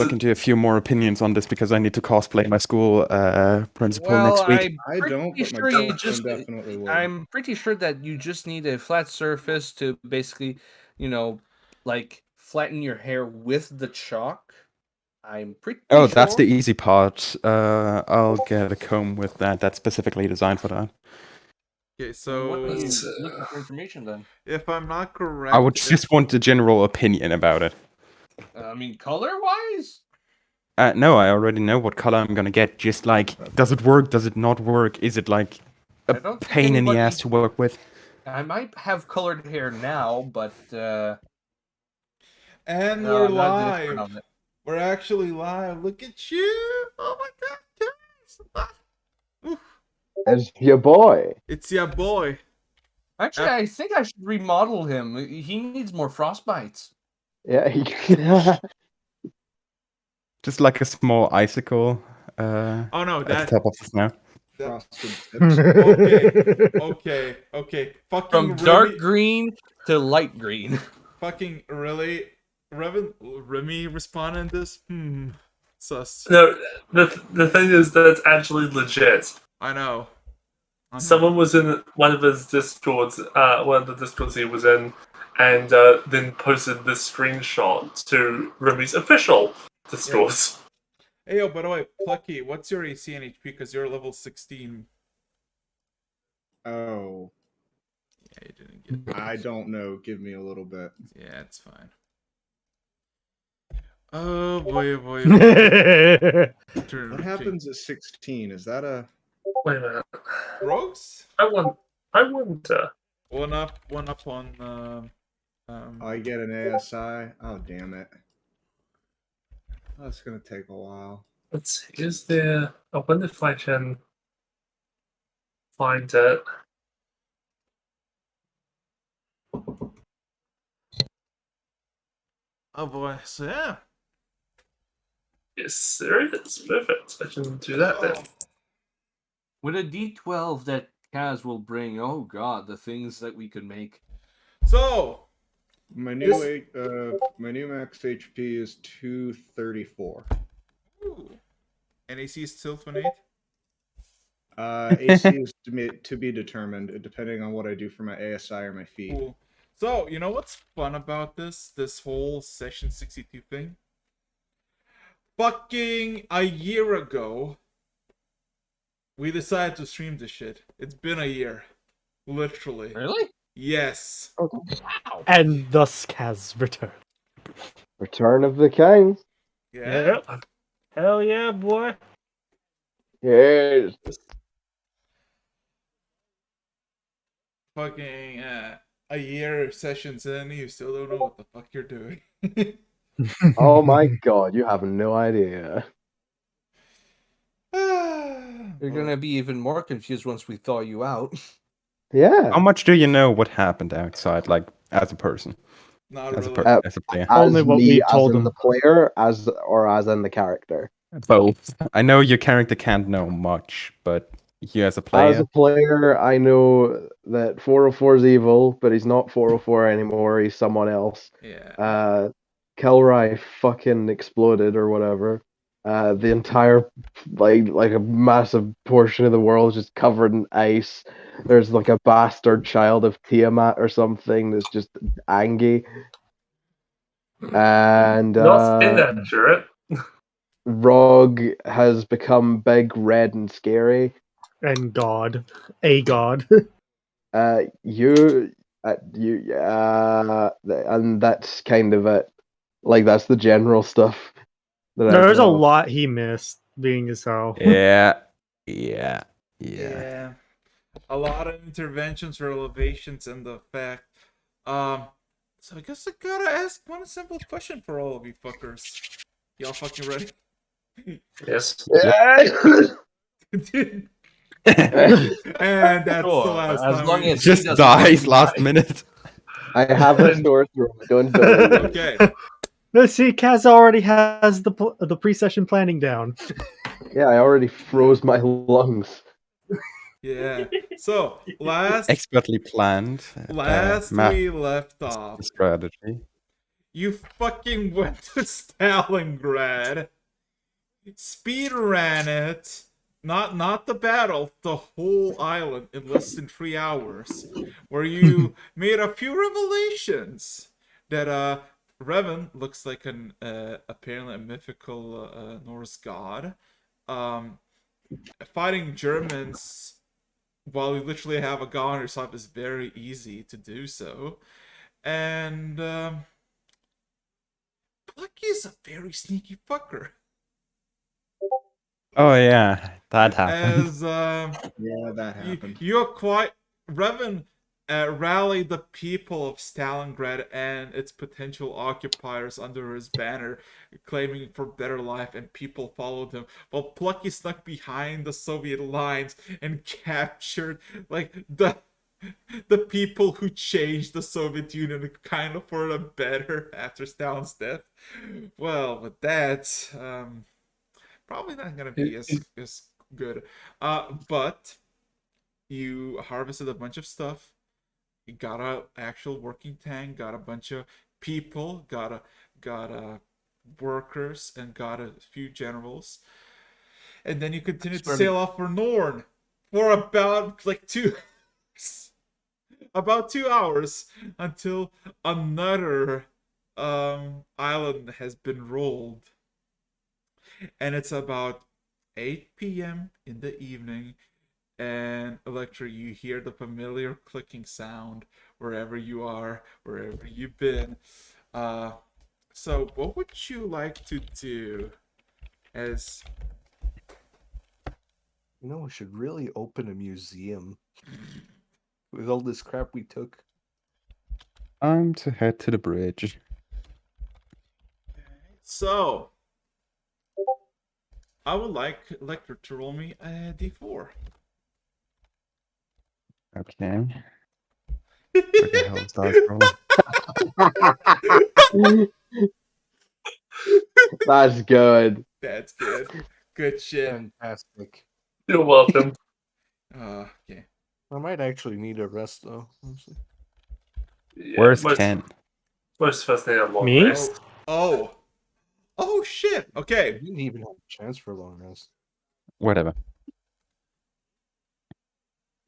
look into a few more opinions on this because I need to cosplay my school principal next week. I don't, but my girlfriend definitely would. I'm pretty sure that you just need a flat surface to basically, like flatten your hair with the chalk. I'm pretty Oh, sure. that's the easy part. I'll get a comb with that. That's specifically designed for that. Okay, so What are you looking for information then? if I'm not correct, I would just want a general opinion about it. I mean, color-wise? No, I already know what color I'm gonna get. Just like, does it work? Does it not work? Is it like a pain in the ass to work with? I might have colored hair now, but and no, we're I'm not the expert live. on it. We're actually live. Look at you! Oh my god, guys! Oof. It's your boy. It's your boy. Actually, I think I should remodel him. He needs more frostbites. Yeah. Just like a small icicle. Oh no, at the top of the snow. Frosted tips. Okay. Fucking From dark green to light green. Fucking really? Remy responding this? Sus. No, the thing is that it's actually legit. I know. Someone was in one of his discords, one of the discords he was in, and then posted this screenshot to Remy's official discord. Hey, yo, by the way, Plucky, what's your AC and HP? Because you're level 16. Oh. Yeah, you didn't get it. I don't know. Give me a little bit. Yeah, it's fine. Oh boy, What happens at 16? Is that a... Wait a minute. Rogues? I wonder. One up on I get an ASI? Oh, damn it. That's gonna take a while. Let's see, is there... I wonder if I can find it. Oh boy, so yeah. Yes, there it is. Perfect. I can do that then. With a D12 that Kaz will bring, oh god, the things that we could make. So my new max HP is 234. Ooh. And AC is still 28? AC is to be determined, depending on what I do for my ASI or my feet. Cool. So, you know what's fun about this whole session 62 thing? Fucking a year ago, we decided to stream this shit. It's been a year. Literally. Really? Yes. Oh, wow. And thus has returned. Return of the King. Yeah. Yep. Hell yeah, boy. Yes. Fucking a year sessions in, you still don't know what the fuck you're doing. Oh my god, you have no idea. You're gonna be even more confused once we thaw you out. Yeah. How much do you know what happened outside, like, as a person? Not as really. as a player? Only what we told as in him. the player, as in the character. Both. I know your character can't know much, but you as a player. As a player, I know that 404 is evil, but he's not 404 anymore. He's someone else. Yeah. Kelrai fucking exploded or whatever. The entire like a massive portion of the world is just covered in ice. There's like a bastard child of Tiamat or something that's just angry. And Not inaccurate. Rog has become big, red, and scary. And God. A God. And that's kind of it. Like, that's the general stuff. There's a lot he missed, being as how. Yeah. A lot of interventions for elevations and the fact. So I guess I gotta ask one simple question for all of you fuckers. Y'all fucking ready? Yes. And that's Sure, the last as time. long as Just dies last minute. I have a sore throat. Don't do it. Okay. Let's see, Kaz already has the pre-session planning down. Yeah, I already froze my lungs. Yeah. So last Expertly planned. we left off. Strategy. You fucking went to Stalingrad, speed ran it, not the battle, the whole island in less than 3 hours, where you made a few revelations that Revan looks like an apparently a mythical Norse god. Um, Fighting Germans while you literally have a gun on your side is very easy to do so. And Plucky is a very sneaky fucker. Oh yeah, that happened. As Yeah, that happened. you're quite Revan rallied the people of Stalingrad and its potential occupiers under his banner, claiming for better life, and people followed him. While Plucky snuck behind the Soviet lines and captured like the people who changed the Soviet Union kind of for the better after Stalin's death. Well, with that, probably not gonna be as good. But you harvested a bunch of stuff. You got a actual working tank. Got a bunch of people. Got workers, and got a few generals. And then you continued to sail off for Norn for about like about 2 hours until another island has been rolled. And it's about 8 p.m. in the evening, and Electra, you hear the familiar clicking sound wherever you are, wherever you've been. So what would you like to do as You know, we should really open a museum with all this crap we took. Time to head to the bridge. so I would like Electra to roll me a d4. Okay. Where the hell is that from? That's good. That's good. Good shit. Fantastic. You're welcome. Okay. I might actually need a rest though. Honestly. Yeah, Where's most, Ken? Most of us need a long Me? rest. Oh shit. I Okay. didn't even have a chance for a long rest. Whatever.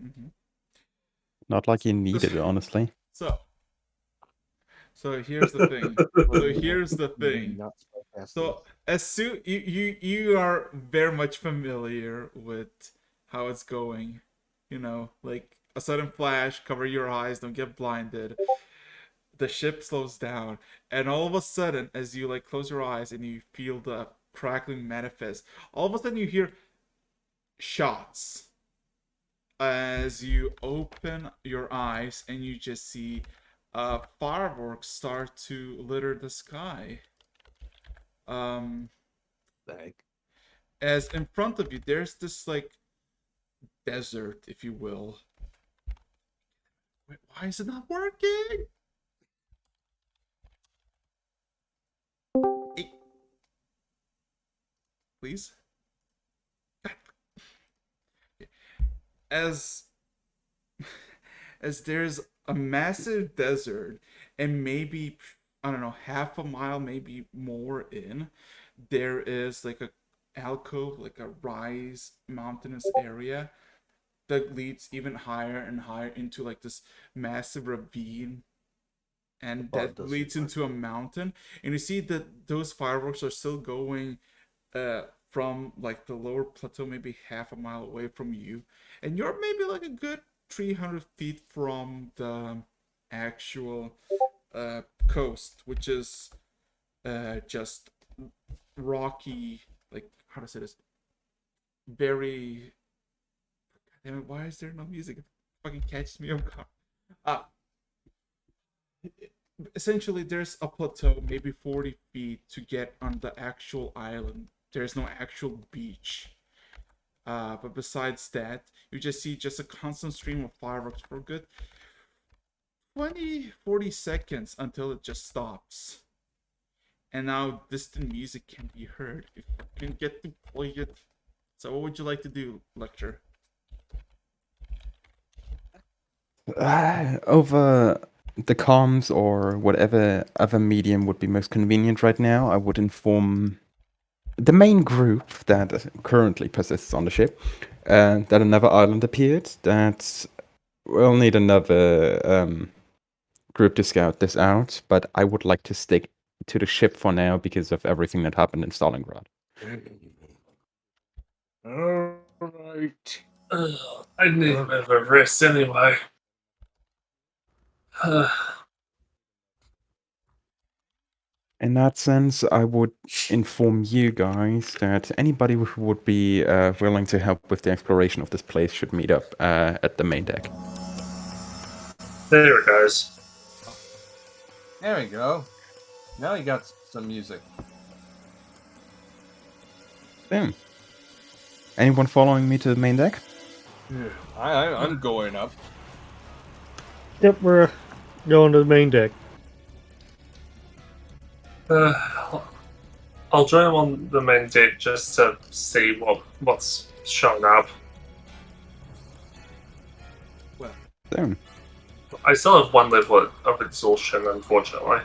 Mm-hmm. Not like you need it, honestly. So here's the thing. So here's the thing. Not sarcastic. So as soon you are very much familiar with how it's going, you know, like a sudden flash, cover your eyes, don't get blinded. The ship slows down, and all of a sudden, as you like close your eyes and you feel the crackling manifest, all of a sudden you hear shots. As you open your eyes and you just see fireworks start to litter the sky. Like, As in front of you, there's this like desert, if you will. Wait, why is it not working? Hey. Please. As there's a massive desert, and maybe, I don't know, half a mile, maybe more in, there is like a alcove, like a rise mountainous area that leads even higher and higher into like this massive ravine, and that leads into a mountain. And you see that those fireworks are still going from like the lower plateau, maybe half a mile away from you, and you're maybe like a good 300 feet from the actual coast, which is just rocky, like, how to say this, very, damn it, why is there no music? It fucking catches me off guard. Essentially there's a plateau, maybe 40 feet to get on the actual island. There's no actual beach. But besides that, you just see just a constant stream of fireworks for a good 20-40 seconds until it just stops. And now distant music can be heard if you can get to play it. So what would you like to do, Lecture? Over the comms or whatever other medium would be most convenient right now, I would inform the main group that currently persists on the ship that another island appeared, that we'll need another group to scout this out, but I would like to stick to the ship for now because of everything that happened in Stalingrad. Alright. I need a bit of a rest anyway. In that sense, I would inform you guys that anybody who would be willing to help with the exploration of this place should meet up at the main deck. There it goes. There we go. Now you got some music. Boom. Anyone following me to the main deck? I'm going up. Yep, we're going to the main deck. I'll join him on the main deck just to see what's shown up. Boom. I still have one level of exhaustion, unfortunately.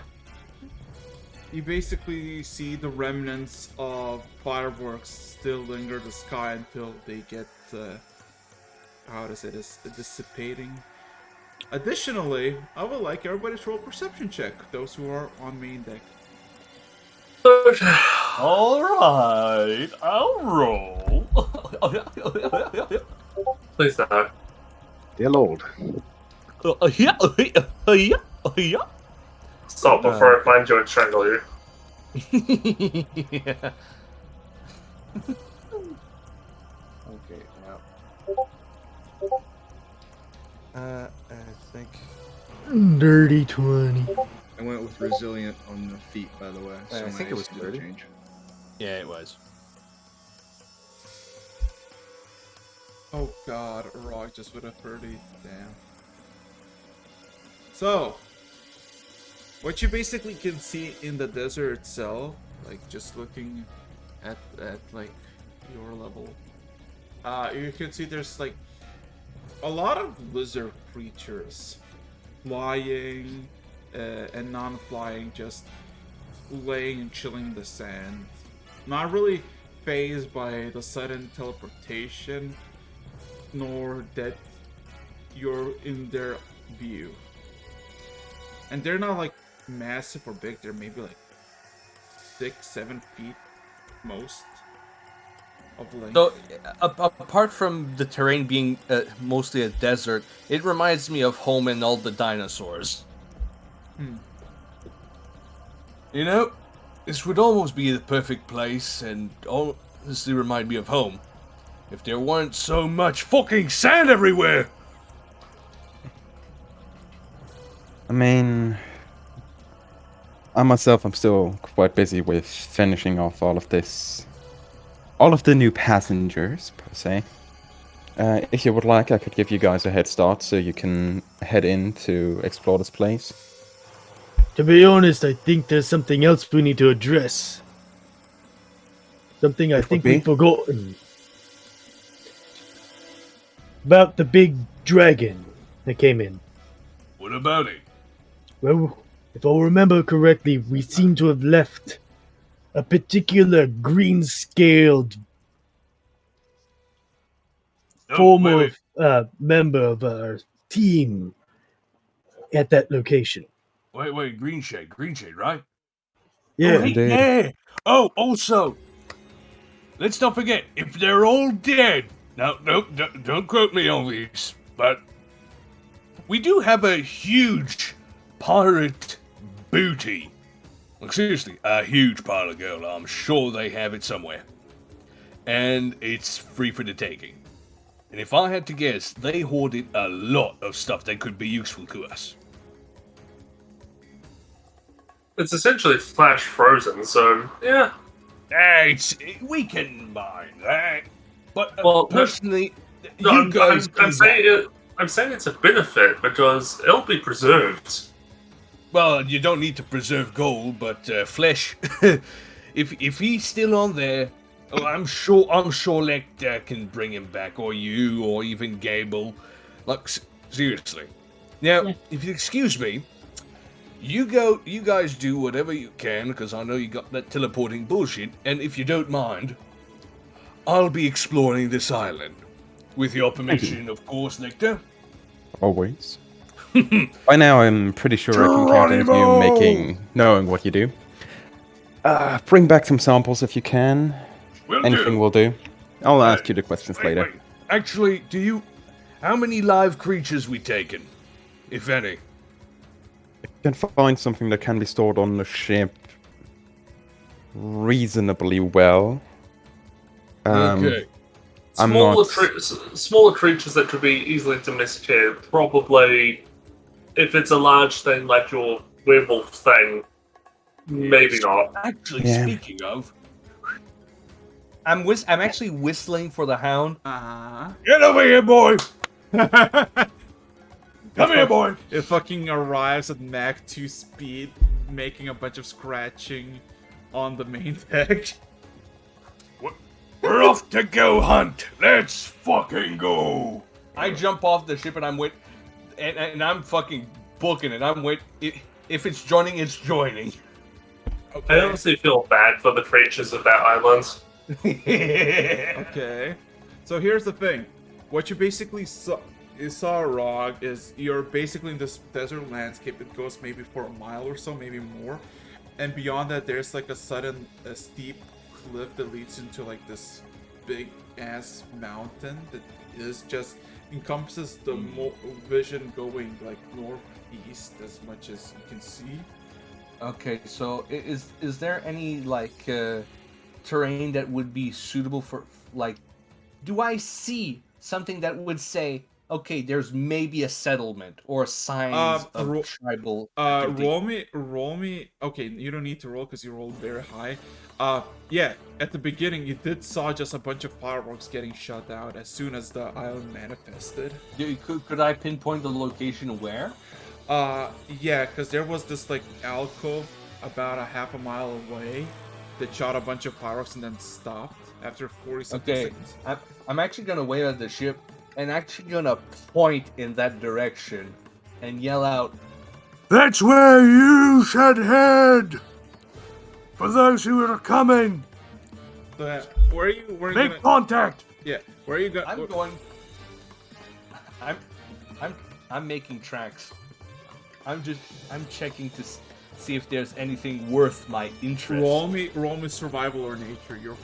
You basically see the remnants of fireworks still linger the sky until they get, dissipating. Additionally, I would like everybody to roll a perception check, those who are on main deck. Alright, I'll roll. Please no. Dear Lord. Stop before I find you and strangle you. Yeah. Okay, now. I think. Dirty 20. I went with resilient on the feet, by the way. So I think it was my AC didn't 30. change. Yeah, it was. Oh god, Rock just with a 30. Damn. So, what you basically can see in the desert itself, like just looking at like your level, you can see there's like a lot of lizard creatures, flying and non-flying, just laying and chilling in the sand. Not really phased by the sudden teleportation, nor that you're in their view. And they're not like massive or big, they're maybe like 6-7 feet most of length. So, apart from the terrain being mostly a desert, it reminds me of home and all the dinosaurs. You know, this would almost be the perfect place, and honestly remind me of home, if there weren't so much fucking sand everywhere. I mean, I myself am still quite busy with finishing off all of the new passengers, per se. If you would like, I could give you guys a head start so you can head in to explore this place. To be honest, I think there's something else we need to address. Something I Which would think be? we've forgotten. About the big dragon that came in. What about it? Well, if I remember correctly, we seem to have left a particular green-scaled former member of our team at that location. Wait, Green Shade, right? Yeah, Oh, hey, Indeed. yeah. Oh, also, let's not forget, if they're all dead, now, don't quote me on this, but we do have a huge pirate booty. Like, seriously, a huge pile of gold. I'm sure they have it somewhere. And it's free for the taking. And if I had to guess, they hoarded a lot of stuff that could be useful to us. It's essentially flash frozen, so yeah. We can mind that. But Well, personally, No, you guys I'm saying it's a benefit because it'll be preserved. Well, you don't need to preserve gold, but flesh. if he's still on there, I'm sure Lecter can bring him back, or you, or even Gable. Like seriously. Now, if you excuse me, You guys do whatever you can, because I know you got that teleporting bullshit, and if you don't mind, I'll be exploring this island. With your permission, of course, Nectar. Always. By now, I'm pretty sure I can count on you knowing what you do. Bring back some samples if you can. Will Anything do. will do. I'll ask you the questions later. Wait. Actually, how many live creatures we taken? If any. You can find something that can be stored on the ship reasonably well. Okay. I'm Smaller, not- smaller creatures that could be easily domesticated. Probably, if it's a large thing like your werewolf thing, maybe not. Actually, Yeah. speaking of, I'm actually whistling for the hound. Get over here, boy! Come here, boy! It fucking arrives at Mach 2 speed, making a bunch of scratching on the main deck. We're off to go hunt. Let's fucking go. I jump off the ship and and I'm fucking booking it. If it's joining, it's joining. I honestly feel bad for the creatures of that island. Okay. So here's the thing. What you basically saw Rog is you're basically in this desert landscape. It goes maybe for a mile or so, maybe more. And beyond that, there's like a steep cliff that leads into like this big ass mountain that is just encompasses the vision going like northeast as much as you can see. Okay, so is there any like terrain that would be suitable for like? Do I see something that would say, okay, there's maybe a settlement or signs of tribal activity? Roll me. Okay, you don't need to roll because you rolled very high. Yeah, at the beginning you did saw just a bunch of fireworks getting shut out as soon as the island manifested. Could I pinpoint the location where? Yeah, because there was this like alcove about a half a mile away that shot a bunch of fireworks and then stopped after 40 seconds. I'm actually gonna wave at the ship and actually gonna point in that direction and yell out, "That's where you should head! For those who are coming, So, where are you? Where are you make contact!" Yeah, where are you going? I'm going. I'm making tracks. I'm checking to see if there's anything worth my interest. Roll me survival or nature.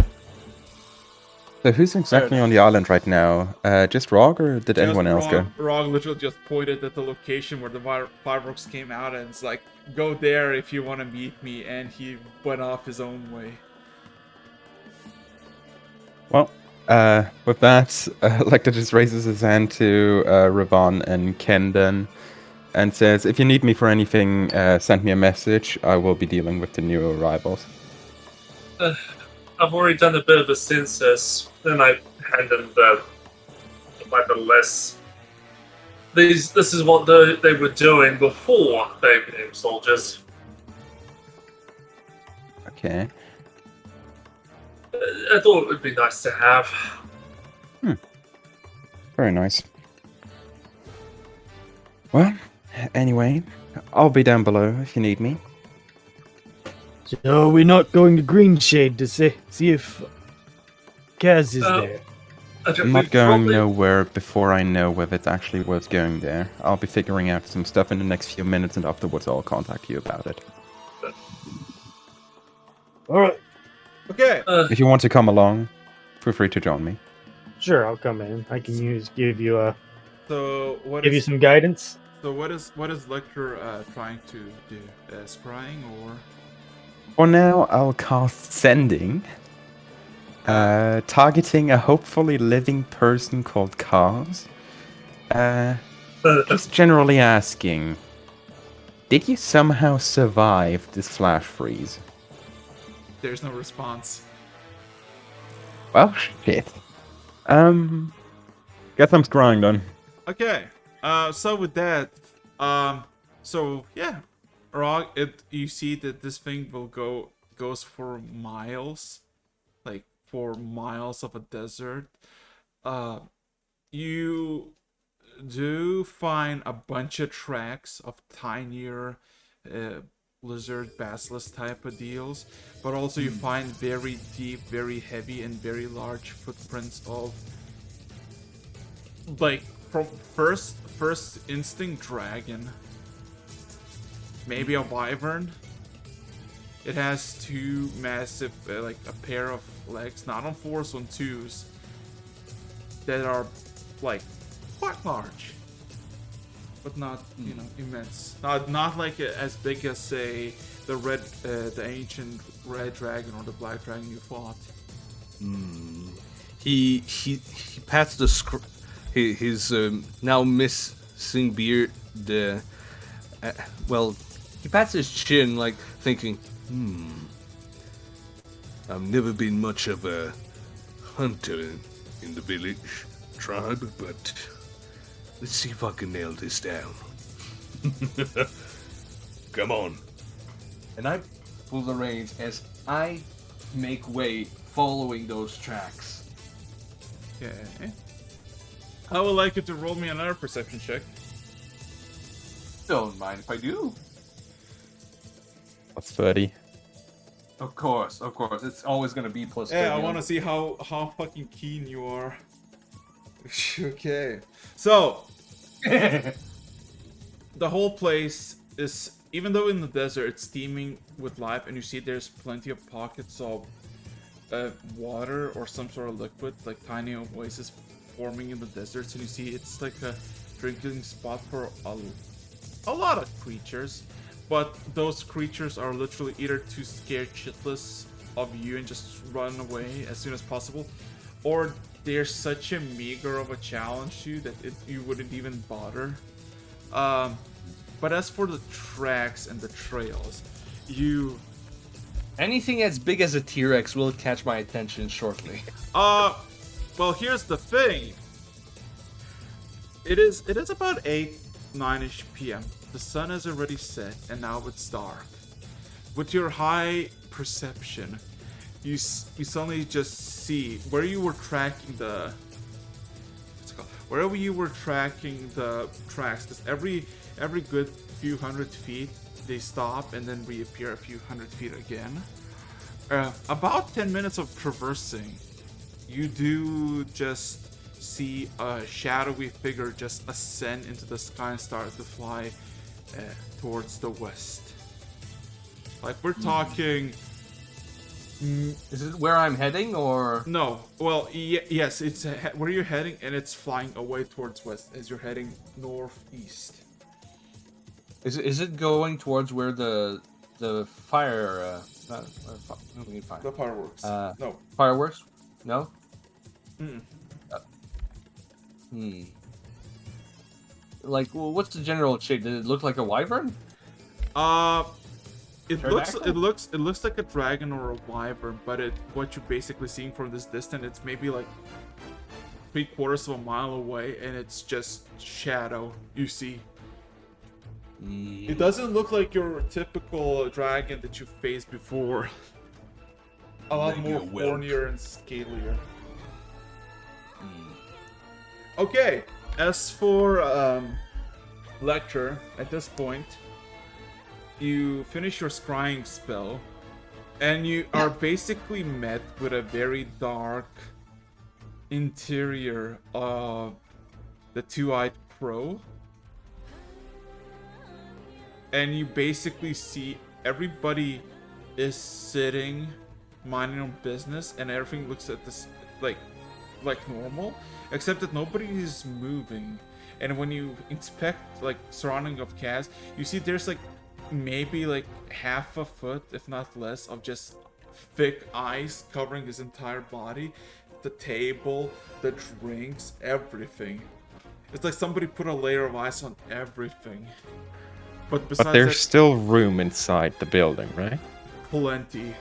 So who's exactly on the island right now? Just Rog, or did anyone else go? Rog literally just pointed at the location where the fireworks came out and it's like, go there if you want to meet me, and he went off his own way. Well, with that, Lecter just raises his hand to Ravan and Kendon and says, if you need me for anything, send me a message. I will be dealing with the new arrivals. I've already done a bit of a census, then I hand them the list. This is what they were doing before they became soldiers. Okay. I thought it would be nice to have. Very nice. Well, anyway, I'll be down below if you need me. So we're not going to Green Shade to see if Kaz is there. I'm not going nowhere before I know whether it's actually worth going there. I'll be figuring out some stuff in the next few minutes, and afterwards I'll contact you about it. Alright, Okay. If you want to come along, feel free to join me. sure, I'll come in. I can give you So what give you is some guidance. so what is Lecter trying to do? Scrying or? For now, I'll cast Sending, targeting a hopefully living person called Kaz. Just generally asking, did you somehow survive this flash freeze? There's no response. Well, shit. Guess I'm scrying then. Okay. So with that, so yeah, Rog, you see that this thing goes for miles, like for miles of a desert. You do find a bunch of tracks of tinier lizard basilisk type of deals, but also you find very deep, very heavy, and very large footprints of like from first instinct dragon, maybe a wyvern. It has two massive, like a pair of legs, not on fours, on twos, that are like quite large, but not immense. Not like as big as say the ancient red dragon or the black dragon you fought. He pats his now missing beard. He pats his chin, like thinking, I've never been much of a hunter in the village tribe, but let's see if I can nail this down. Come on. And I pull the reins as I make way following those tracks. Okay. I would like you to roll me another perception check. Don't mind if I do. That's 30. Of course. It's always gonna be plus 30. Yeah, I want to see how fucking keen you are. Okay. So, the whole place is, even though in the desert it's steaming with life, and you see there's plenty of pockets of water or some sort of liquid, like tiny oases forming in the deserts, and you see it's like a drinking spot for a lot of creatures. But those creatures are literally either too scared shitless of you and just run away as soon as possible, or they're such a meager of a challenge to you that you wouldn't even bother. But as for the tracks and the trails, Anything as big as a T-Rex will catch my attention shortly. Well, here's the thing. It is about 9ish p.m. The sun has already set, and now it's dark. With your high perception, you suddenly just see where you were tracking wherever you were tracking the tracks, because every good few hundred feet they stop and then reappear a few hundred feet again. About 10 minutes of traversing, you do just see a shadowy figure just ascend into the sky and start to fly towards the west. Like, we're talking... Is it where I'm heading, or...? No. Well, yes, it's where you're heading, and it's flying away towards west as you're heading northeast. Is it going towards where the fire... fire. The fireworks. No. Fireworks? No? Like, well, what's the general shape? Did it look like a wyvern? It looks like a dragon or a wyvern, but what you're basically seeing from this distance, it's maybe like 3/4 of a mile away, and it's just shadow you see. It doesn't look like your typical dragon that you faced before. A lot more hornier and scalier. Okay, as for lecture, at this point, you finish your scrying spell, and you are basically met with a very dark interior of the Two-Eyed Crow. And you basically see everybody is sitting, minding their business, and everything looks at this like normal, except that nobody is moving. And when you inspect like surrounding of Kaz, you see there's like maybe like half a foot, if not less, of just thick ice covering his entire body, the table, the drinks, everything. It's like somebody put a layer of ice on everything. But besides But there's that, still room inside the building, right? plenty.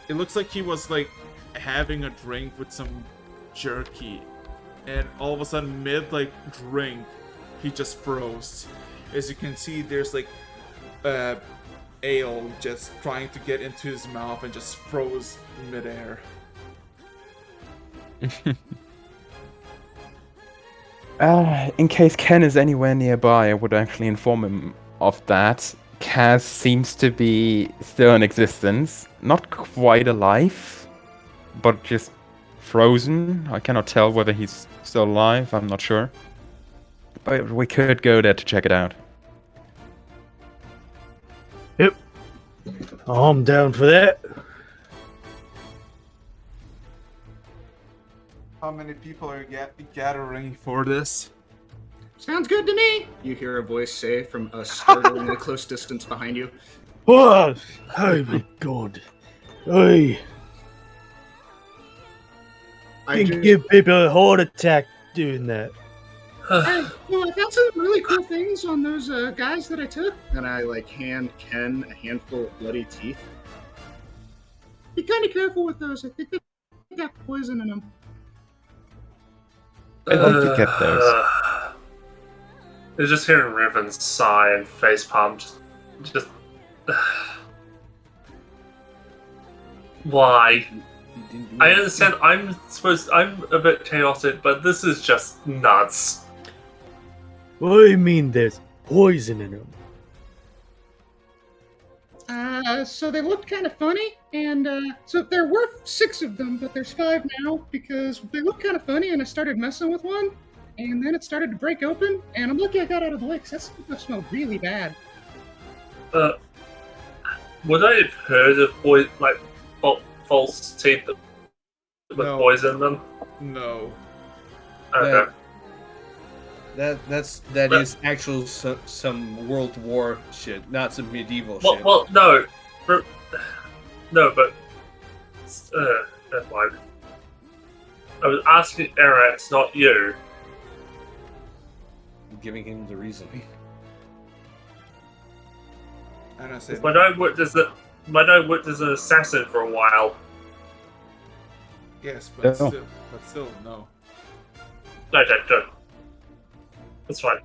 It looks like he was like having a drink with some jerky, and all of a sudden mid like drink he just froze. As you can see, there's like ale just trying to get into his mouth and just froze midair. In case Ken is anywhere nearby, I would actually inform him of that, Kaz seems to be still in existence. Not quite alive, but just frozen. I cannot tell whether he's still alive, I'm not sure. But we could go there to check it out. Yep. I'm down for that. How many people are gathering for this? Sounds good to me. You hear a voice say from a startlingly close distance behind you. Oh my god. I I can give people a heart attack doing that. Hey, well, I found some really cool things on those guys that I took. And I hand Ken a handful of bloody teeth. Be kind of careful with those. I think they got poison in them. I'd like to get those. It's just hearing Riven sigh and facepalm. Just. Why? I understand. I'm a bit chaotic, but this is just nuts. What do you mean there's poison in them? So they looked kind of funny, and so there were 6 of them, but there's 5 now because they looked kind of funny, and I started messing with one, and then it started to break open, and I'm lucky I got out of the way because that stuff smelled really bad. Would I have heard of false teeth with No. poison in them? No. Okay. That is actual some World War shit, not some medieval shit. Well, no, but never mind. I was asking Arax, not you. I'm giving him the reasoning. And I said, My dad worked as an assassin for a while. yes, but Oh. still, no. Okay, good. That's fine.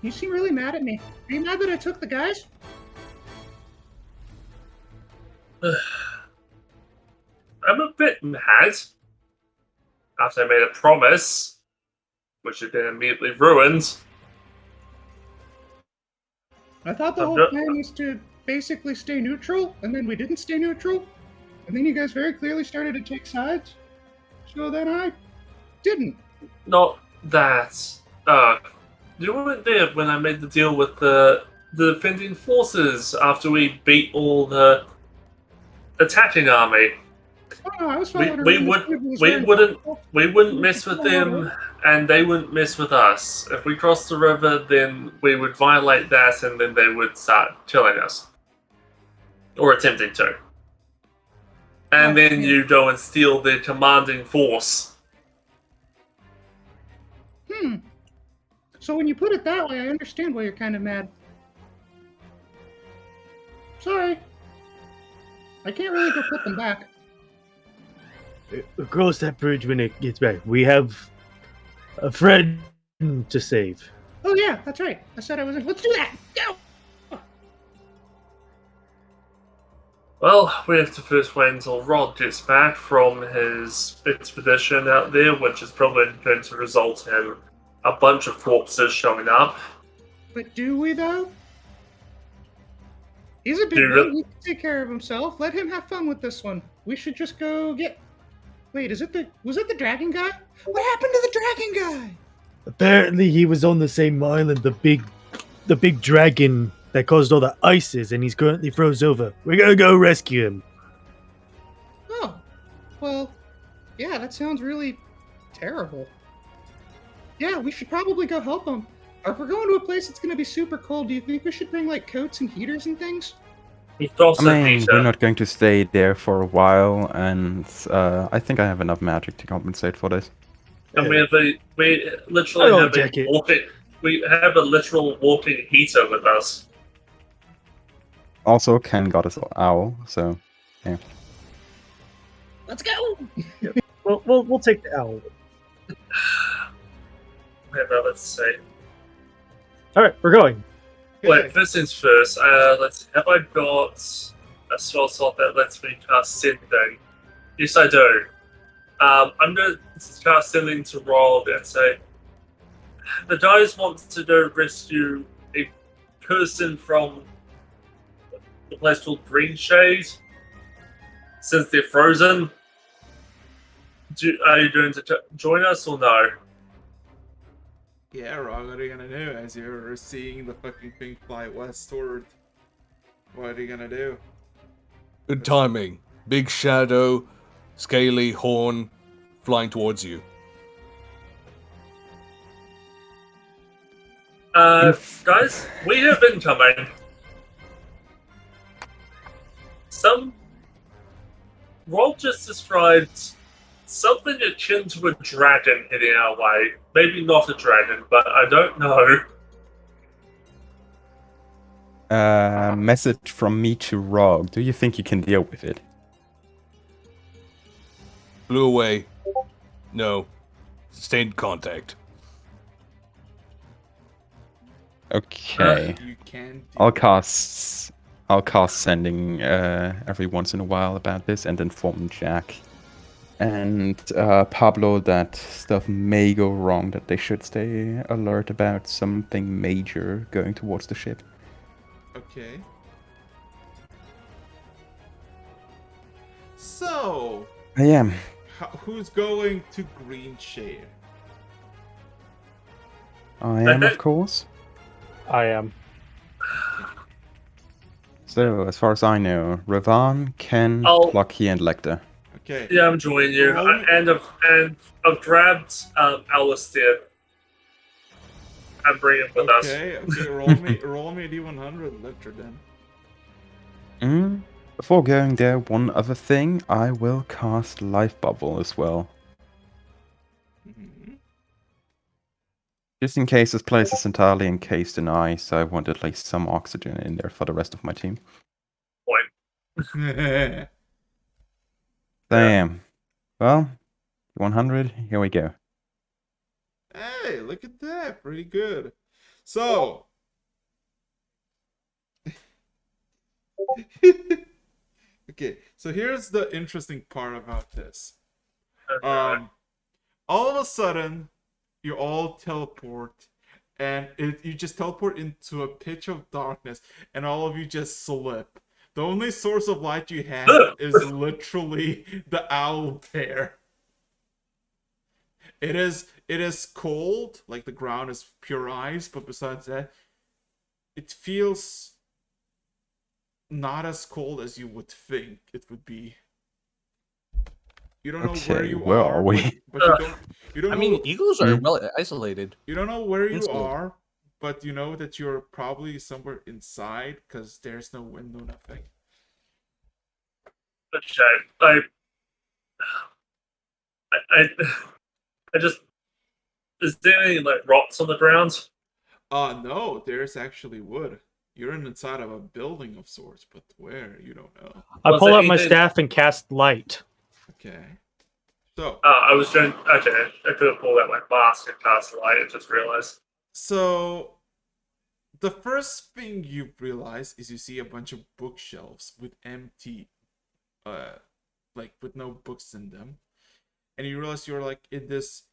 You seem really mad at me. Are you mad that I took the guys? I'm a bit mad. After I made a promise, which had been immediately ruined. I thought the I'm whole good. plan was to basically stay neutral, and then we didn't stay neutral, and then you guys very clearly started to take sides. So then I didn't. Not that. You weren't there when I made the deal with the defending forces after we beat all the attacking army. Oh, I was We, following we around would the table was we very wouldn't helpful. we wouldn't mess with them, and they wouldn't mess with us. If we crossed the river, then we would violate that, and then they would start killing us, or attempting to. And then you go and steal the commanding force. So when you put it that way, I understand why you're kind of mad. Sorry. I can't really go put them back. Cross that bridge when it gets back. We have a friend to save. Oh yeah, that's right. I said I was in. Let's do that. Go! Well, we have to first wait until Rod gets back from his expedition out there, which is probably going to result in a bunch of corpses showing up. But do we though? He's a big Do guy. you- He can take care of himself. Let him have fun with this one. We should just go get. Wait, was it the dragon guy? What happened to the dragon guy? Apparently, he was on the same island, the big dragon that caused all the ices, and he's currently froze over. We're gonna go rescue him. Oh, well, yeah, that sounds really terrible. Yeah, we should probably go help him. Or if we're going to a place that's going to be super cold, do you think we should bring like coats and heaters and things? He's also I mean, Peter. we're not going to stay there for a while, and I think I have enough magic to compensate for this. And we literally Hello, have Jackie. we have a literal walking heater with us. Also, Ken got his owl, so Let's go! We'll take the owl. Let's see. All right, we're going. Wait, first things first. Let's see. Have I got a spell slot that lets me cast Sending? Yes, I do. I'm going to cast Sending to Rob and say, the guys want to go rescue a person from the place called Green Shade. Since they're frozen, are you going to join us or no? Yeah, Rob, what are you gonna do as you're seeing the fucking thing fly westward? What are you gonna do? Good timing. Big shadow, scaly horn, flying towards you. Guys, we have been coming. Roll just described something akin to a dragon heading our way. Maybe not a dragon, but I don't know. Message from me to Rog. Do you think you can deal with it? Flew away. No. Sustained contact. Okay. You can. I'll cast sending every once in a while about this and inform Jack and Pablo that stuff may go wrong, that they should stay alert about something major going towards the ship. Okay. So, I am. who's going to Green Shade? I am, of course. I am. So, as far as I know, Ravan, Ken, Lucky, and Lecter. Okay. Yeah, I'm joining you. And I've grabbed Alistair and bring him with us. Okay, roll me a D100 lecture then. Before going there, one other thing, I will cast Life Bubble as well. Just in case this place is entirely encased in ice, I want at least some oxygen in there for the rest of my team. Damn. Well, 100, here we go. Hey, look at that. Pretty good. So. Okay, so here's the interesting part about this. All of a sudden, you all teleport, and you just teleport into a pitch of darkness, and all of you just slip. The only source of light you have is literally the owl bear. It is cold, like the ground is pure ice, but besides that, it feels not as cold as you would think it would be. You don't know where you are, but you don't I know. mean, eagles are well isolated. You don't know where you Insulated. are, but you know that you're probably somewhere inside because there's no window, nothing. Okay, I just. Is there any like rocks on the ground? No, there's actually wood. You're inside of a building of sorts, but where you don't know. I pull out my staff and cast light. Okay. So. I was doing. Okay, I could have pulled out my mask and cast light. I just realized. So, the first thing you realize is you see a bunch of bookshelves with empty, like with no books in them, and you realize you're like in this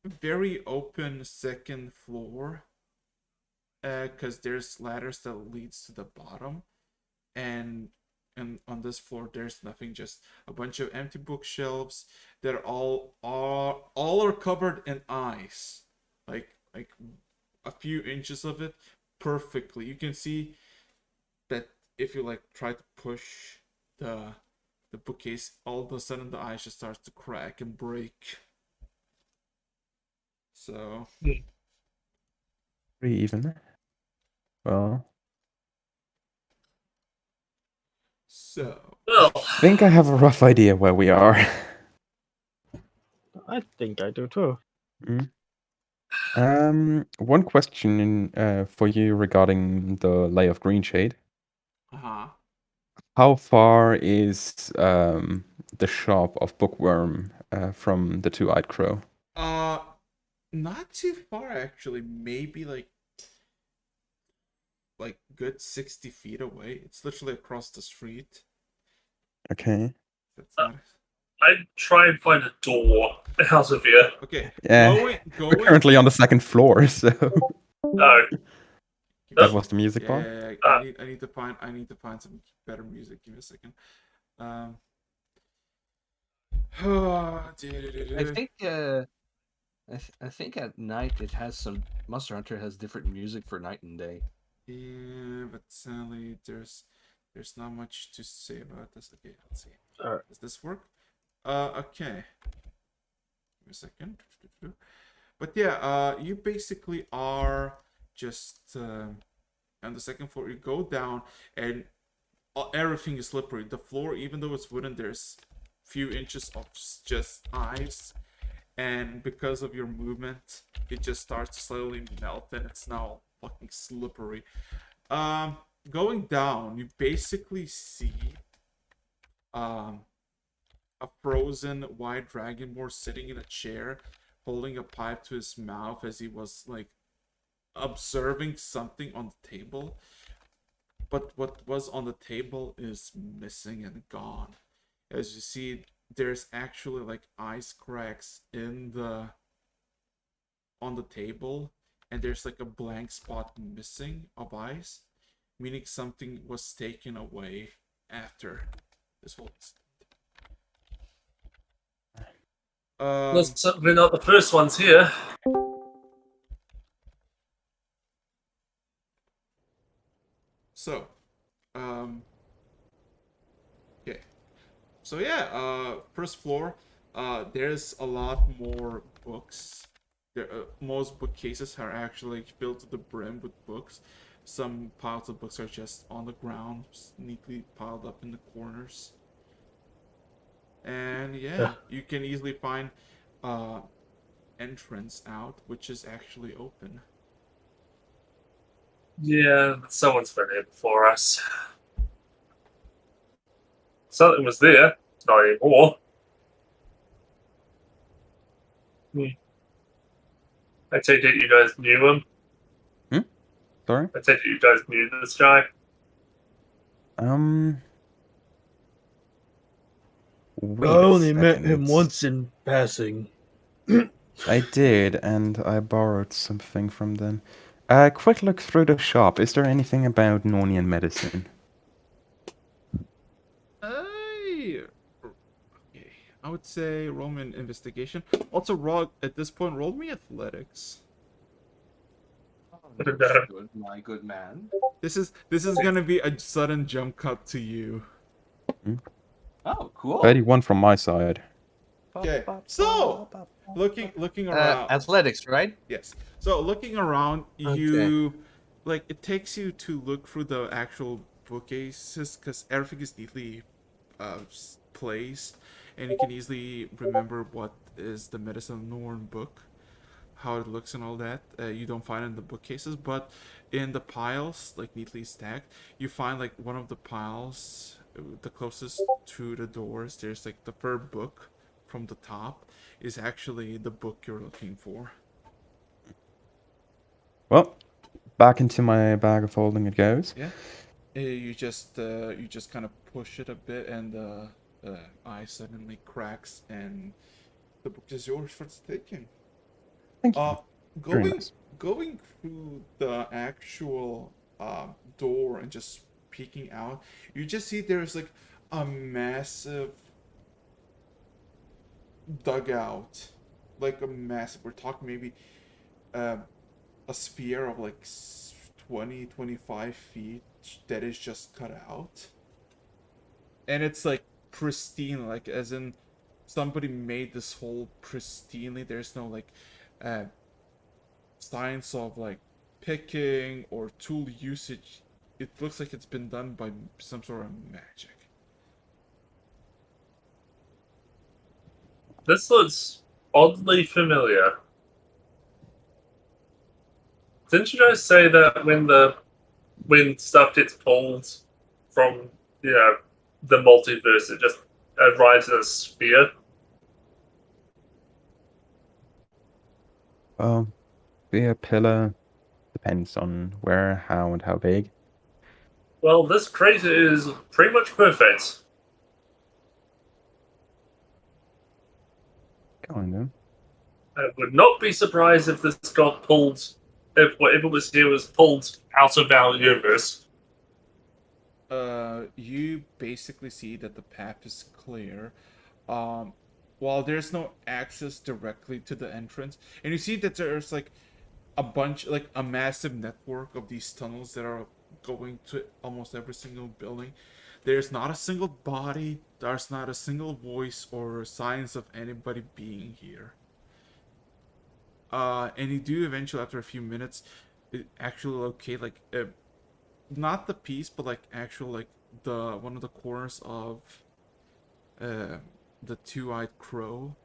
very open second floor, because there's ladders that leads to the bottom, and on this floor there's nothing, just a bunch of empty bookshelves that all are covered in ice, like a few inches of it perfectly. You can see that if you like try to push the bookcase, all of a sudden the ice just starts to crack and break. So Pretty even. Well. So. I think I have a rough idea where we are. I think I do too. One question for you regarding the Lay of Green Shade. How far is the shop of Bookworm from the Two-Eyed Crow? Not too far actually. Maybe like good 60 feet away. It's literally across the street. Okay. That's not... I try and find a door House of Fear. Okay. Yeah. Going. We're currently on the second floor, so Oh, that was the music Yeah, part. yeah, yeah. Ah. I need to find some better music. Give me a second. I I think I think at night it has some Monster Hunter has different music for night and day. Yeah, but sadly, there's not much to say about this. Okay, let's see. Alright. Does this work? Okay. Give me a second. But yeah, you basically are just on the second floor. You go down, and everything is slippery. The floor, even though it's wooden, there's few inches of just ice, and because of your movement, it just starts to slowly melt, and it's now fucking slippery. Going down, you basically see a frozen white dragonborn sitting in a chair, holding a pipe to his mouth as he was like observing something on the table. But what was on the table is missing and gone. As you see, there's actually like ice cracks on the table, and there's like a blank spot missing of ice, meaning something was taken away after this whole That's certainly not the first ones here. So, okay. So yeah, first floor, there's a lot more books. Most bookcases are actually filled to the brim with books. Some piles of books are just on the ground, neatly piled up in the corners. And yeah, you can easily find entrance out, which is actually open. Yeah, someone's been here before us. Something was there, not anymore. I take it you guys knew him. Sorry. I take it you guys knew this guy. Wait I a only met second. him once in passing. I did, and I borrowed something from them. Quick look through the shop. Is there anything about Nornian medicine? Okay. I would say roll me an investigation. Also, roll at this point. Roll me athletics. Good, my good man. This is gonna be a sudden jump cut to you. Oh, cool. 31 from my side. Okay, so looking around. Athletics, right? Yes. So looking around, you like it takes you to look through the actual bookcases because everything is neatly placed, and you can easily remember what is the Medicine of Norn book, how it looks, and all that. You don't find it in the bookcases, but in the piles, like neatly stacked, you find like one of the piles, the closest to the doors. There's like the third book from the top is actually the book you're looking for. Well, back into my bag of holding it goes. Yeah. You just kind of push it a bit, and the ice suddenly cracks, and the book is yours for the taking. Thank you. Very Going nice. going through the actual door and just peeking out, you just see there's like a massive dugout, like a massive. We're talking maybe a sphere of like 20-25 feet that is just cut out, and it's like pristine, like as in somebody made this whole pristinely. There's no like signs of like picking or tool usage. It looks like it's been done by some sort of magic. This looks oddly familiar. Didn't you guys say that when stuff gets pulled from the multiverse, it just arrives in a sphere? Be a pillar. Depends on where, how, and how big. Well, this crater is pretty much perfect. Kind of. I would not be surprised if this got pulled, if whatever was here was pulled out of our universe. You basically see that the path is clear. While there's no access directly to the entrance, and you see that there's like a bunch, like a massive network of these tunnels that are going to almost every single building. There's not a single body, there's not a single voice or signs of anybody being here. And you do eventually, after a few minutes, actually locate like not the piece, but like actual like the one of the corners of the two-eyed crow,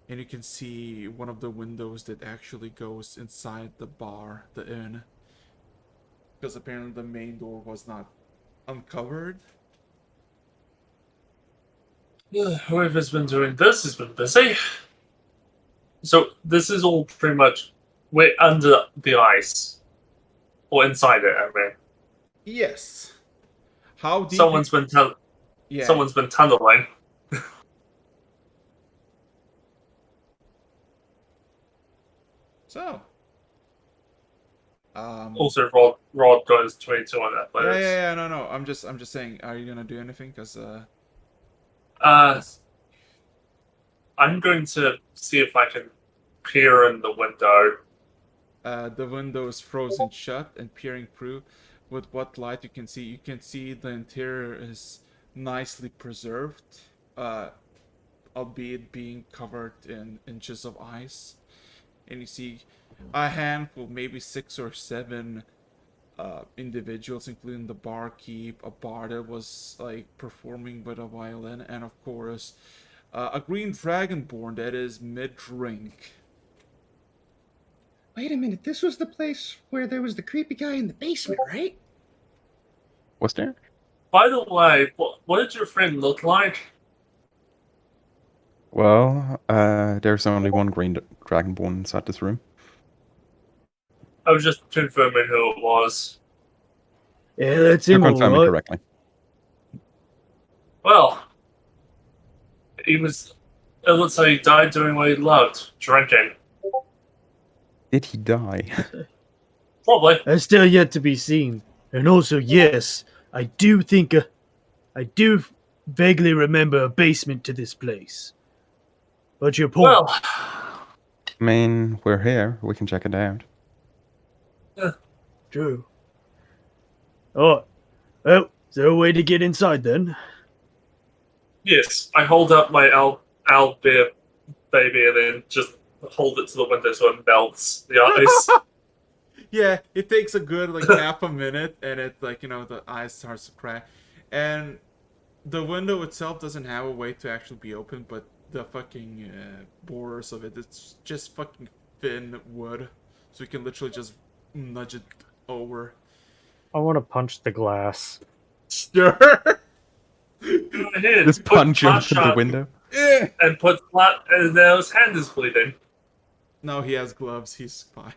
and you can see one of the windows that actually goes inside the bar, the inn, because apparently the main door was not uncovered. Whoever's been doing this has been busy. So this is all pretty much we're under the ice, or inside it. I mean, Yes. How deep? someone's been Yeah. someone's been tunneling. So. Also, Rod goes 22 on that place. Yeah. No. I'm just saying. Are you gonna do anything? Cause I'm going to see if I can peer in the window. The window is frozen shut, and peering through, with what light you can see the interior is nicely preserved, albeit being covered in inches of ice. And you see a handful, maybe 6 or 7 individuals, including the barkeep, a bar that was like performing with a violin, and of course a green dragonborn that is mid-drink. Wait a minute, this was the place where there was the creepy guy in the basement, right? Was there? By the way, what did your friend look like? Well, there's only one green dragonborn inside this room. I was just confirming who it was. Yeah, that's You're him, confirming alright. correctly. Well, he was. It looks like he died doing what he loved, drinking. Did he die? Probably. That's still yet to be seen. And also, yes, I do vaguely remember a basement to this place. But your point. Well, I mean, we're here. We can check it out. True. Oh, well, is there a way to get inside then? yes, I hold up my owl beer baby and then just hold it to the window so it melts the ice. Yeah, it takes a good like half a minute, and it like the ice starts to crack, and the window itself doesn't have a way to actually be open, but the fucking borders of it's just fucking thin wood, so you can literally just nudge it over. I want to punch the glass. Sure. Go ahead, Just put punch flash open the out window. and put flat, and now his hand is bleeding. No, he has gloves. He's fine.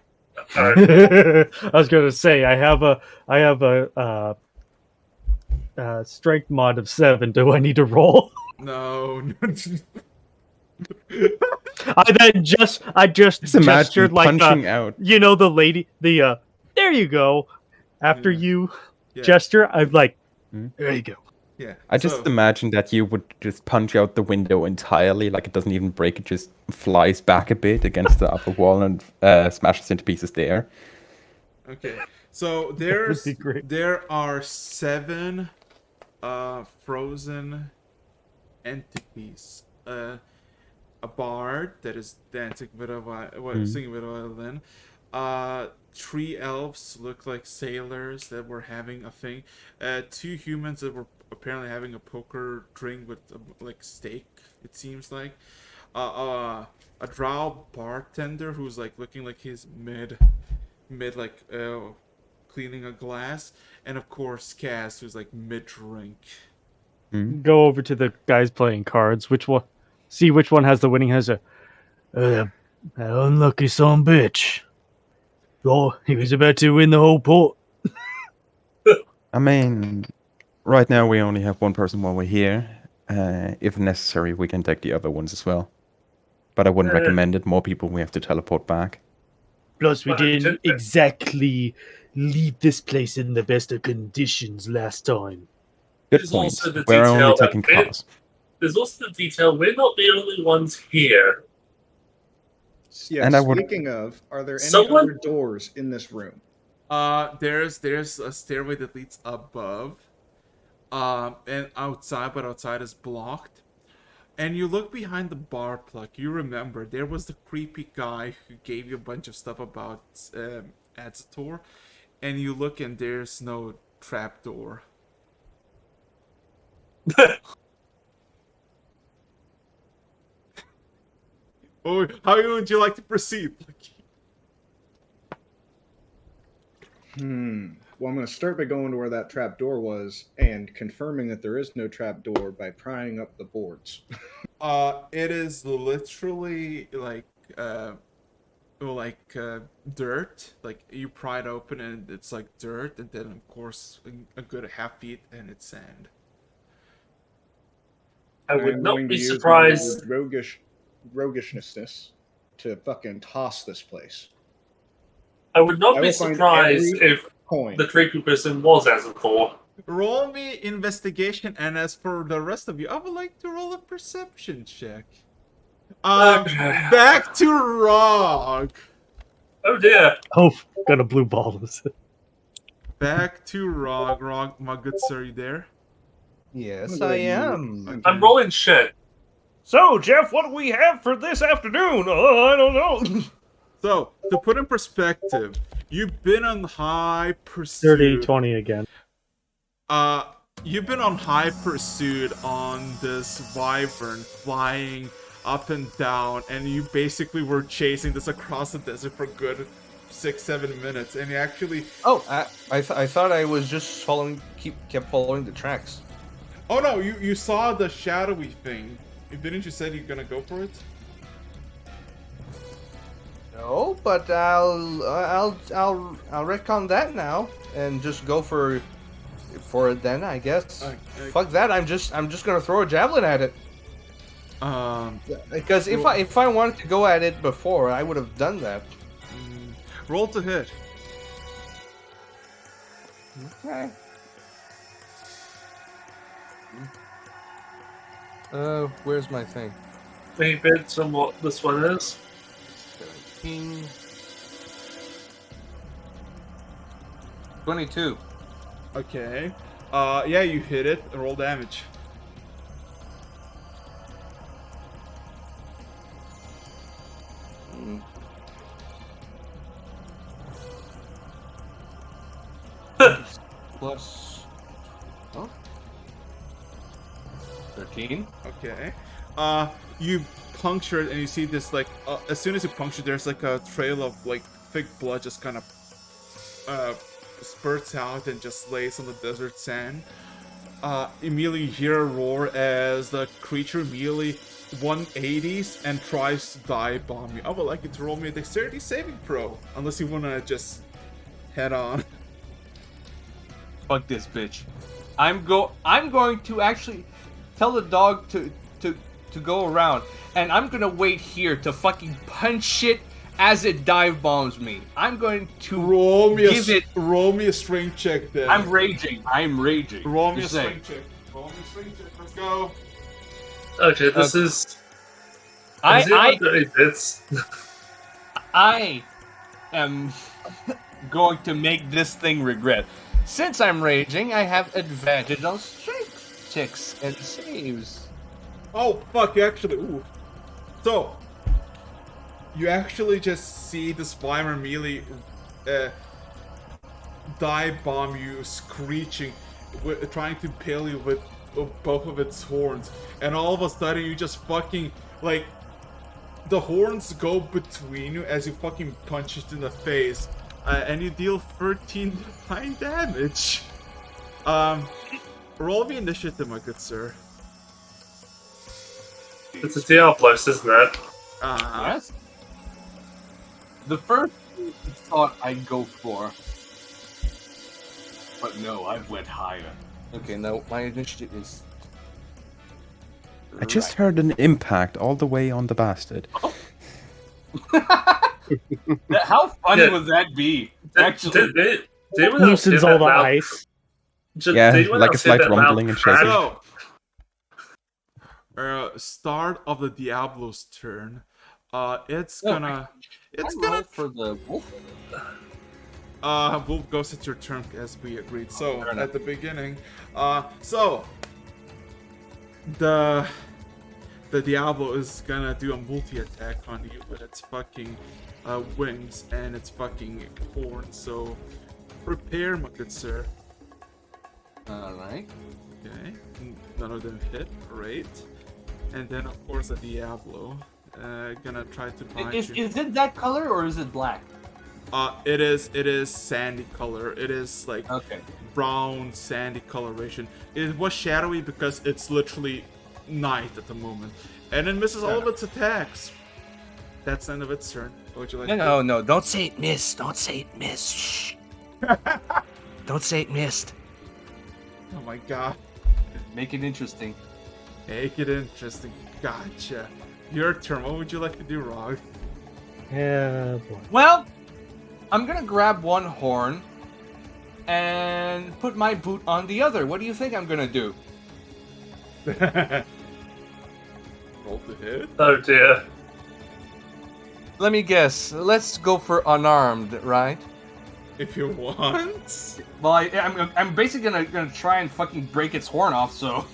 I was gonna say I have a strength mod of 7. Do I need to roll? No. I just Just imagine gestured like punching out. the lady, there you go. After Yeah. you Yeah. gesture, I'm like, Hmm. there you go. Yeah. I just imagine that you would just punch out the window entirely, like it doesn't even break, it just flies back a bit against the upper wall and smashes into pieces there. Okay. So would there be great. are 7 frozen entities. A bard that is dancing with singing with a violin. 3 elves look like sailors that were having a thing. 2 humans that were apparently having a poker drink with like steak. It seems like. A drow bartender who's like looking like he's mid like cleaning a glass, and of course Cass who's like mid drink. Go over to the guys playing cards. See which one has the winning hazard. That unlucky son of a bitch. Oh, he was about to win the whole pot. I mean, right now we only have one person while we're here. If necessary, we can take the other ones as well. but I wouldn't recommend it. More people we have to teleport back. Plus, we Well, didn't didn't- exactly leave this place in the best of conditions last time. Good There's point. also the We're only detail that taking it- cars. There's also the detail we're not the only ones here. Yeah, And I would- speaking of, are there any Someone- other doors in this room? There's a stairway that leads above, and outside, but outside is blocked. And you look behind the bar plug. You remember there was the creepy guy who gave you a bunch of stuff about Azzator, and you look and there's no trapdoor. Oh, how would you like to proceed? Well, I'm going to start by going to where that trap door was and confirming that there is no trap door by prying up the boards. It is literally like dirt. Like you pry it open and it's like dirt, and then of course a good half feet and it's sand. I would I'm not going to be use my surprised. roguishness to fucking toss this place. I would not I be will find surprised every if coin. the creepy person was Azzator. Roll me investigation, and as for the rest of you, I would like to roll a perception check. Back to Rog. Oh dear. Oh, got a blue ball. Back to Rog. Rog, my good sir, you there? Yes, I am. I'm rolling shit. So, Jeff, what do we have for this afternoon? Oh, I don't know. So, to put in perspective, you've been on high pursuit. 30, 20 again. You've been on high pursuit on this wyvern flying up and down, and you basically were chasing this across the desert for a good 6-7 minutes, and you actually... Oh, I thought I was just kept following the tracks. Oh no, you saw the shadowy thing. Didn't you say you're gonna go for it? No, but I'll retcon that now and just go for it then, I guess. Fuck that! I'm just gonna throw a javelin at it. Because if I wanted to go at it before, I would have done that. Roll to hit. Okay. Where's my thing? Any bits on what this one is? 17. 22. Okay. Yeah, you hit it. Roll damage. Plus... Oh? 13. Okay. You puncture it, and you see this, like, as soon as you puncture, there's like a trail of like thick blood just kind of spurts out and just lays on the desert sand. Immediately you hear a roar as the creature immediately 180s and tries to dive bomb you. I would like you to roll me a dexterity saving throw, unless you wanna just head on. Fuck this bitch. I'm going to actually tell the dog to go around, and I'm gonna wait here to fucking punch it as it dive bombs me. I'm going to roll me a strength check then. I'm raging. Roll me a Just strength check. Roll me a strength check. Let's go. Okay, this is. I am going to make this thing regret. Since I'm raging, I have advantage on strength checks and saves. Oh fuck! You actually, ooh. So you actually just see this wyvern immediately dive bomb you, screeching, trying to impale you with both of its horns, and all of a sudden you just fucking like the horns go between you as you fucking punch it in the face, and you deal 13 fine damage. Roll me initiative, my good sir. It's a Diablos, isn't it? Yes. The first thought I'd go for, but no, I went higher. Okay, now my initiative is. I just heard an impact all the way on the bastard. Oh. How funny Yeah. would that be? Actually, Did anyone else Loosens hear all that the loud? ice. Yeah, Did anyone like a else hear slight that loud rumbling and crash? shaking. So, start of the Diablo's turn. It's Oh, gonna, it's I roll gonna. for the wolf. Wolf goes at your turn as we agreed. So Fair enough. at the beginning, so the Diablo is gonna do a multi attack on you with its fucking wings and its fucking horns. So prepare, my good sir. All right. Okay, none of them hit. Great. And then of course the Diablo gonna try to bite you. Is it that color or is it black? It is sandy color. It is like Okay. brown sandy coloration. It was shadowy because it's literally night at the moment, and it misses all of its attacks. That's the end of its turn. What would you like? No. Don't say it missed. Don't say it missed. Shh. Don't say it missed. Oh my god. Make it interesting. Make it interesting. Gotcha. Your turn. What would you like to do, Rog? Yeah, boy. Well, I'm gonna grab one horn and put my boot on the other. What do you think I'm gonna do? Roll to hit. Oh dear. Let me guess. Let's go for unarmed, right? If you want. Well, I'm basically gonna try and fucking break its horn off. So,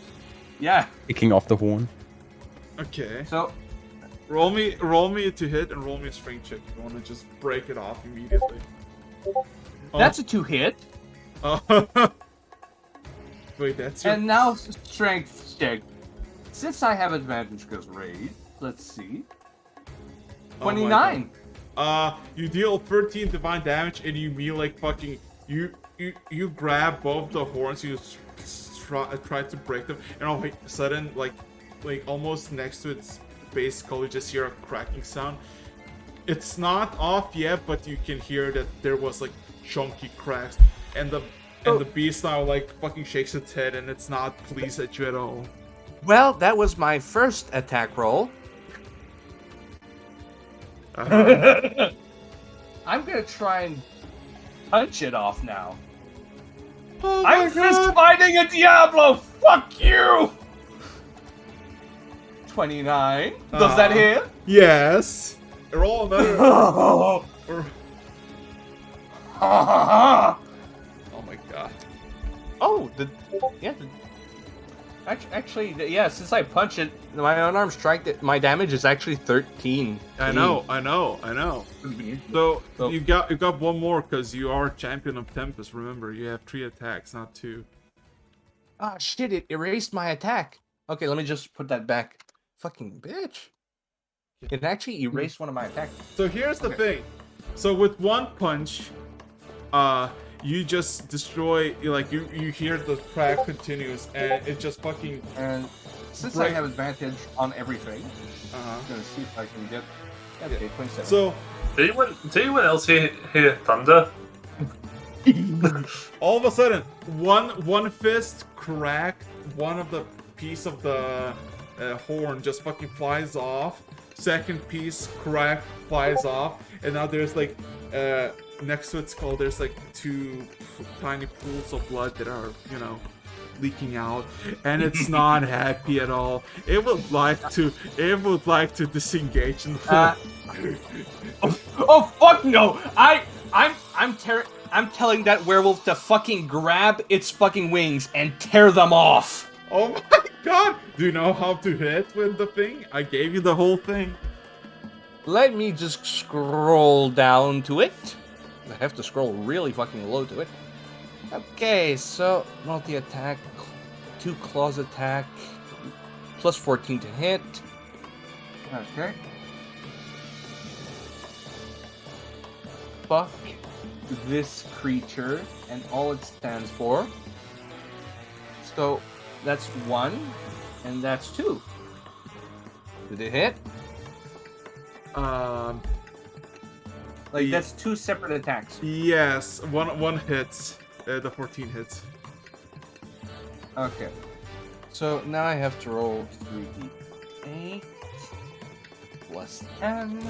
yeah. Kicking off the horn. Okay. So, Roll me to hit and roll me a strength check if you want to just break it off immediately. that's a 2-hit. Wait, that's your... And now strength check. Since I have advantage because raid, let's see. Oh my 29. You deal 13 divine damage and you mean like fucking you grab both the horns, you try to break them, and all of a sudden like almost next to its base skull you just hear a cracking sound. It's not off yet, but you can hear that there was like chunky cracks, and the beast now like fucking shakes its head and it's not pleased at you at all. Well, that was my first attack roll. I'm gonna try and punch it off now. Oh my I'm God. fist fighting a Diablo. Fuck you. 29. Does that hit? Yes. Roll another. Oh my god. Oh, actually, yeah. Since I punch it, my unarmed strike, my damage is actually 13. I know. So you got one more because you are champion of Tempest. Remember, you have 3 attacks, not 2. Ah, shit! It erased my attack. Okay, let me just put that back. Fucking bitch. It actually erased one of my attacks. So here's the thing. So with one punch, you just destroy. You hear the crack continues, and it just fucking. And since I have advantage on everything, Uh-huh. I'm gonna see if I can get. Okay, 27. So Did anyone else hear thunder? all of a sudden, one fist cracked. One of the piece of the horn just fucking flies off. Second piece crack flies off, and now there's like next to its skull there's like 2 tiny pools of blood that are leaking out, and it's not happy at all. It would like to disengage and Oh fuck no! I'm telling that werewolf to fucking grab its fucking wings and tear them off. Oh my god! Do you know how to hit with the thing? I gave you the whole thing. Let me just scroll down to it. I have to scroll really fucking low to it. Okay, so multi-attack, 2 claws attack, plus 14 to hit. Okay. Fuck this creature and all it stands for. So that's 1, and that's 2. Did it hit? Like that's 2 separate attacks. Yes, one hits. The 14 hits. Okay. So now I have to roll 3d8 plus 10.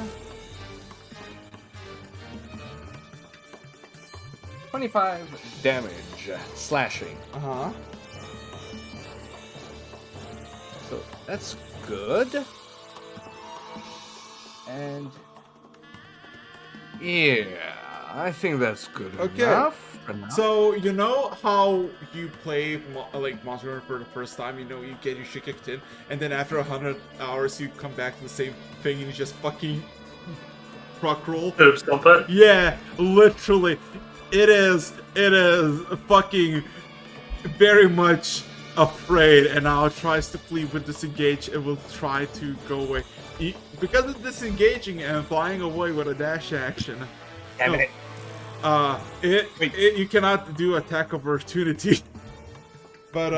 25 damage, slashing. Uh-huh. So that's good. And yeah, I think that's good Okay. enough. for now. So you know how you play like Monster Hunter for the first time, you know, you get your shit kicked in, and then after 100 hours you come back to the same thing and you just fucking truck roll. Oops, stomp it. Yeah, literally. It is fucking very much afraid, and now tries to flee with disengage and will try to go away. Because of disengaging and flying away with a dash action. Damn it. You cannot do attack of opportunity. But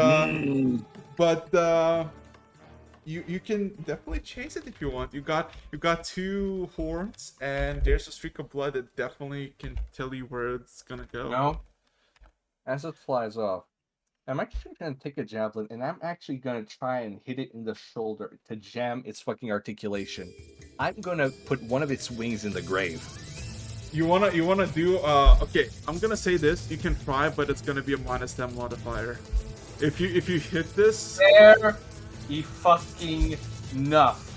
you can definitely chase it if you want. You got 2 horns, and there's a streak of blood that definitely can tell you where it's gonna go. No. As it flies off, I'm actually gonna take a javelin, and I'm actually gonna try and hit it in the shoulder to jam its fucking articulation. I'm gonna put one of its wings in the grave. You wanna do okay, I'm gonna say this, you can try, but it's gonna be a -10 modifier. If you hit this, Fair fucking enough.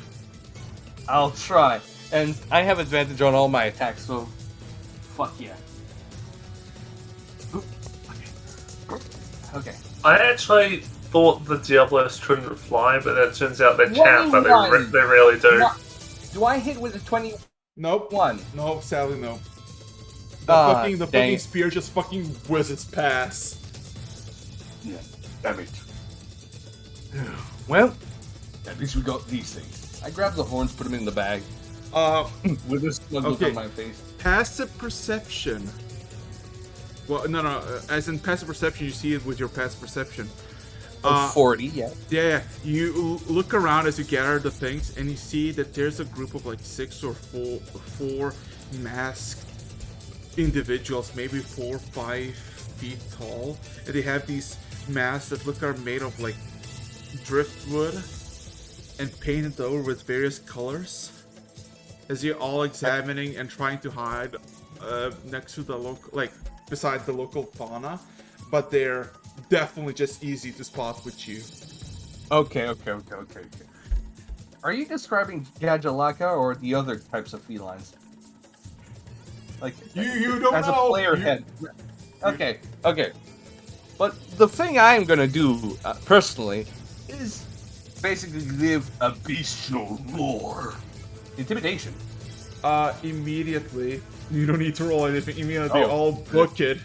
I'll try. And I have advantage on all my attacks, so fuck yeah. Okay. I actually thought the Diablos couldn't fly, but it turns out they can, but they really do. Do I hit with a 20? Nope. No, sadly no. The Dang fucking it. spear just fucking whizzes past. Yeah, damn it. Well, at least we got these things. I grab the horns, put them in the bag. With a smug look Okay. on my face. Passive perception. Well, no. As in passive perception, you see it with your passive perception. 40, yeah. Yeah. You look around as you gather the things, and you see that there's a group of like 6 or 4 masked individuals, maybe 4 or 5 feet tall, and they have these masks that are made of like driftwood and painted over with various colors. As you're all examining and trying to hide next to the local, like beside the local fauna, but they're definitely just easy to spot with you. Okay. Are you describing Gajalaka or the other types of felines? Like You don't as know. a player head. Okay. But the thing I'm gonna do personally is basically live a bestial roar. Intimidation. Immediately. You don't need to roll anything. Immediately, all book it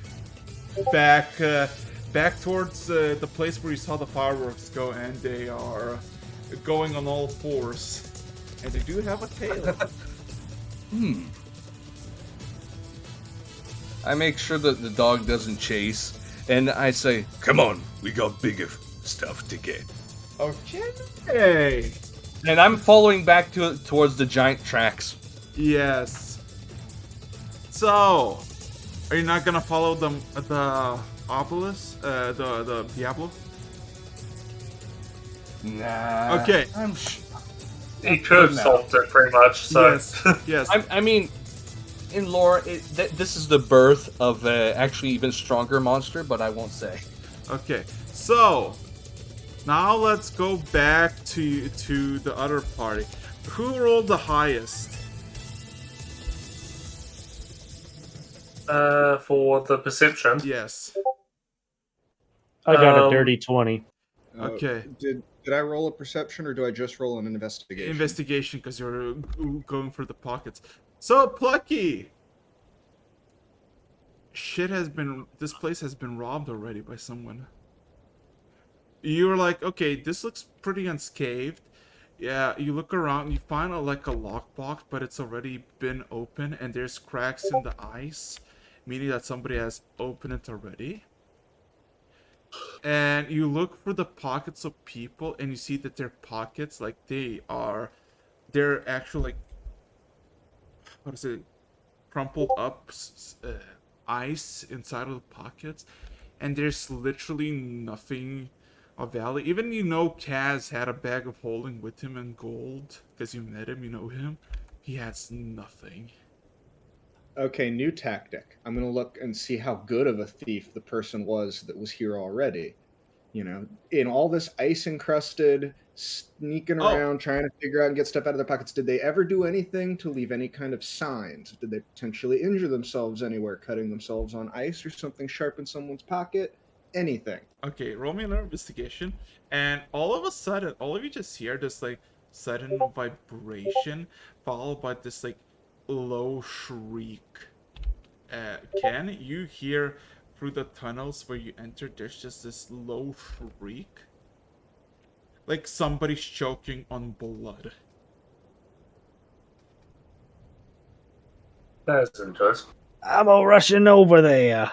back towards the place where you saw the fireworks go, and they are going on all 4s, and they do have a tail. I make sure that the dog doesn't chase, and I say, "Come on, we got bigger stuff to get." Okay. And I'm following back towards the giant tracks. Yes. So, are you not gonna follow the obelisk, the Diablo? Nah. Okay. He could have solved it pretty much, so. Yes. I mean, in lore, this is the birth of actually even stronger monster, but I won't say. Okay. So, now let's go back to the other party. Who rolled the highest? For the perception. Yes. I got a dirty 20. Okay. Did I roll a perception or do I just roll an investigation? Investigation, because you're going for the pockets. So, Plucky! This place has been robbed already by someone. You're like, okay, this looks pretty unscathed. Yeah, you look around, you find a lockbox, but it's already been open, and there's cracks in the ice, meaning that somebody has opened it already. And you look for the pockets of people, and you see that their pockets, like, they're actually, what is it, crumpled up ice inside of the pockets, and there's literally nothing of value. Even Kaz had a bag of holding with him in gold, because you met him, you know him. He has nothing. Okay, new tactic. I'm gonna look and see how good of a thief the person was that was here already. In all this ice encrusted, sneaking Oh, around, trying to figure out and get stuff out of their pockets, did they ever do anything to leave any kind of signs? Did they potentially injure themselves anywhere, cutting themselves on ice or something sharp in someone's pocket? Anything. okay. Roll me another investigation, and all of a sudden, all of you just hear this like sudden vibration, followed by this like low shriek. Ken, you hear through the tunnels where you entered, there's just this low shriek. Like somebody's choking on blood. That's interesting. I'm all rushing over there.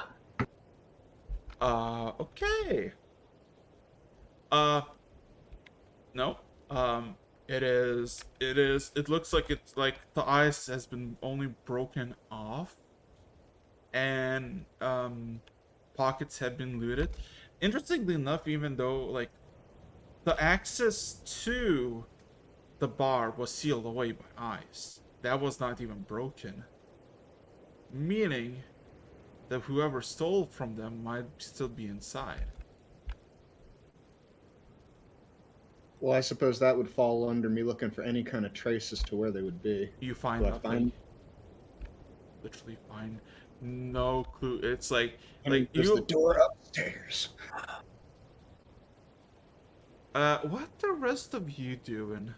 Okay. No. It looks like it's like the ice has been only broken off. And, pockets have been looted. Interestingly enough, even though, like, the access to the bar was sealed away by ice, that was not even broken. Meaning that whoever stole from them might still be inside. Well, I suppose that would fall under me looking for any kind of trace as to where they would be. You find Do I nothing. Literally find no clue. It's like there's the door upstairs. What the rest of you doing?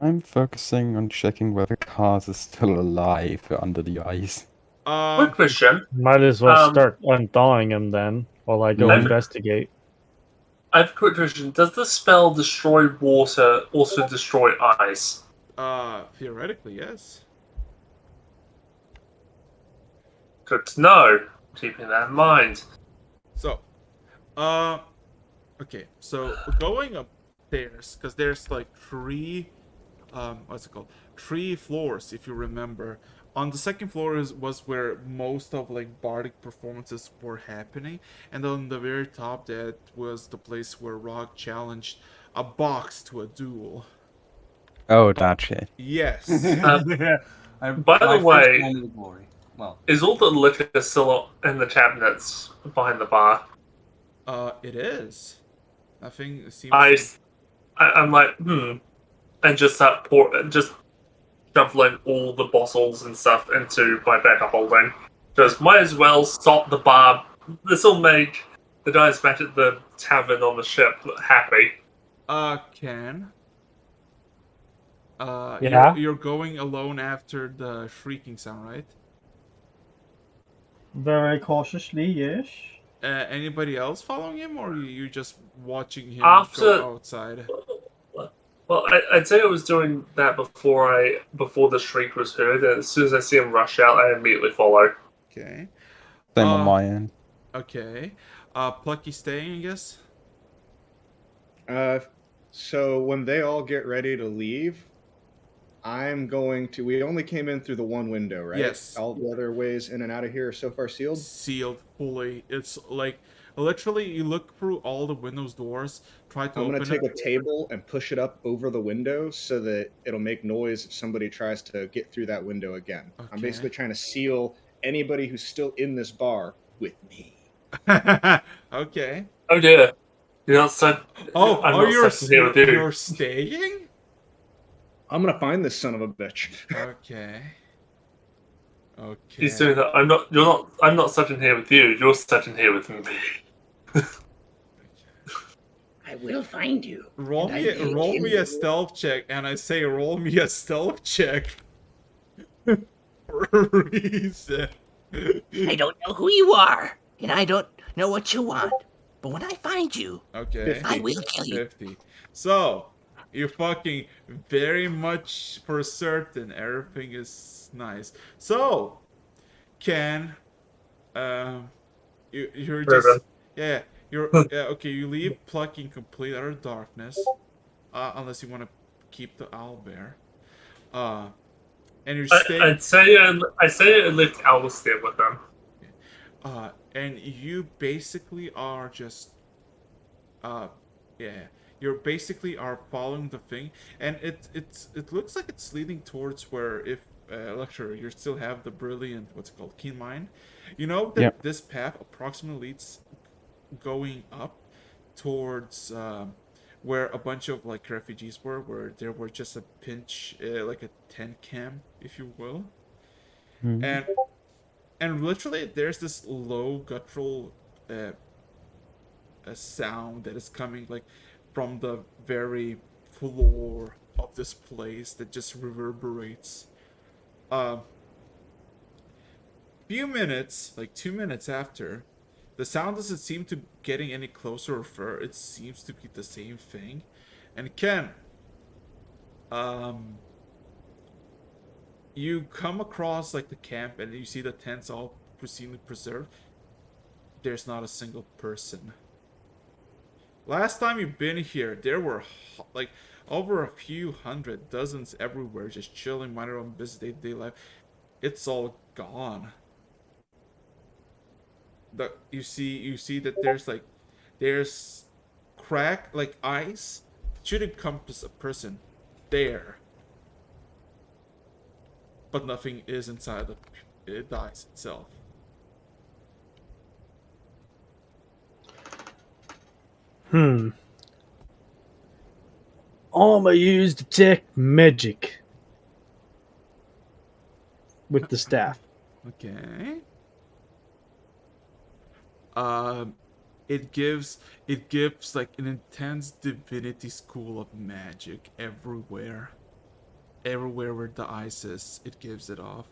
I'm focusing on checking whether Kaz is still alive under the ice. Quick question. Might as well start unthawing him then, while I go investigate. I have a quick question. Does the spell destroy water also destroy ice? Theoretically, yes. Good to know. Keeping that in mind. So, okay. So going upstairs, because there's like three, what's it called? 3 floors, if you remember. On the second floor was where most of like bardic performances were happening, and on the very top that was the place where Rock challenged a box to a duel. Oh, that shit. Yes. By the way, is all the liquor still in the cabinets behind the bar? It is. Nothing seems. I'm like, and just just shoveling all the bottles and stuff into my bag of holding. Just might as well stop the bar. This will make the guys back at the tavern on the ship happy. Ken. Yeah? You're going alone after the shrieking sound, right? Very cautiously, yes. Anybody else following him, or you just watching him go outside? Well, I'd say I was doing that before the shriek was heard, and as soon as I see him rush out, I immediately follow. Okay. Same on my end. Okay. Plucky staying, I guess? So when they all get ready to leave, I'm going to... We only came in through the one window, right? Yes. All the other ways in and out of here are so far sealed? Sealed fully. It's like, literally, you look through all the windows, doors, try to I'm open going to take a table and push it up over the window so that it'll make noise if somebody tries to get through that window again. Okay. I'm basically trying to seal anybody who's still in this bar with me. Okay. Oh dear. You're not so... you're staying? I'm gonna find this son of a bitch. Okay. He's doing that. I'm not sitting here with you. You're sitting here with me. I will find you. Roll me a stealth check, and I say roll me a stealth check. For a reason. I don't know who you are, and I don't know what you want. But when I find you, okay, I will kill you. 50. So, you're fucking very much for certain everything is nice. So, Ken, you're just... Yeah, you're... okay, you leave Plucky in complete utter darkness. Unless you want to keep the owlbear. And you're staying... I say I left Alistair with them. And you basically are just... you basically are following the thing, and it looks like it's leading towards where if lecturer, you still have the brilliant, what's it called, keen mind. You know that Yeah. this path approximately leads going up towards where a bunch of like refugees were, where there were just a pinch, like a tent camp, if you will, Mhm. and literally there's this low guttural a sound that is coming like from the very floor of this place that just reverberates. Uh, few minutes, like 2 minutes after, the sound doesn't seem to getting any closer or further. It seems to be the same thing. And Ken, um, you come across like the camp and you see the tents all pristinely preserved. There's not a single person. Last time you've been here, there were like over a few hundred, dozens everywhere, just chilling, minding their own business, day-to-day life. It's all gone. You see that there's crack like ice should encompass a person there, but nothing is inside the ice itself. I'ma use detect magic with the staff. Okay. Um, it gives like an intense divinity school of magic everywhere. Everywhere where the ice is, it gives it off.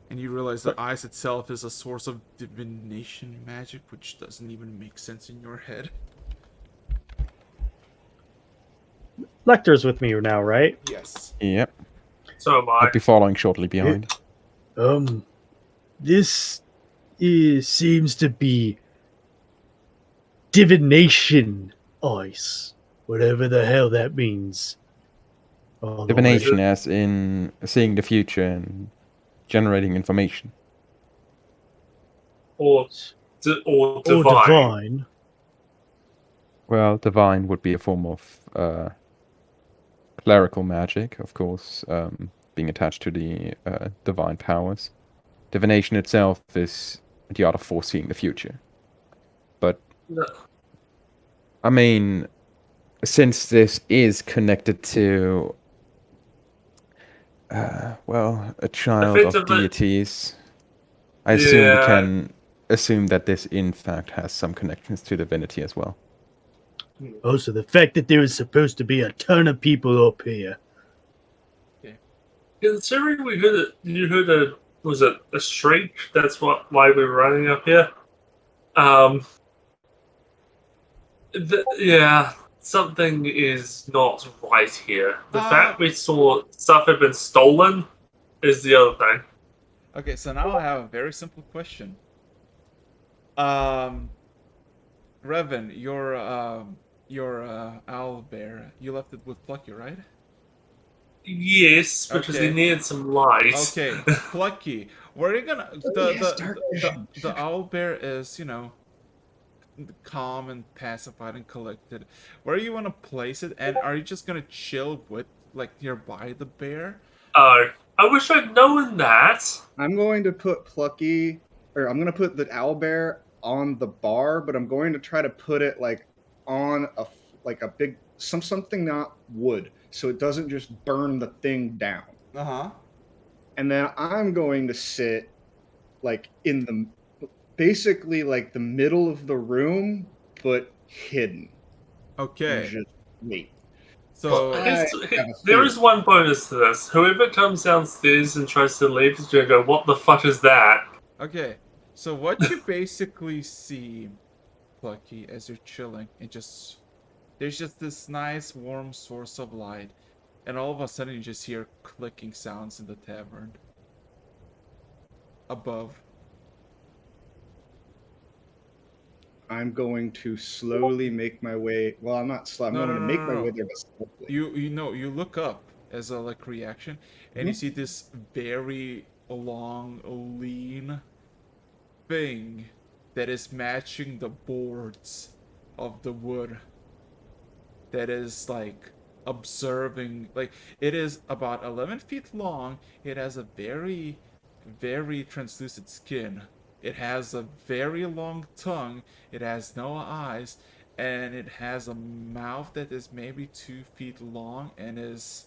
And you realize the ice itself is a source of divination magic, which doesn't even make sense in your head. Lecter's with me now, right? Yes. Yep. So am I. I'll be following shortly behind. This seems to be divination ice, whatever the hell that means. Otherwise- Divination, as in seeing the future and generating information. Or or divine. divine. Well, divine would be a form of clerical magic, of course, being attached to the divine powers. Divination itself is the art of foreseeing the future. But, No. I mean, since this is connected to, well, a child of Effectively- deities, I assume we Yeah. can assume that this, in fact, has some connections to divinity as well. Oh, so the fact that there is supposed to be a ton of people up here. Considering you heard was it a shriek? That's why we were running up here. Yeah, something is not right here. The fact we saw stuff had been stolen is the other thing. Okay, so now I have a very simple question. Revan, your owl bear, you left it with Plucky, right? Yes, because we needed some light. Okay, Plucky, where are you gonna the owl bear is, calm and pacified and collected. Where you want to place it, and are you just gonna chill with like nearby the bear? Oh, I wish I'd known that. I'm going to put Plucky, or I'm going to put the owlbear on the bar, but I'm going to try to put it like on a big something not wood, so it doesn't just burn the thing down. And then I'm going to sit like in basically like the middle of the room, but hidden. Okay. And just wait. So there is one bonus to this. Whoever comes downstairs and tries to leave is going to go, "What the fuck is that?" Okay, so what you basically see, Plucky, as you're chilling, there's just this nice warm source of light, and all of a sudden you just hear clicking sounds in the tavern above. I'm going to slowly make my way. Well, I'm not slow. I'm going to make my way there, but slowly. You look up as a like reaction, and you see this very long, lean thing that is matching the boards of the wood. That is like observing. Like, it is about 11 feet long. It has a very, very translucent skin. It has a very long tongue. It has no eyes, and it has a mouth that is maybe 2 feet long and is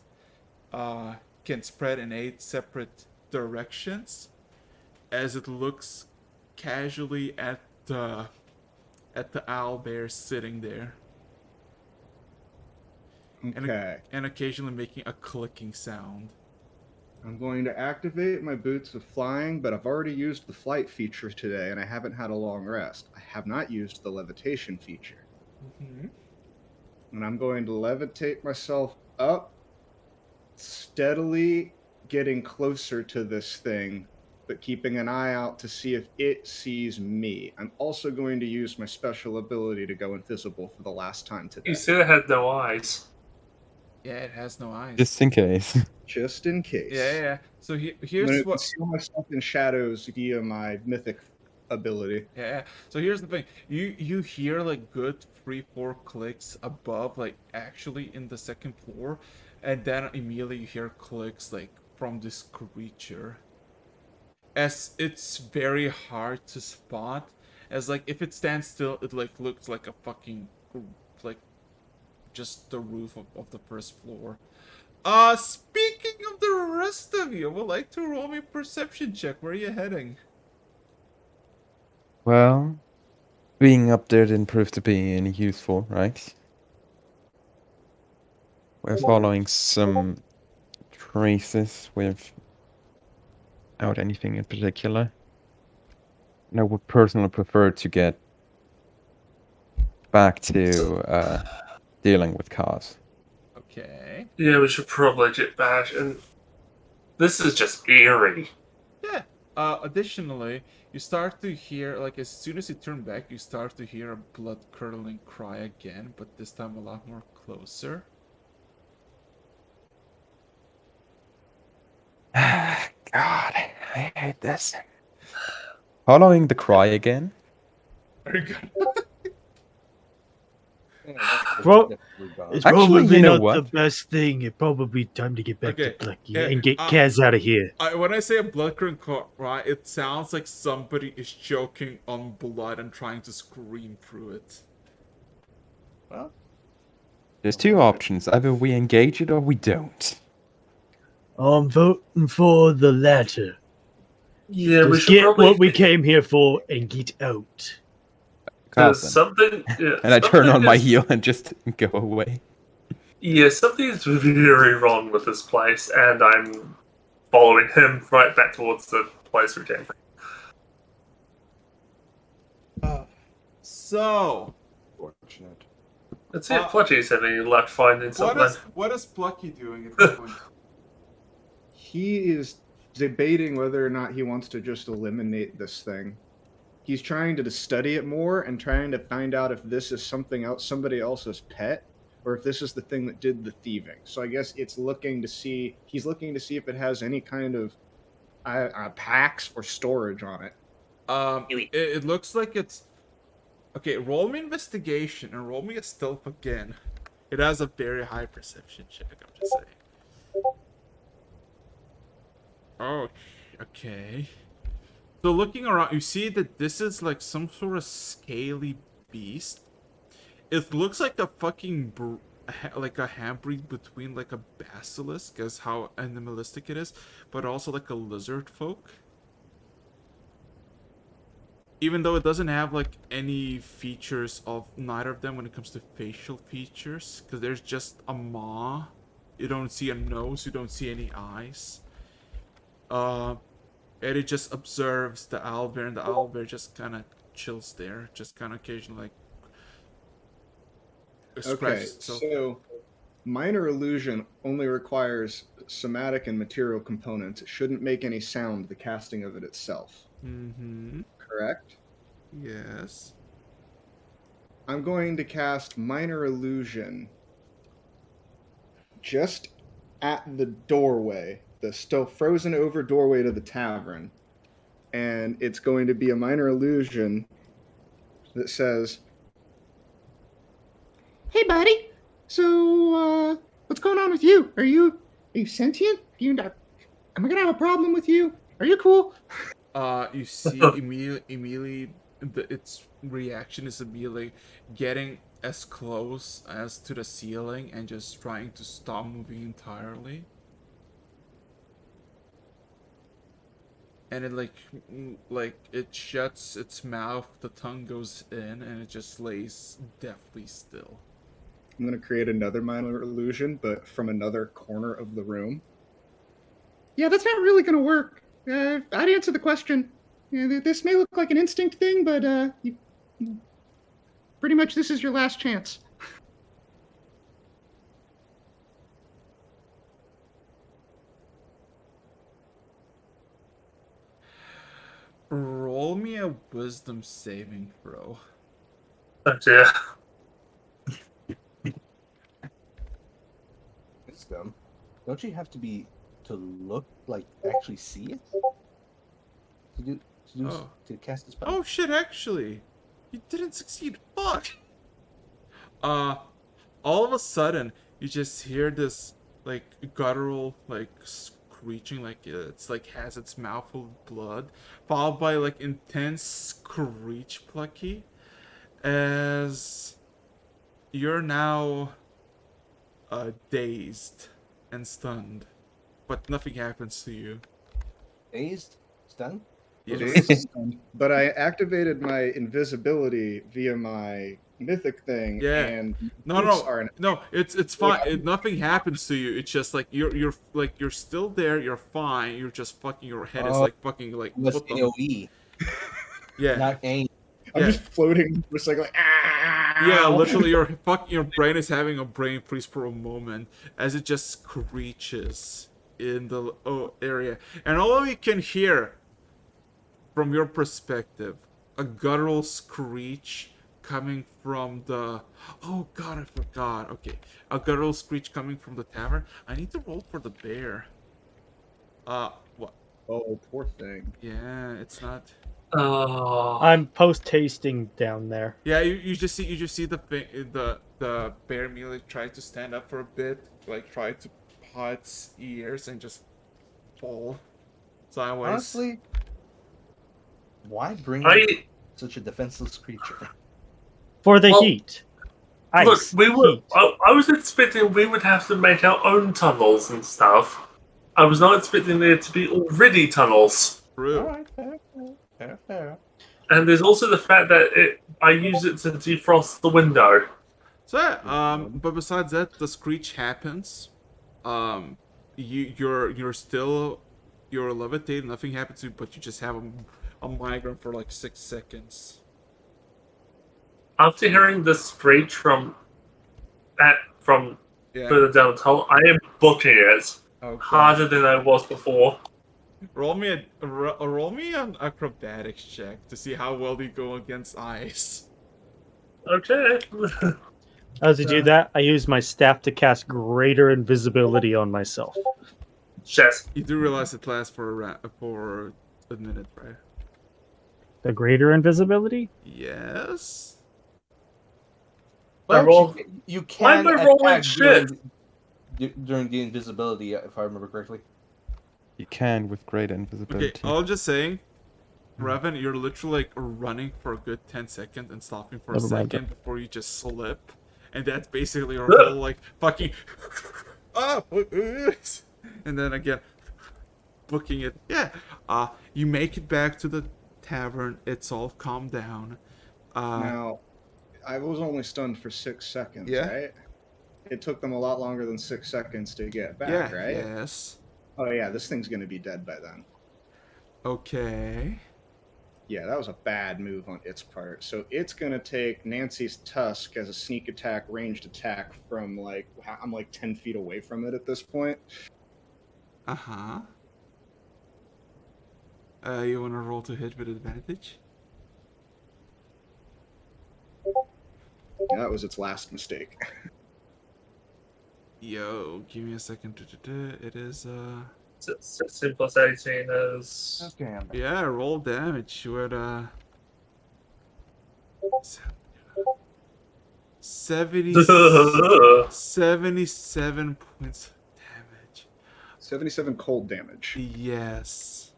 can spread in 8 separate directions. As it looks casually at the owl bear sitting there. Okay. And occasionally making a clicking sound. I'm going to activate my boots of flying, but I've already used the flight feature today, and I haven't had a long rest. I have not used the levitation feature. Mm-hmm. And I'm going to levitate myself up, steadily getting closer to this thing, but keeping an eye out to see if it sees me. I'm also going to use my special ability to go invisible for the last time today. You said it had no eyes. Yeah, it has no eyes. Just in case. Just in case. Yeah. So I'm going here's to what. conceal myself in shadows via my mythic ability. Yeah. So here's the thing. You hear like good 3-4 clicks above, like actually in the second floor, and then immediately you hear clicks like from this creature. As it's very hard to spot, as like if it stands still, it like looks like a fucking like just the roof of the first floor. Speaking of the rest of you, I would like to roll me a perception check. Where are you heading? Well, being up there didn't prove to be any useful, right? We're following some traces without anything in particular. And I would personally prefer to get back to dealing with cars. Okay. Yeah, we should probably get back. And this is just eerie. Yeah. Additionally, you start to hear, like, as soon as you turn back, you start to hear a blood-curdling cry again, but this time a lot more closer. God, I hate this. Following the cry again. Very good. Well, it's Actually, probably you know not what? the best thing. It's probably time to get back Okay, to Plucky yeah, and get Kaz out of here. When I say a blood-curdling cry, it sounds like somebody is choking on blood and trying to scream through it. Well, there's two options. Either we engage it or we don't. I'm voting for the latter. Yeah, we Just should get probably what we came here for and get out. There's Carlton. something. Yeah, And I turn on my is- heel and just go away. Yeah, something is very wrong with this place, and I'm following him right back towards the place we came from. So, Fortunate. Let's see if Plucky's having any luck finding something. what is Plucky doing at this point? He is debating whether or not he wants to just eliminate this thing. He's trying to study it more and trying to find out if this is something else, somebody else's pet, or if this is the thing that did the thieving. So I guess he's looking to see if it has any kind of packs or storage on it. It looks like it's... Okay, roll me investigation and roll me a stealth again. It has a very high perception check, I'm just saying. Oh, okay. So looking around, you see that this is like some sort of scaly beast. It looks like a fucking like a hybrid between like a basilisk, as how animalistic it is, but also like a lizard folk. Even though it doesn't have like any features of neither of them when it comes to facial features, because there's just a maw. You don't see a nose, you don't see any eyes. And it just observes the owlbear, and the owlbear just kind of chills there, just kind of occasionally like scratches itself. So minor illusion only requires somatic and material components. It shouldn't make any sound, the casting of it itself. Mm-hmm. Correct? Yes. I'm going to cast minor illusion just at the doorway, the still frozen over doorway to the tavern. And it's going to be a minor illusion that says, "Hey, buddy. So, What's going on with you? Are you sentient? Am I gonna have a problem with you? Are you cool? You see immediately its reaction is immediately getting as close as to the ceiling and just trying to stop moving entirely. And it like it shuts its mouth, the tongue goes in, and it just lays deathly still. I'm gonna create another minor illusion, but from another corner of the room. Yeah, that's not really gonna work. I'd answer the question. This may look like an instinct thing, but pretty much this is your last chance. Roll me a wisdom saving throw. Oh dear. Wisdom? Don't you have to look, like, actually see it? To cast a spell? Oh shit, actually. You didn't succeed. Fuck! All of a sudden, you just hear this, like, guttural, like, screeching, like it's, like, has its mouth full of blood, followed by, like, intense screech, Plucky, as you're now, dazed and stunned, but nothing happens to you. Dazed? Stunned? Yes. But I activated my invisibility via my mythic thing, Yeah. and No, it's fine. Nothing happens to you. It's just like you're still there. You're fine. You're just fucking. Your head is like fucking like. What's What the? AOE? Yeah. Not aim. I'm just floating for a second, like, Yeah, literally, your brain is having a brain freeze for a moment as it just screeches in the area, and all of you can hear, from your perspective, a guttural screech coming from the... Oh god, I forgot. Okay, a guttural screech coming from the tavern. I need to roll for the bear. What? Oh, poor thing. Yeah, it's not... Oh. I'm post-tasting down there. Yeah, you just see the bear immediately try to stand up for a bit, like try to paw its ears and just fall sideways. Honestly, why bring such a defenseless creature? For the heat. Ice. Look, I was expecting we would have to make our own tunnels and stuff. I was not expecting there to be already tunnels. True. Alright, fair. And there's also the fact that I use it to defrost the window. So yeah, but besides that, the screech happens. You're still levitated, nothing happens to you, but you just have a migraine for like 6 seconds. After hearing the screech from further down the tunnel, I am booking it harder than I was before. Roll me an acrobatics check to see how well you go against ice. Okay. As you do that, I use my staff to cast greater invisibility on myself. Yes. You do realize it lasts for a minute, right? The greater invisibility? Yes. But you can Why am I rolling attack shit? during the invisibility, if I remember correctly. You can with greater invisibility. Okay, I'm just saying, Revan, you're literally like running for a good 10 seconds and stopping for a Never mind second before you just slip. And that's basically your whole like fucking and then again booking it. Yeah. You make it back to the tavern, it's all calmed down. Now, I was only stunned for 6 seconds, right? It took them a lot longer than 6 seconds to get back, right? Yes. Oh yeah, this thing's gonna be dead by then. Okay. Yeah, that was a bad move on its part. So it's gonna take Nancy's tusk as a sneak attack, ranged attack from like I'm like 10 feet away from it at this point. Uh-huh. You wanna roll to hit with advantage? Yeah, that was its last mistake. Yo, give me a second. It is 16 plus 18 is... Okay. Yeah, roll damage with 77 points of damage. 77 cold damage. Yes.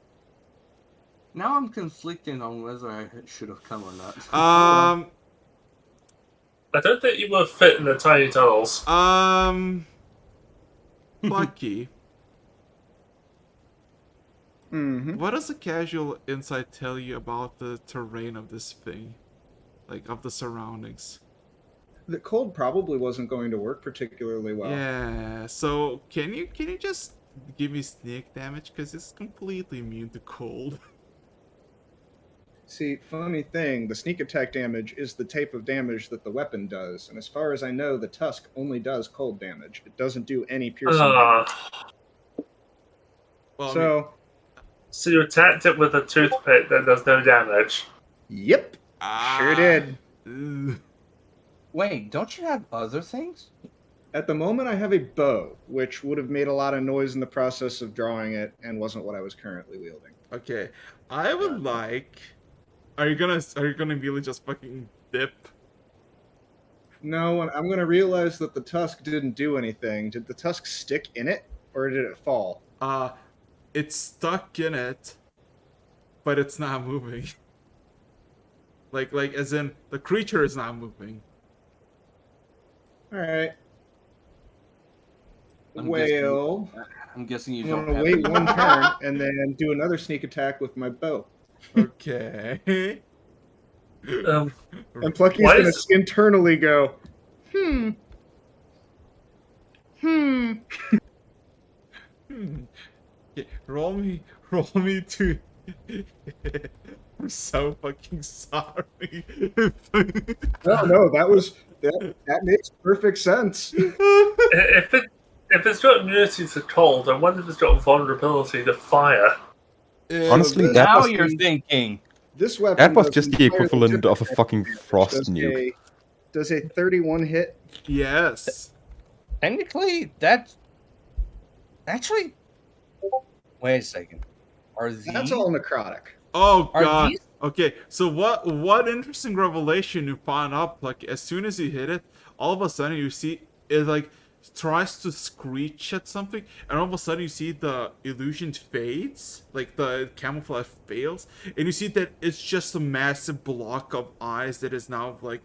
Now I'm conflicting on whether I should have come or not. I don't think you will fit in the tiny tunnels. Lucky. What does a casual insight tell you about the terrain of this thing? Like, of the surroundings? The cold probably wasn't going to work particularly well. Yeah, so can you just give me sneak damage? Because it's completely immune to cold. See, funny thing, the sneak attack damage is the type of damage that the weapon does, and as far as I know, the tusk only does cold damage. It doesn't do any piercing damage. Well, so you attacked it with a toothpick that does no damage? Yep. Sure did. Wait, don't you have other things? At the moment, I have a bow, which would have made a lot of noise in the process of drawing it, and wasn't what I was currently wielding. Okay, I would like. Are you gonna immediately just fucking dip? No, I'm gonna realize that the tusk didn't do anything. Did the tusk stick in it, or did it fall? It's stuck in it, but it's not moving. like as in the creature is not moving. All right. I'm guessing you I'm don't. gonna wait one turn and then do another sneak attack with my bow. Okay. And Plucky's gonna internally go, Yeah, roll me to. I'm so fucking sorry. No, that makes perfect sense. If it's got immunity to cold, I wonder if it's got vulnerability to fire. Honestly, now you're thinking. This weapon that was just the equivalent of a fucking frost nuke. Does a 31 hit? Yes. Technically, that's actually. Wait a second. That's all necrotic. Oh god. Okay, so what interesting revelation you found out? Like as soon as you hit it, all of a sudden you see it like tries to screech at something, and all of a sudden you see the illusion fades, like the camouflage fails, and you see that it's just a massive block of eyes that is now like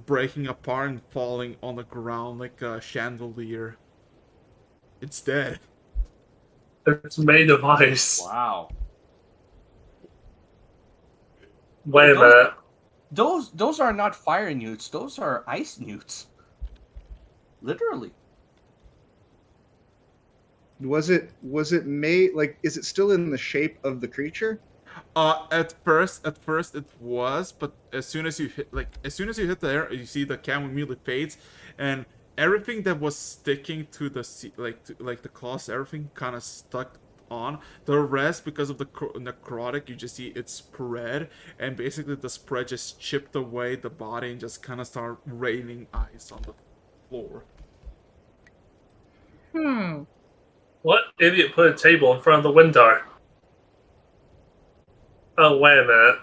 breaking apart and falling on the ground like a chandelier. It's dead. It's made of ice. Wow. Wait a minute. Those are not fire newts. Those are ice newts. Literally. Was it made like? Is it still in the shape of the creature? At first it was, but as soon as you hit the air, you see the cam immediately fades, and everything that was sticking to the the claws, everything kind of stuck on. The rest, because of the necrotic, you just see it spread, and basically the spread just chipped away the body and just kind of started raining ice on the floor. What idiot put a table in front of the window? Oh, wait a minute.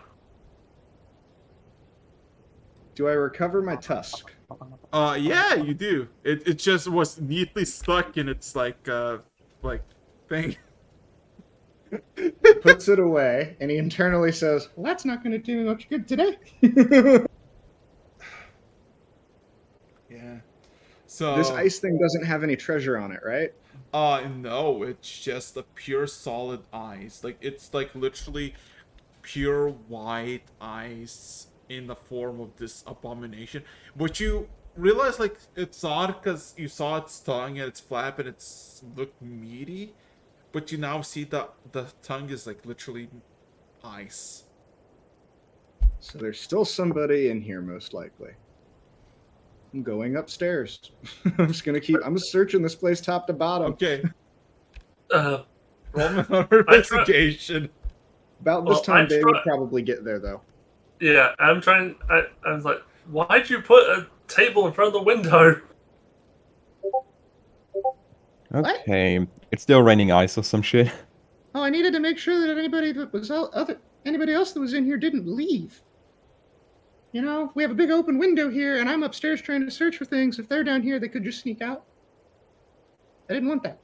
Do I recover my tusk? Yeah, you do. It just was neatly stuck in its like thing. Puts it away, and he internally says, "Well, that's not going to do me much good today." Yeah. So this ice thing doesn't have any treasure on it, right? No, it's just a pure solid ice. Like it's like literally pure white ice in the form of this abomination. But you realize like it's odd because you saw its tongue and its flap and it's looked meaty, but you now see the tongue is like literally ice. So there's still somebody in here, most likely. I'm going upstairs. I'm searching this place top to bottom. Okay. Roll another investigation. About this time, they would probably get there, though. Yeah, I was like, why'd you put a table in front of the window? Okay, it's still raining ice or some shit. Oh, I needed to make sure that anybody else that was in here didn't leave. You know, we have a big open window here, and I'm upstairs trying to search for things. If they're down here, they could just sneak out. I didn't want that.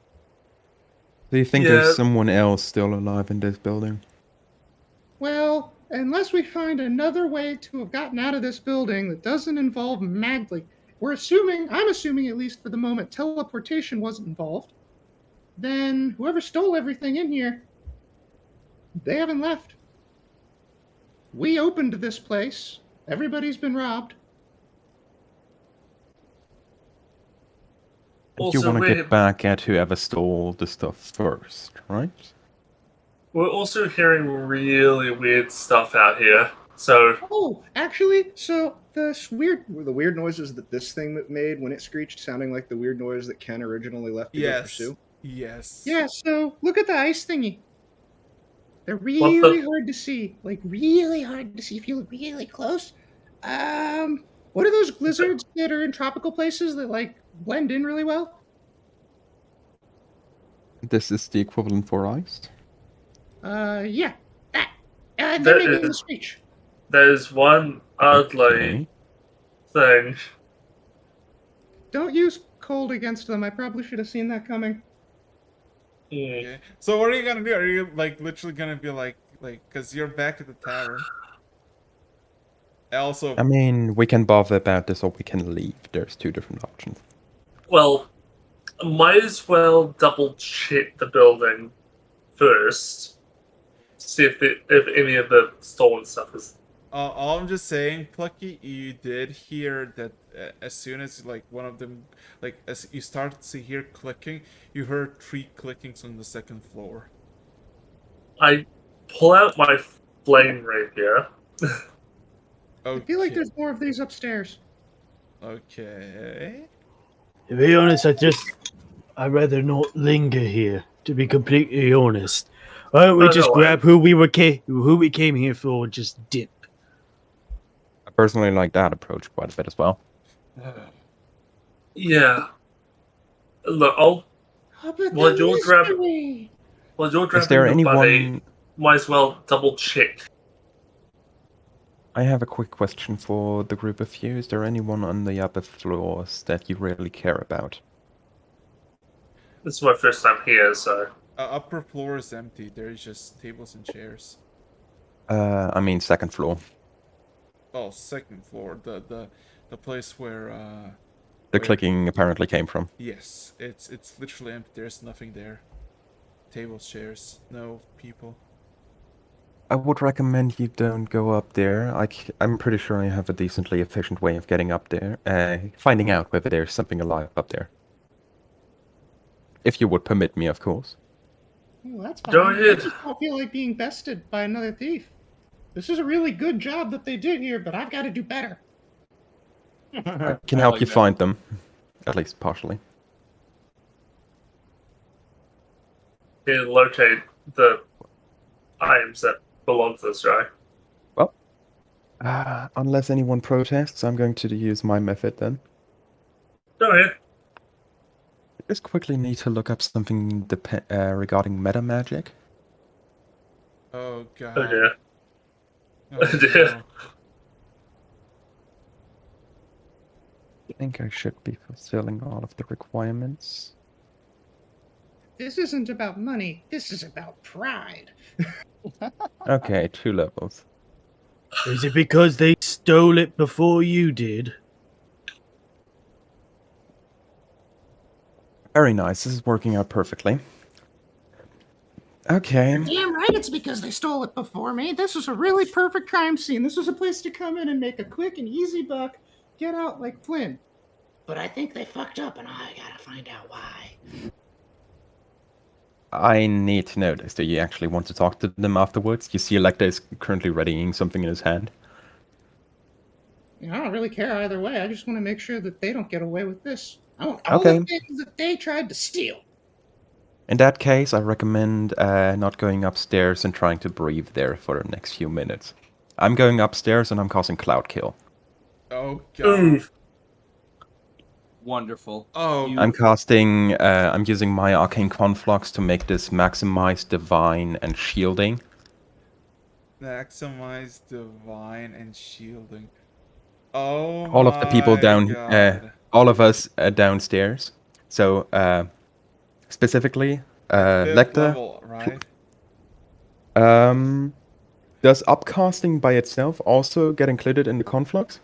Do you think Yeah. there's someone else still alive in this building? Well, unless we find another way to have gotten out of this building that doesn't involve Madley, I'm assuming at least for the moment, teleportation wasn't involved, then whoever stole everything in here, they haven't left. We opened this place. Everybody's been robbed. And you Also, want to we're, get back at whoever stole the stuff first, right? we're also hearing really weird stuff out here. So, Oh, actually, so the weird noises that this thing made when it screeched, sounding like the weird noise that Ken originally left to go Yes. pursue. Yes. Yeah, so look at the ice thingy. They're What really the- hard to see. Like, really hard to see if you look really close. What are those lizards that are in tropical places that, like, blend in really well? This is the equivalent for ice. Yeah. That. They're That making the is- screech. there's one ugly Okay. thing. Don't use cold against them. I probably should have seen that coming. Okay. So what are you gonna do? Are you like literally gonna be like, cause you're back at the tavern? Also, I mean, we can bother about this or we can leave. There's two different options. Well, might as well double check the building first. See if any of the stolen stuff is. all I'm just saying, Plucky, you did hear that as soon as like one of them, like as you started to hear clicking, you heard 3 clickings on the 2nd floor. I pull out my flame rapier. I feel like there's more of these upstairs. Okay. To be honest, I'd rather not linger here. To be completely honest, why don't we Oh, just no, grab who we came here for and just dip? I personally like that approach quite a bit as well. Yeah. Look, I'll. While you're grabbing Is there the body, anyone... might as well double check. I have a quick question for the group of you. Is there anyone on the upper floors that you really care about? This is my first time here, so. Upper floor is empty. There's just tables and chairs. I mean 2nd floor. Oh, 2nd floor. The place where The clicking apparently came from. Yes, it's literally empty. There's nothing there. Tables, chairs, no people. I would recommend you don't go up there. I'm pretty sure I have a decently efficient way of getting up there, finding out whether there's something alive up there. If you would permit me, of course. Oh, that's fine. Go ahead. I just don't feel like being bested by another thief. This is a really good job that they did here, but I've got to do better. I can help you find them, at least partially. You locate the items that belong to this guy. Well, unless anyone protests, I'm going to use my method then. Go ahead. I just quickly need to look up something regarding meta magic. Oh god. Oh dear. Oh, dear. no. I think I should be fulfilling all of the requirements. This isn't about money. This is about pride. Okay, 2 levels. Is it because they stole it before you did? Very nice. This is working out perfectly. Okay. Damn right it's because they stole it before me. This was a really perfect crime scene. This was a place to come in and make a quick and easy buck, get out like Flynn. But I think they fucked up and I gotta find out why. I need to know this. Do you actually want to talk to them afterwards? You see Electa is currently readying something in his hand. You know, I don't really care either way. I just want to make sure that they don't get away with this. I want all Okay. the things that they tried to steal. In that case, I recommend not going upstairs and trying to breathe there for the next few minutes. I'm going upstairs and I'm casting Cloud Kill. Oh god. Wonderful. Oh. I'm casting, I'm using my Arcane Conflux to make this maximize Divine and Shielding. Maximize divine and shielding. Oh all of the people my down, god. all of us downstairs. So specifically, At 5th Lecter. level, right? Does upcasting by itself also get included in the conflux?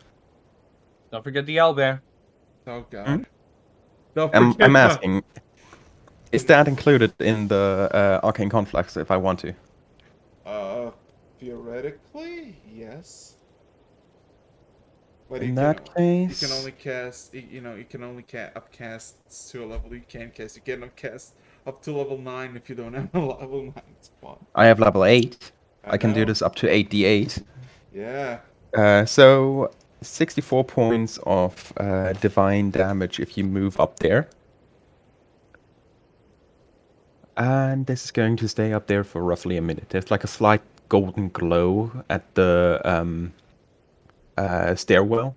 Don't forget the owlbear. Oh god. Hmm? Don't I'm forget that. asking, is that included in the arcane conflux if I want to? Theoretically, yes. But In you that can case, only cast, you can only upcast to a level you can cast. You can upcast up to level 9 if you don't have a level 9 spot. I have level 8. I I can do know. this up to 8d8. Yeah. So 64 points of divine damage if you move up there. And this is going to stay up there for roughly a minute. There's like a slight golden glow at the stairwell.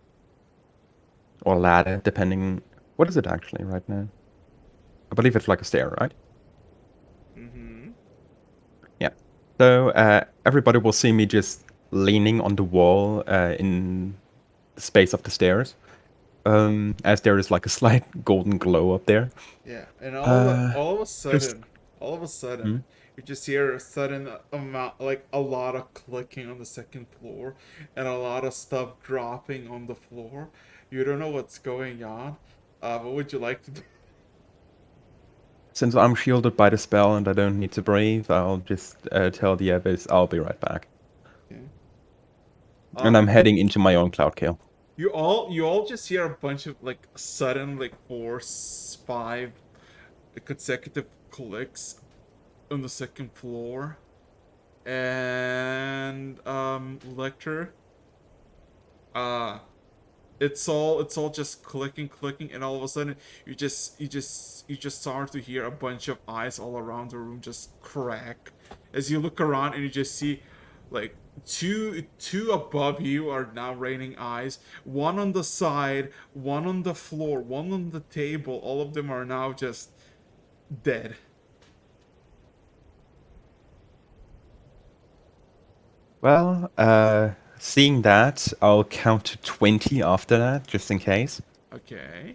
Or ladder, depending... What is it actually right now? I believe it's like a stair, right? Mm-hmm. Yeah. So everybody will see me just leaning on the wall in the space of the stairs. As there is like a slight golden glow up there. Yeah, and all of a sudden, Hmm? you just hear a sudden amount, like a lot of clicking on the second floor, and a lot of stuff dropping on the floor. You don't know what's going on. What would you like to do? Since I'm shielded by the spell and I don't need to breathe, I'll just tell the abyss I'll be right back. Okay. And I'm heading into my own cloud kill. You all just hear a bunch of like sudden like 4, 5 consecutive clicks on the second floor, and Lecter, it's all just clicking, and all of a sudden you just start to hear a bunch of eyes all around the room just crack as you look around, and you just see like two above you are now raining eyes, one on the side, one on the floor, one on the table. All of them are now just dead. Well, seeing that, I'll count to 20 after that, just in case. Okay.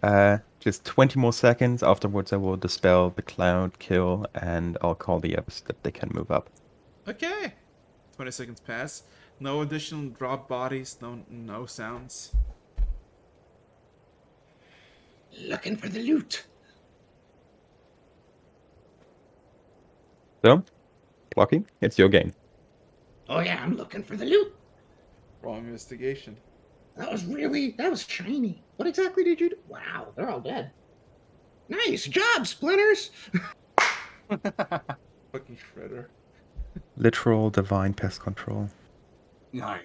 Just 20 more seconds. Afterwards, I will dispel the cloud kill, and I'll call the abyss that they can move up. Okay. 20 seconds pass. No additional drop bodies. No sounds. Looking for the loot. So, Plucky, it's your game. Oh yeah, I'm looking for the loot. Roll investigation. That was shiny. What exactly did you do? Wow, they're all dead. Nice job, Splinters. Fucking shredder. Literal divine pest control. Yeah.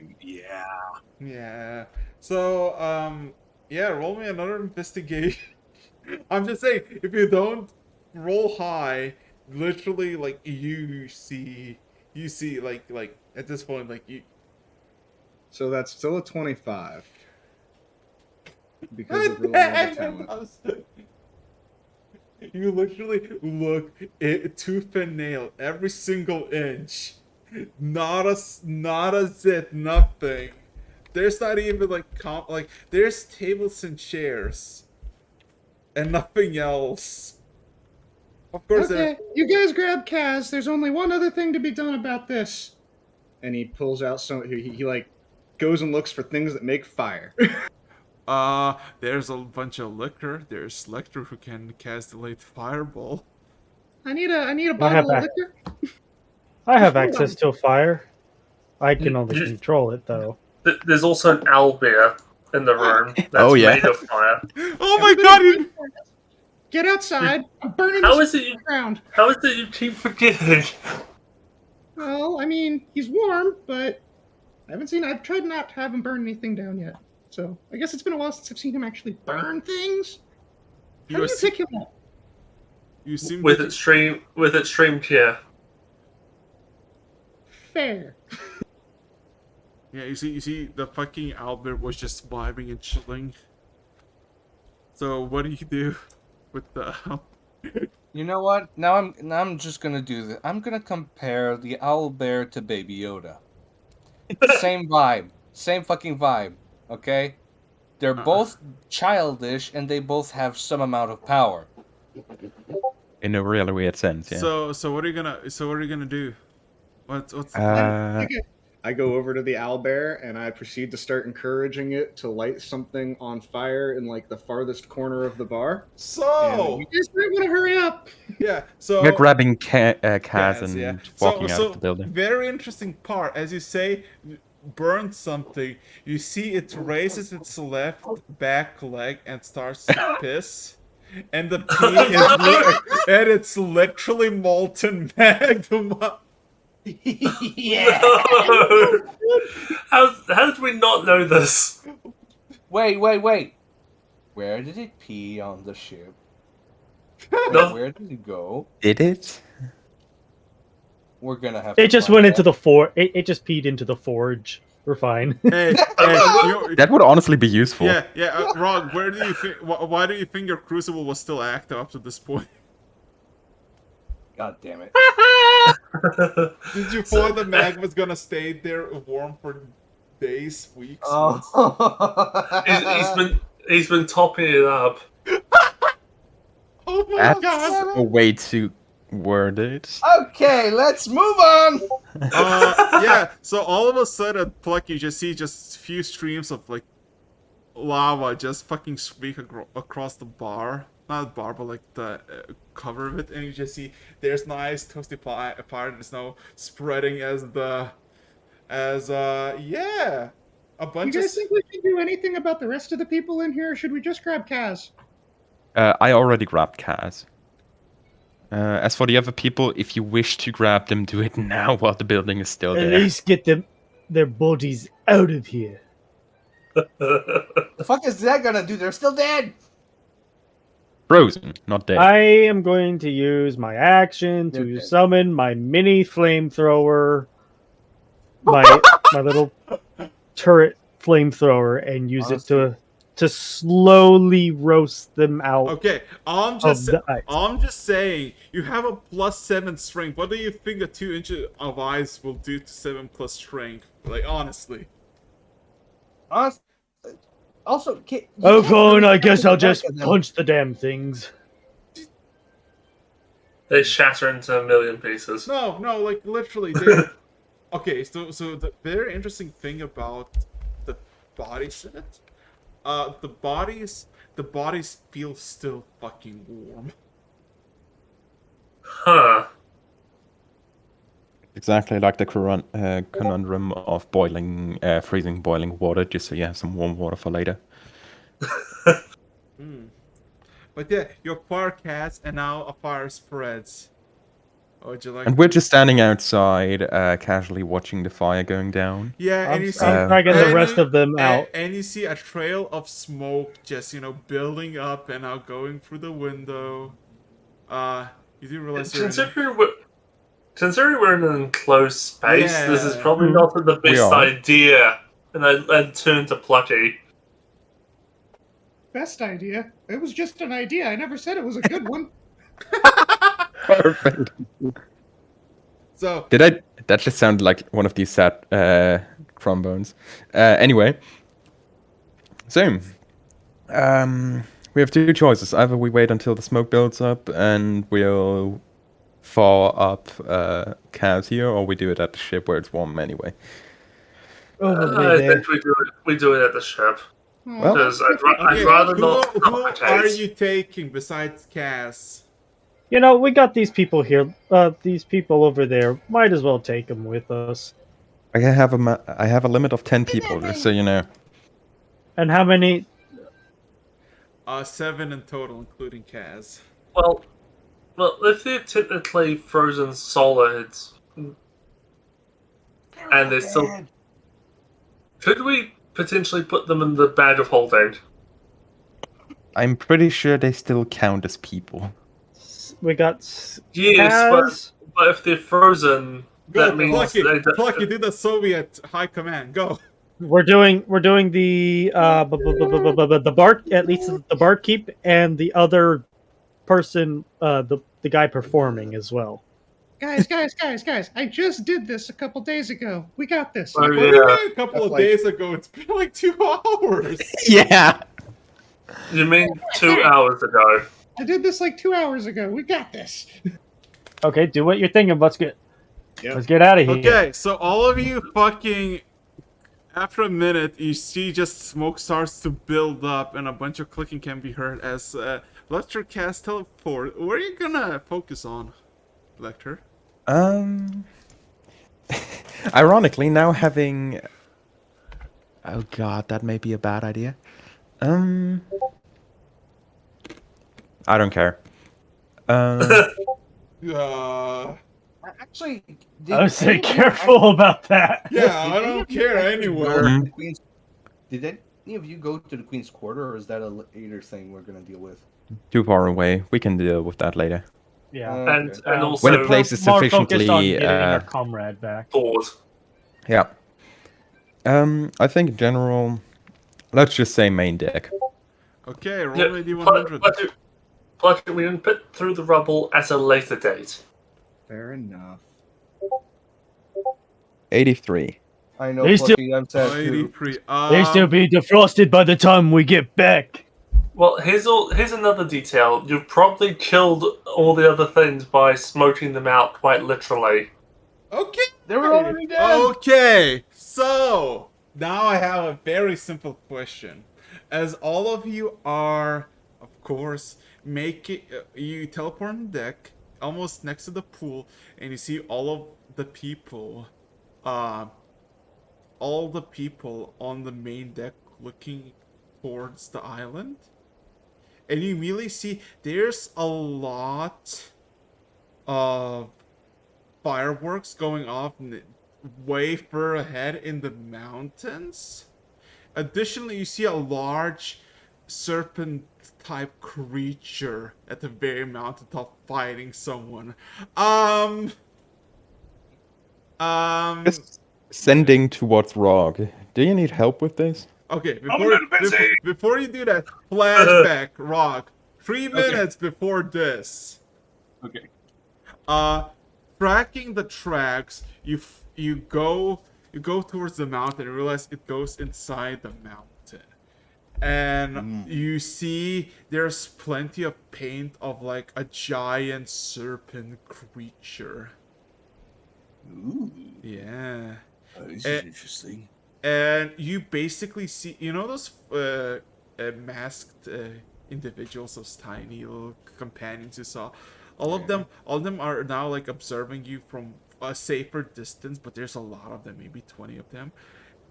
Yeah. So, yeah, roll me another investigation. I'm just saying, if you don't roll high, literally, like, you see, like, at this point, like, you... So that's still a 25. Because of rolling over talent. You literally look it tooth and nail, every single inch. Not a zit, nothing. There's not even like there's tables and chairs, and nothing else. Of course, Okay, you guys grab Kaz. There's only one other thing to be done about this. And he pulls out some. He like goes and looks for things that make fire. There's a bunch of liquor. There's Lecter who can cast delayed fireball. I need a bottle of liquor. I have Hold access on. to a fire. I can only control it, though. There's also an owlbear in the room that's made of fire. Oh my god! Get outside. I'm burning How this is it to the ground. How is it you keep forgetting? Well, I mean, he's warm, but I've tried not to have him burn anything down yet. So I guess it's been a while since I've seen him actually burn things. How do you pick him up? You seem with extreme care. Fair. Yeah, you see, the fucking Albert was just vibing and chilling. So what do you do with the? You know what? Now I'm just gonna do this. I'm gonna compare the owlbear to Baby Yoda. Same vibe, same fucking vibe. Okay, They're both childish, and they both have some amount of power. In a really weird sense, yeah. So what are you gonna do? What's the Uh, I go over to the owlbear and I proceed to start encouraging it to light something on fire in like the farthest corner of the bar. So You guys might want to hurry up. yeah, so we're grabbing Kaz Kaz, and yeah. walking out of the building. Very interesting part, as you say, burn something. You see it raises its left back leg and starts to piss, and the pee and it's literally molten magma. Yeah. How did we not know this? Wait. Where did it pee on the ship? No. Where did it go? Did it? We're gonna have. It just went into the It just peed into the forge. We're fine. Hey, that would honestly be useful. Yeah. Rog, where do you think? Why do you think your crucible was still active up to this point? God damn it! Did you thought the magma's gonna stay there warm for days, weeks? He's been topping it up. Oh my That's god! a way to word it. Okay, let's move on. Yeah. So all of a sudden, Pluck, you just see just few streams of like lava just fucking streak across the bar. Not the bar, but like the cover of it, and you just see there's nice toasty fire. There's no spreading yeah, a bunch. You guys think we can do anything about the rest of the people in here, or should we just grab Kaz? I already grabbed Kaz. As for the other people, if you wish to grab them, do it now while the building is still At there. least get their bodies out of here. The fuck is that gonna do? They're still dead. Frozen, not dead. I am going to use my action to summon my mini flamethrower, my little turret flamethrower, and use it to slowly roast them out. Okay, I'm just saying, you have a +7 strength. What do you think a 2 inches of ice will do to 7 plus strength? Like, honestly. Also, oh, fine. I guess I'll just punch the damn things. They shatter into a million pieces. No, like literally. Okay, so the very interesting thing about the bodies in it, the bodies feel still fucking warm. Huh. Exactly like the conundrum of freezing boiling water, just so you have some warm water for later. But yeah, your fire cats, and now a fire spreads. Would you like? And we're just standing outside, casually watching the fire going down. Yeah, and you see, dragging the rest of them out. And you see a trail of smoke just building up and now going through the window. You do realize Considering we're in an enclosed space, this is probably not the best idea. And I turn to Plucky. Best idea? It was just an idea. I never said it was a good one. Perfect. So that just sounded like one of these sad trombones. Anyway, so we have two choices. Either we wait until the smoke builds up and we'll thaw up Kaz here, or we do it at the ship where it's warm anyway. I think we do it at the ship. Well, because I'd rather not. Who are you taking besides Kaz? You know, we got these people here. These people over there. Might as well take them with us. I have a limit of 10 people, just so you know. And how many? 7 in total, including Kaz. Well, if they're technically frozen solids, and they're still, could we potentially put them in the bag of holding? I'm pretty sure they still count as people. We got yes, but if they're frozen, go, that means Plucky, do the Soviet high command. Go. We're doing the the bar, at least the barkeep, and the other person, the guy performing as well. Guys, I just did this a couple days ago. We got this. Oh, What do you yeah. mean a couple That's of like- days ago? It's been like 2 hours. Yeah. You mean 2 hours ago? I did this like 2 hours ago. We got this. Okay, do what you're thinking. Let's get Yep. out of here. Okay, so all of you fucking. After a minute, you see just smoke starts to build up, and a bunch of clicking can be heard as Lecter casts teleport. What are you gonna focus on, Lecter? Ironically, now having. Oh god, that may be a bad idea. I don't care. Actually, I would say careful about that. Yeah, I don't care anyway. Did any of you go to the Queen's Quarter, or is that a later thing we're gonna deal with? Too far away. We can deal with that later. Yeah, And also when a place is more focused on sufficiently getting our comrade back. bored. yeah. I think in general, let's just say main deck. Okay, roll Yeah, me D100. But we can put through the rubble at a later date. Fair enough. 83. I know, They still- Plucky, I'm sad too. 83. They still be defrosted by the time we get back. Well, here's another detail. You've probably killed all the other things by smoking them out, quite literally. Okay. They were already dead. Okay, so now I have a very simple question. As all of you are, of course, you teleport on the deck, almost next to the pool, and you see all of the people, on the main deck looking towards the island. And you immediately see there's a lot of fireworks going off way further ahead in the mountains. Additionally, you see a large serpent-type creature at the very mountaintop fighting someone. Just sending towards Rog. Do you need help with this? Okay, I'm a little busy. before you do that, flashback, Rock. 3 minutes before this. Okay. Tracking the tracks, you go towards the mountain and realize it goes inside the mountain. And you see there's plenty of paint of like a giant serpent creature. Ooh, Yeah. this is interesting. And you basically see, you know those masked individuals, those tiny little companions you saw? All of them are now like observing you from a safer distance, but there's a lot of them, maybe 20 of them.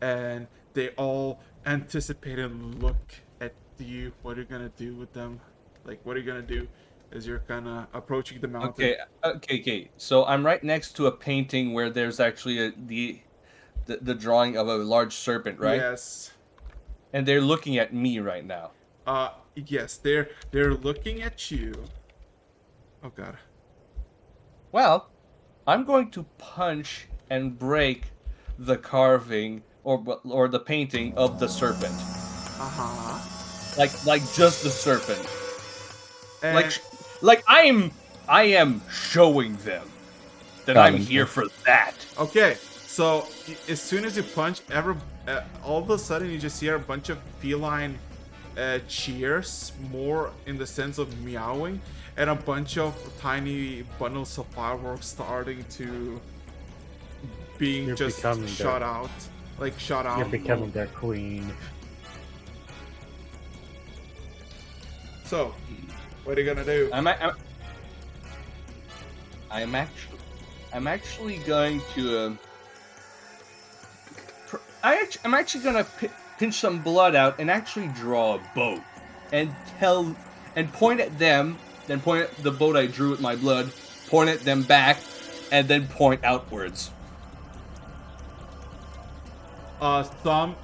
And they all anticipate and look at you. What are you gonna do with them? Like, what are you gonna do as you're kind of approaching the mountain? Okay. So I'm right next to a painting where there's actually the drawing of a large serpent, right? Yes. And they're looking at me right now. Yes, they're looking at you. Oh god. Well, I'm going to punch and break the carving or the painting of the serpent. Uh-huh. Like just the serpent. And Like I am showing them that I'm here for that. okay, so as soon as you punch, all of a sudden you just hear a bunch of feline cheers, more in the sense of meowing, and a bunch of tiny bundles of fireworks starting to being You're just becoming shot out. Like shot out. You're becoming their queen. So, what are you gonna do? I'm actually going to I'm actually gonna pinch some blood out and actually draw a boat and point at them, then point at the boat I drew with my blood, point at them back, and then point outwards.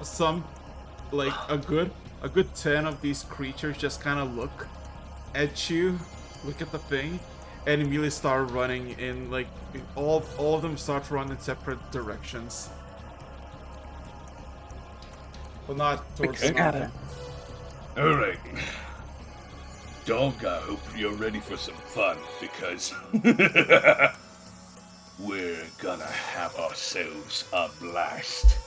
Some like a good 10 of these creatures just kind of look at you, look at the thing, and immediately start running in like all of them start to run in separate directions. But not towards the mountain. All right. Dog, I hope you're ready for some fun, because we're gonna have ourselves a blast.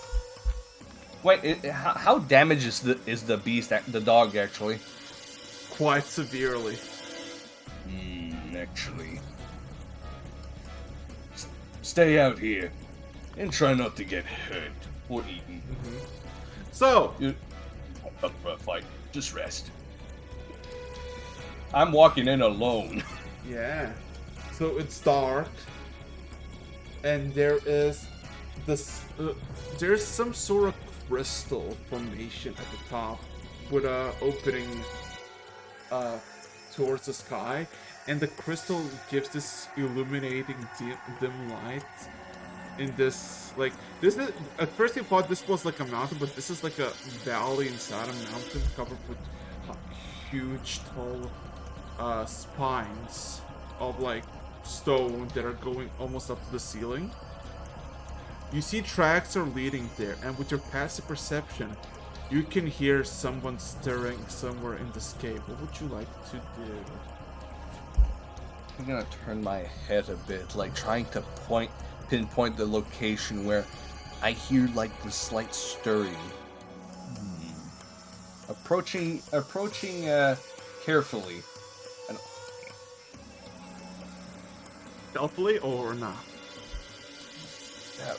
Wait, how damaged is the beast, the dog, actually? Quite severely. Actually. Stay out here and try not to get hurt or eaten. So, You're up for a fight. Just rest. I'm walking in alone. yeah. So it's dark, and there is this. There's some sort of crystal formation at the top, with a opening towards the sky, and the crystal gives this illuminating dim light. In this, like, this is at first you thought this was like a mountain, but this is like a valley inside a mountain covered with huge, tall spines of like stone that are going almost up to the ceiling. You see tracks are leading there, and with your passive perception, you can hear someone stirring somewhere in this cave. What would you like to do? I'm gonna turn my head a bit, like trying to pinpoint the location where I hear like the slight stirring. Approaching carefully. And Stealthily or not? yeah.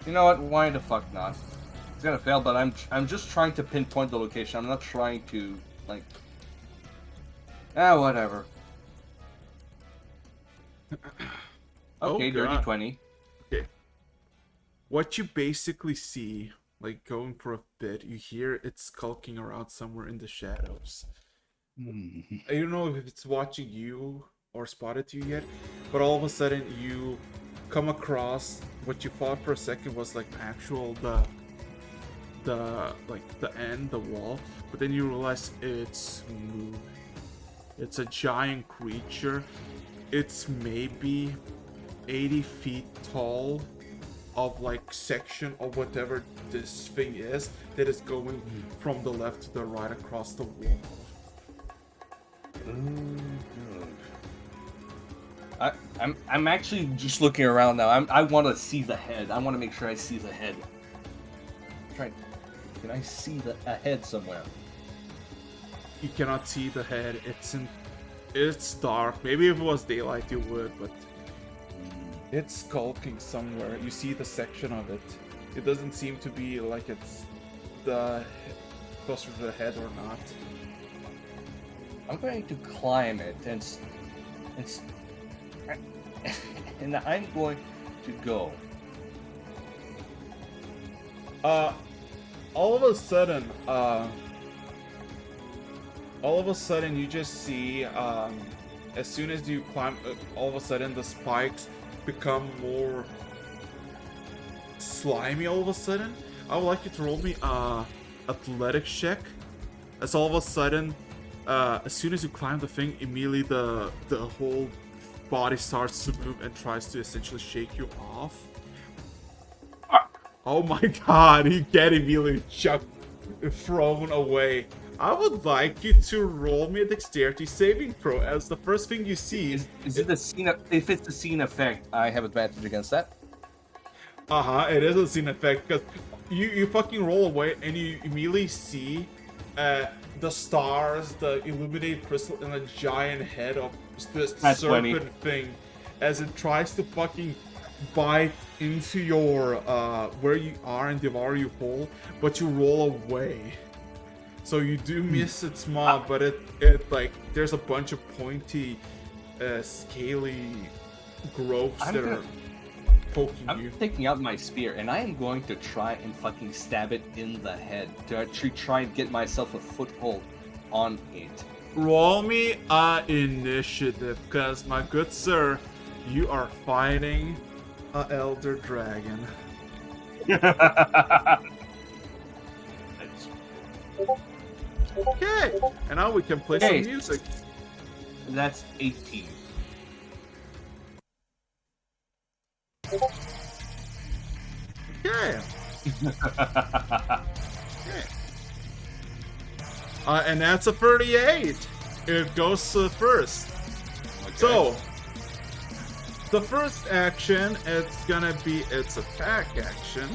You know what? Why the fuck not? It's gonna fail, but I'm just trying to pinpoint the location. I'm not trying to like. Whatever. Okay, dirty God. 20. Okay. What you basically see, like going for a bit, you hear it skulking around somewhere in the shadows. I don't know if it's watching you or spotted you yet, but all of a sudden you come across what you thought for a second was like actual the wall, but then you realize it's moving. It's a giant creature. It's maybe 80 feet tall, of like section of whatever this thing is that is going from the left to the right across the wall. I'm actually just looking around now. I want to see the head. I want to make sure I see the head. Can I see a head somewhere? You cannot see the head. It's dark. Maybe if it was daylight you would, but it's skulking somewhere. You see the section of it. It doesn't seem to be like it's the closer to the head or not. I'm going to climb it and I'm going to go. All of a sudden you just see as soon as you climb, all of a sudden the spikes become more slimy. All of a sudden, I would like you to roll me athletics check. As all of a sudden, as soon as you climb the thing, immediately the whole body starts to move and tries to essentially shake you off. Oh my god, you get immediately thrown away. I would like you to roll me a dexterity saving throw, as the first thing you see is it the scene? If it's the scene effect, I have advantage against that. It is a scene effect, because you fucking roll away and you immediately see the stars, the illuminated crystal, and a giant head of this serpent thing as it tries to fucking bite into your where you are and devour you whole, but you roll away. So you do miss its maw, but it like there's a bunch of pointy, scaly growths that are poking you. I'm taking out my spear and I am going to try and fucking stab it in the head to actually try and get myself a foothold on it. Roll me initiative, because my good sir, you are fighting an elder dragon. Okay, and now we can play some music. That's 18. Okay. And that's a 38. It goes first. Okay. So, The first action, it's gonna be its attack action.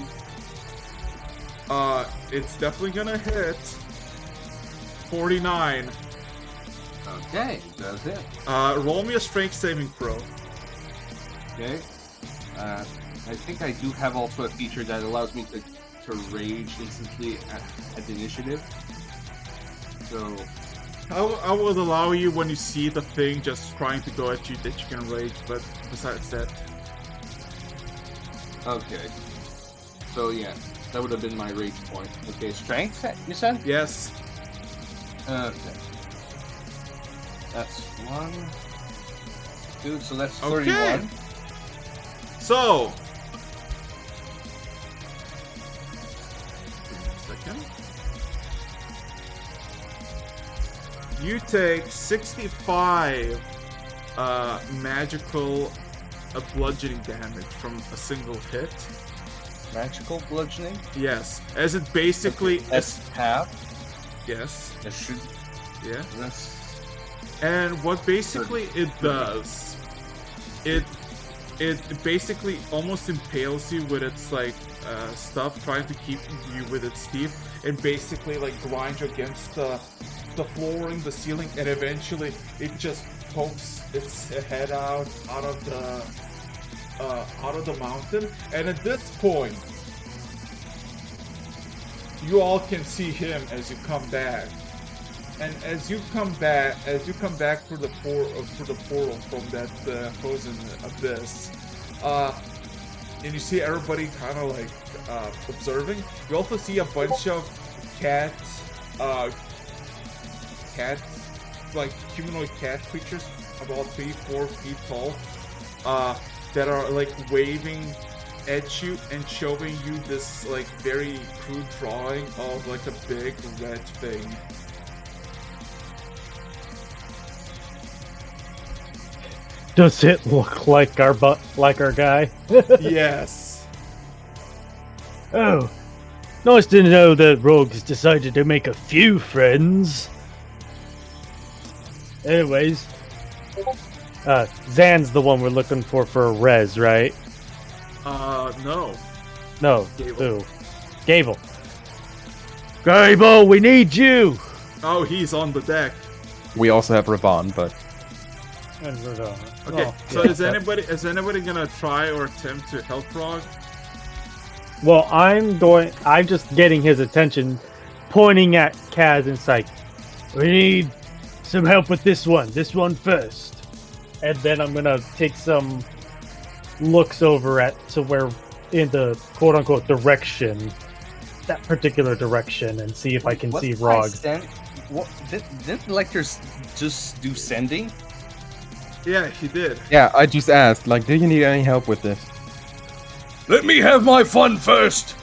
It's definitely gonna hit. 49. Okay, does it. Roll me a strength saving throw. Okay. I think I do have also a feature that allows me to rage instantly at the initiative. So I will allow you when you see the thing just trying to go at you that you can rage, but besides that. Okay. So yeah, that would have been my rage point. Okay, strength, you said? Yes. Okay. That's 1. 2, so that's 31. Okay. So. Second. You take 65 magical bludgeoning damage from a single hit. Magical bludgeoning? Yes. As it basically... Okay. That's half? Yes. That should... Yeah. That's... And what basically it does, it basically almost impales you with its like stuff, trying to keep you with its teeth, and basically like grinds you against the flooring, the ceiling, and eventually it just pokes its head out of the mountain. And at this point, you all can see him as you come back. And as you come back through the portal from that frozen abyss, and you see everybody kind of like observing. You also see a bunch of cats, like humanoid cat creatures, about 3-4 feet tall, that are like waving at you and showing you this like very crude drawing of like a big red thing. Does it look like our guy? Yes. Oh, nice to know that Rogue's decided to make a few friends. Anyways, Zan's the one we're looking for a res, right? No. No. Gable. Who? Gable. Gable, we need you! Oh, he's on the deck. We also have Ravan, but Okay, so is anybody gonna try or attempt to help Rog? Well, I'm just getting his attention, pointing at Kaz and it's like, we need some help with this one first. And then I'm gonna take some looks over to where, in the quote-unquote direction, that particular direction, and see if I can see Rog. Didn't Lectors just do sending? Yeah, he did. yeah, I just asked, like, do you need any help with this? Let me have my fun first.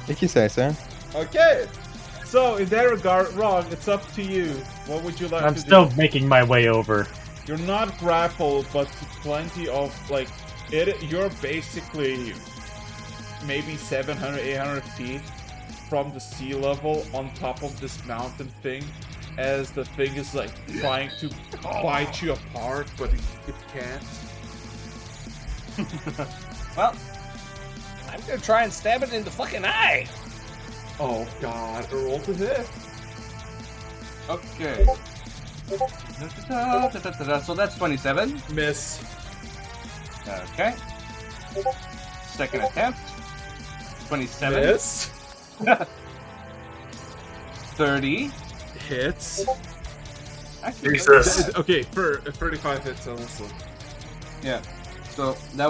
If you say so. Okay. So in that regard, Rog, it's up to you. What would you like I'm to still do? making my way over. You're not grappled, but plenty of like it. You're basically maybe 700, 800 feet from the sea level on top of this mountain thing, as the thing is like trying to bite you apart, but it can't. Well, I'm gonna try and stab it in the fucking eye. Oh god, a roll to hit. Okay. So that's 27. Miss. Okay. Second attempt. 27. Miss. 30. Hits. Actually, Jesus. Okay, for 35 hits on this one. Yeah. So that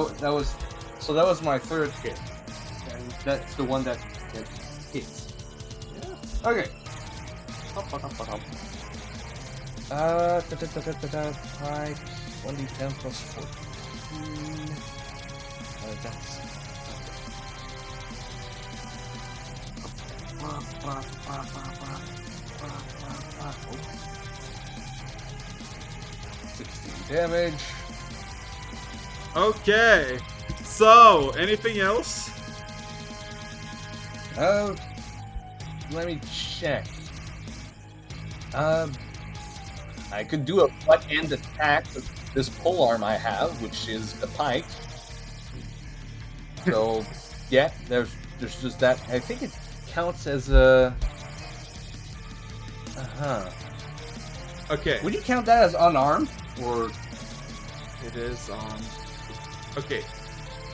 was my third hit, and that's the one that hits. Yeah. Okay. 5, 1d10 plus 14. That's. Damage. Okay. So, anything else? Let me check. I could do a butt end attack with this polearm I have, which is the pike. So, yeah, there's just that. I think it counts as a. Okay. Would you count that as unarmed, or? It is Okay.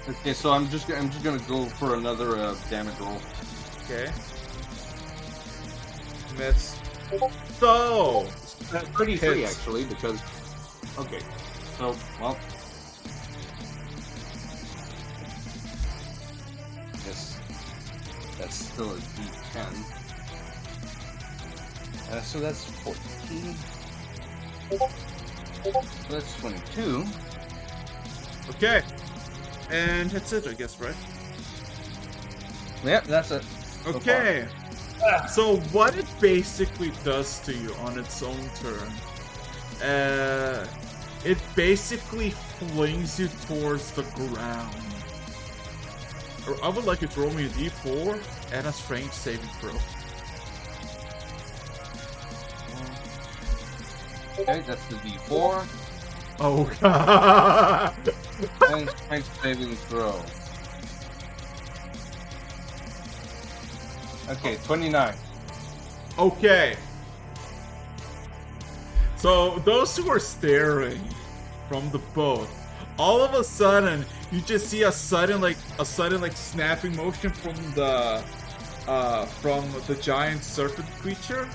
Okay, so I'm just gonna go for another damage roll. Okay. That's so. 33 hits. actually, because. Okay, so well. Yes, that's still a D10. So that's 14. So that's 22. Okay. And that's it, I guess, right? Yep, that's it. Okay. So what it basically does to you on its own turn, it basically flings you towards the ground. I would like you to roll me a d4 and a strength saving throw. Okay, that's the D4. Oh god! And strength saving throw. Okay, 29. Okay. So those who are staring from the boat, all of a sudden you just see a sudden snapping motion from the giant serpent creature.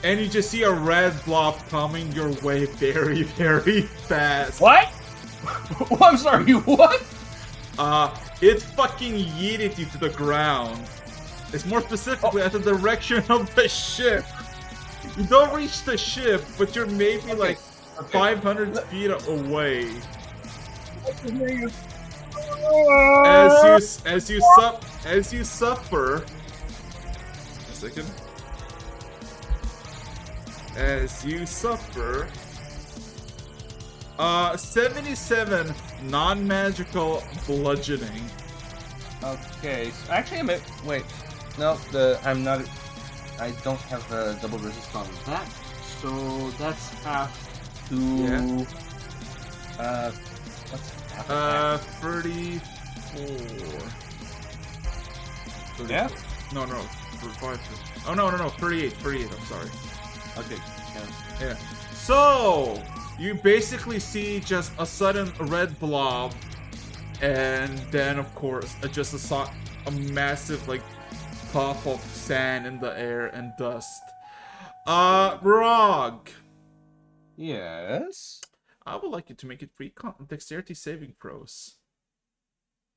And you just see a red blob coming your way very, very fast. What? I'm sorry, what? It fucking yeeted you to the ground. It's more specifically at the direction of the ship. You don't reach the ship, but you're maybe 500 feet away. As you suffer. A second. As you suffer 77 non-magical bludgeoning. Okay, so actually wait. No, I'm not. I don't have a double resist on that. So that's half to. Yeah. What's half? 34. Yeah. No, 35. Oh no, 38. I'm sorry. Okay. Yeah. So you basically see just a sudden red blob, and then of course just a massive puff of sand in the air and dust. Rog. Yes. I would like you to make it dexterity saving throws.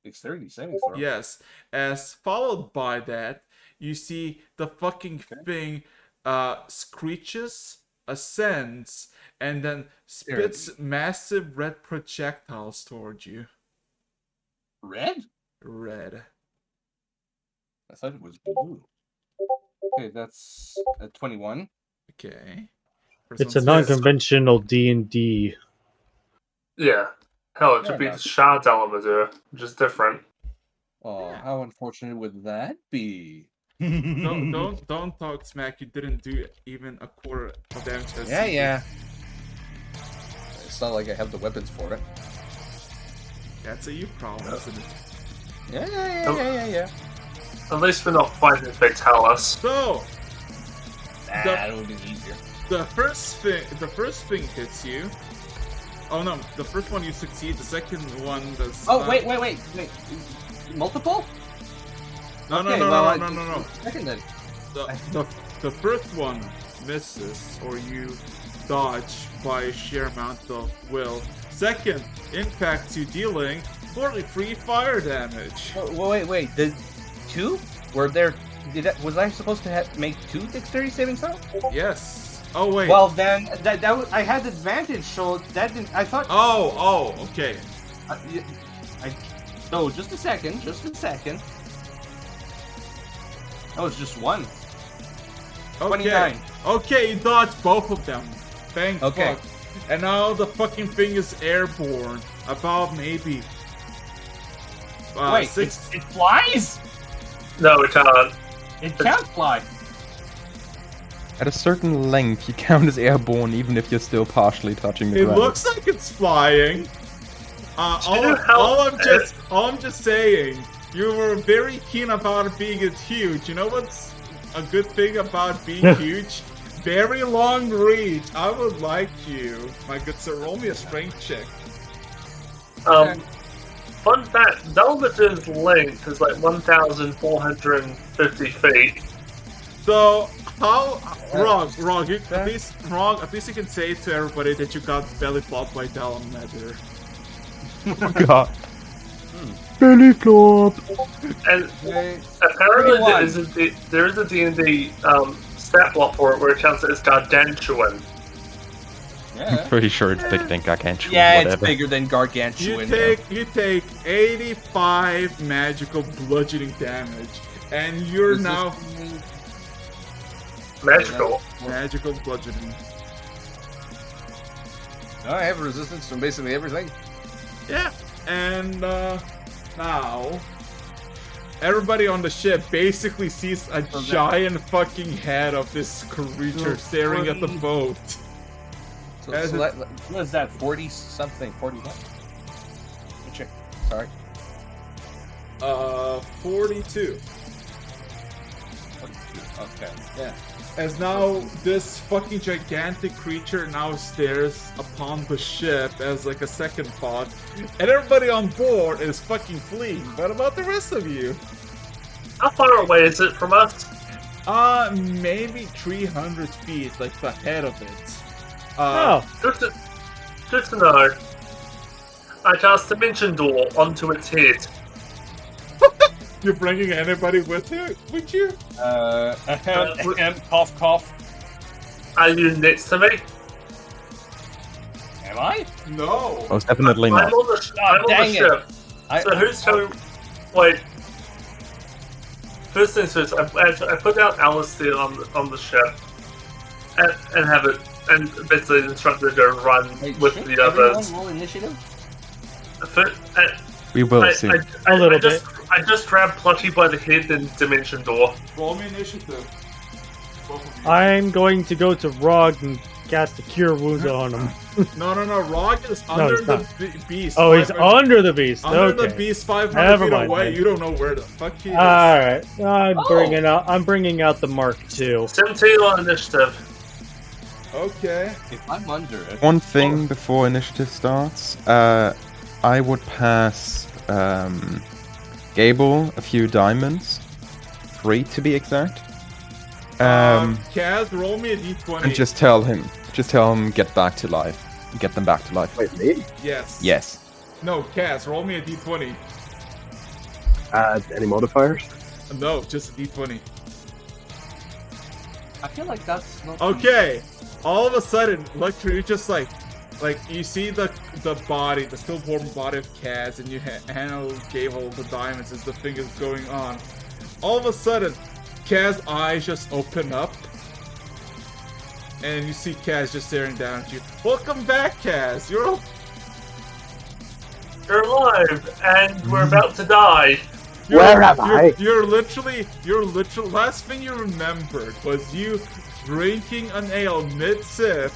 Dexterity saving throw. Yes. As followed by that, you see the fucking thing screeches, ascends, and then spits massive red projectiles towards you. Red? Red. I thought it was blue. Okay, that's a 21. Okay. It's a non-conventional D&D. Yeah. Hell, it should be shard elevator, just different. Oh, how unfortunate would that be? Don't talk smack. You didn't do even a quarter of damage. Yeah. It's not like I have the weapons for it. That's a you problem, isn't it? Yeah. At least we're not fighting if they tell us. So that would be easier. The first thing hits you. Oh no, the first one you succeed. The second one does. Oh wait. Multiple? No. Second then. The first one misses, or you dodge by sheer amount of will. Second impacts you, dealing 43 fire damage. Wait. The two? Was I supposed to make 2 dexterity saving throws? Yes. Oh wait. Well then, I had advantage, so that didn't. I thought. Oh, okay. No, just a second. That was just one. Okay. 29. Okay, you dodged both of them. Thank Okay. fuck. And now the fucking thing is airborne. About maybe. Wait, it flies? No, it can't. It can't fly. At a certain length, you count as airborne even if you're still partially touching the It ground. looks like it's flying. All I'm just saying, you were very keen about being huge. You know what's a good thing about being huge? Very long reach. I would like you, my good sir. Roll me a strength check. Fun fact: Velveton's length is like 1,450 feet. So how wrong? At least you can say to everybody that you got belly flopped by Dalamander. Oh God. Belly flop. And apparently there is a D&D stat block for it where it counts it as gargantuan. I'm pretty sure it's bigger than gargantuan. Yeah, whatever. it's bigger than gargantuan. You take 85 magical bludgeoning damage, and you're now magical bludgeoning. I have resistance from basically everything. Yeah, and now everybody on the ship basically sees a giant fucking head of this creature staring at the boat. What is that? 40 something? 40 what? Sorry. 42. Okay. Yeah. As now this fucking gigantic creature now stares upon the ship as like a second thought, and everybody on board is fucking fleeing. What about the rest of you? How far away is it from us? Maybe 300 feet, like the head of it. Good to know. I cast Dimension Door onto its head. You're bringing anybody with you? Cough, cough. Are you next to me? Am I? No. Most definitely I'm not. on the, I'm on the dang it. ship. So who's going? Wait. First things first. I put down Alistair on the ship, and have it, and basically instruct her to go run with the others. Roll initiative? We will see. A little bit. I just grabbed Plucky by the head and Dimension Door. Roll me initiative. I'm going to go to Rog and cast a Cure Wounds on him. No. Rog is under the beast. Oh, he's under the beast. Under Okay. the beast, 500 Never feet mind, away. then. You don't know where the fuck he is. All right, I'm bringing out the Mark II. 17 on initiative. Okay. If I'm under it. One thing before initiative starts, I would pass Gable a few diamonds, 3 to be exact. Kaz, roll me a d20. And just tell him, get back to life, get them back to life. Wait, me? Yes. Yes. No, Kaz, roll me a d20. Any modifiers? No, just a d20. I feel like that's not. Okay. All of a sudden, Lecter, you're just like you see the body, the stillborn body of Kaz, and you handle Gable the diamonds as the thing is going on. All of a sudden, Kaz's eyes just open up, and you see Kaz just staring down at you. Welcome back, Kaz. You're alive, and we're about to die. Where am I? You're literally. Last thing you remembered was you drinking an ale mid-sip,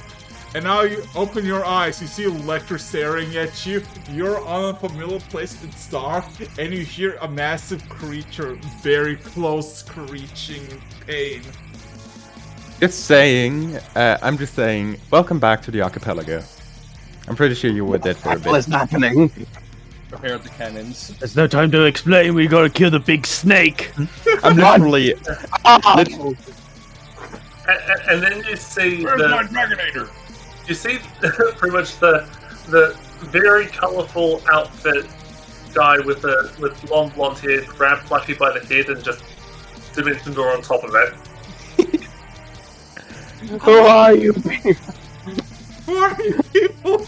and now you open your eyes. You see Lecter staring at you. You're on a familiar place in dark, and you hear a massive creature very close, screeching in pain. I'm just saying, welcome back to the Archipelago. I'm pretty sure you were dead for a bit. What's happening? Prepare the cannons. There's no time to explain. We gotta kill the big snake. I'm literally. And then you see Where's my Dragonator? You see pretty much the very colourful outfit guy with long blonde hair grab Plucky by the head and just Dimension Door on top of it. Who are you people? Who are you people?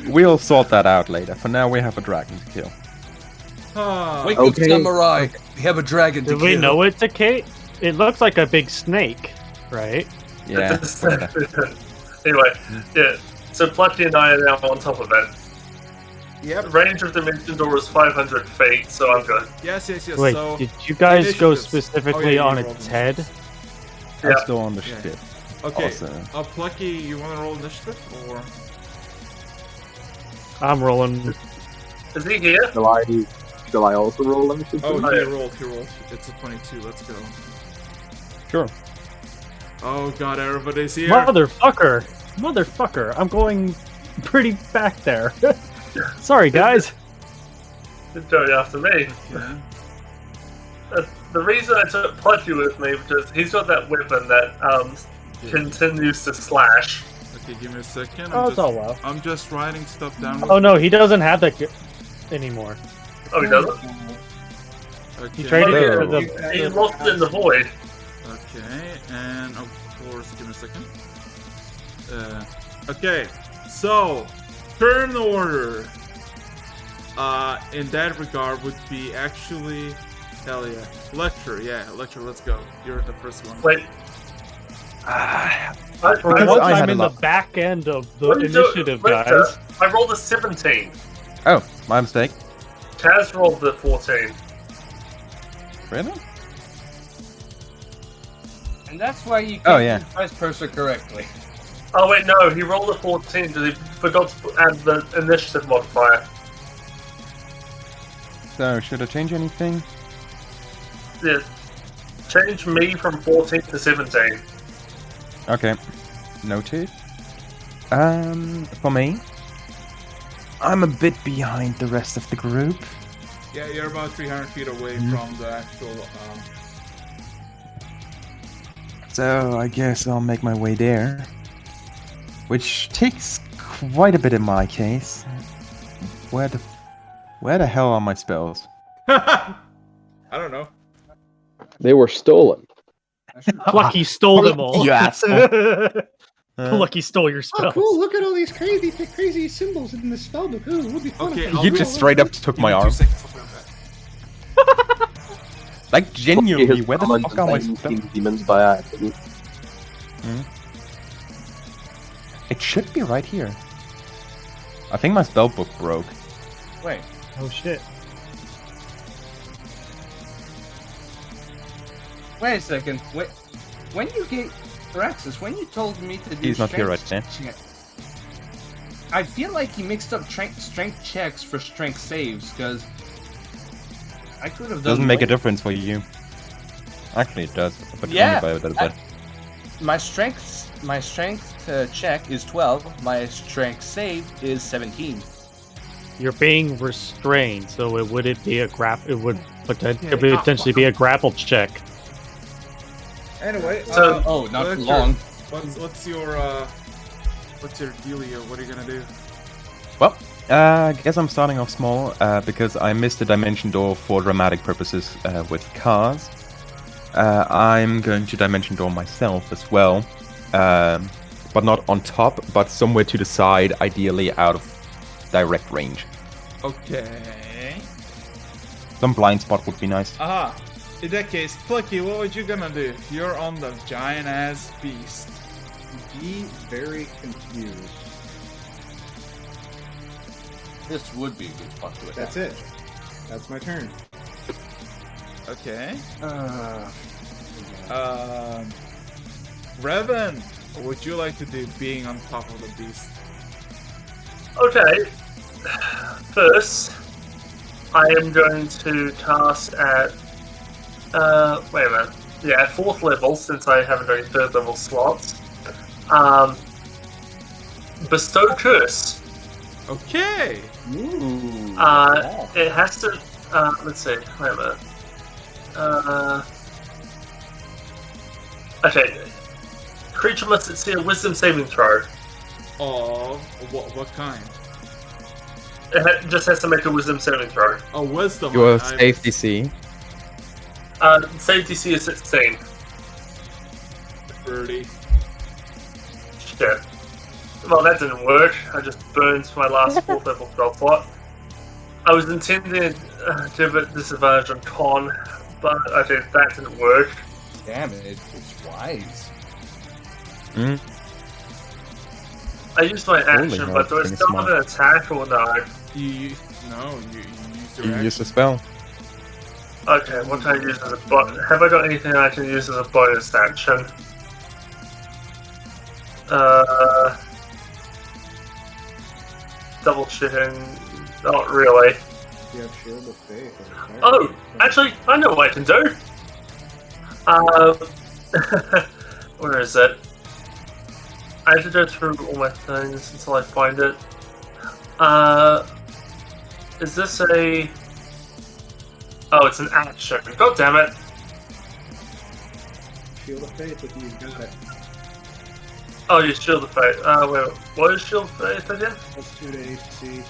We'll sort that out later. For now, we have a dragon to kill. Wake up, samurai! We have a dragon to Do kill. we know it's a Kate? It looks like a big snake, right? Yeah. Anyway, yeah. So Plucky and I are now on top of it. Yep. The range of Dimension Door is 500 feet, so I'm good. Yes. Wait, So did you guys go initiatives. specifically Oh, yeah, on you rolled its them. head? I'm still on the Yeah. ship. Okay. Also. Plucky, you want to roll initiative or? I'm rolling. Is he here? Shall I also roll initiative? Oh, Oh, he yeah. rolled. It's a 22. Let's go. Sure. Oh god, everybody's here. Motherfucker! I'm going pretty back there. Sorry, guys. He's going after me. Okay. The reason I took Plucky with me because he's got that weapon that continues to slash. Okay, give me a second. Oh, it's all well. I'm just writing stuff down. Oh no, he doesn't have that anymore. Oh, he doesn't? Okay. He traded it for He lost it in the void. Okay, and of course, give me a second. Okay, so turn order. In that regard, would be actually, hell yeah, Lecture. Yeah, Lecture. Let's go. You're the first one. Wait. I'm in the back end of the initiative, guys. I rolled a 17. Oh, my mistake. Taz rolled the 14. Really? And that's why you Oh, can't yeah. do vice versa correctly. Oh wait, no, he rolled a 14 because he forgot to add the initiative modifier. So, should I change anything? Yeah. Change me from 14 to 17. Okay. Noted. For me, I'm a bit behind the rest of the group. Yeah, you're about 300 feet away from the actual. So, I guess I'll make my way there. Which takes quite a bit in my case. Where the hell are my spells? I don't know. They were stolen. Plucky stole them all. You asshole. Plucky stole your Oh, spells. cool! Look at all these crazy symbols in the spellbook. Ooh, it would be fun. Okay, if I You roll just all straight of up took my arm. Like, genuinely, where the fuck are my spells? Demons by accident. It should be right here. I think my spellbook broke. Wait. Oh shit. Wait a second. Wait. When you get Raxus, when you told me to do He's not here right strength now. check, I feel like he mixed up strength checks for strength saves because I could have done. Doesn't make a way- difference for you. Actually, it does, but Yeah, only by a little bit. My strength check is 12. My strength save is 17. You're being restrained, so it would be a it would potentially be a grapple check. Anyway, oh, not for Lecture, long. What's your dealio? What are you gonna do? Well, I guess I'm starting off small because I missed the dimension door for dramatic purposes with cars. I'm going to dimension door myself as well, but not on top, but somewhere to the side, ideally out of direct range. Okay. Some blind spot would be nice. Aha. In that case, Plucky, what was you gonna do? You're on the giant ass beast. Be very confused. This would be a good spot to attack. That's it. That's my turn. Okay. Revan, what would you like to do being on top of the beast? Okay. First, I am going to cast at. Wait a minute. Yeah, at 4th level, since I haven't done 3rd level slots. Bestow Curse. Okay. Ooh. It has to. Let's see. Wait a minute. Okay. Creature must succeed a Wisdom saving throw. Of what kind? It just has to make a Wisdom saving throw. Oh, wisdom. Your safety C. Safety C is 16. 30. Shit. Well, that didn't work. I just burned my last 4th level spell slot. I was intending to give it disadvantage on con, but okay, that didn't work. Damn it, it's wise. I used my action, hell, but do I pretty still smart. have an attack or no? You use your You action. use the spell. Okay, what can I use as a bonus? Have I got anything I can use as a bonus action? Double checking. Not really. You have Shield of Faith. Oh, actually, I know what I can do. Where is it? I have to go through all my things until I find it. Is this a... Oh, it's an action. God damn it. Shield of Faith if you got it. Oh, you Shield of Faith. Wait, what is Shield of Faith again? Plus 2 to AC.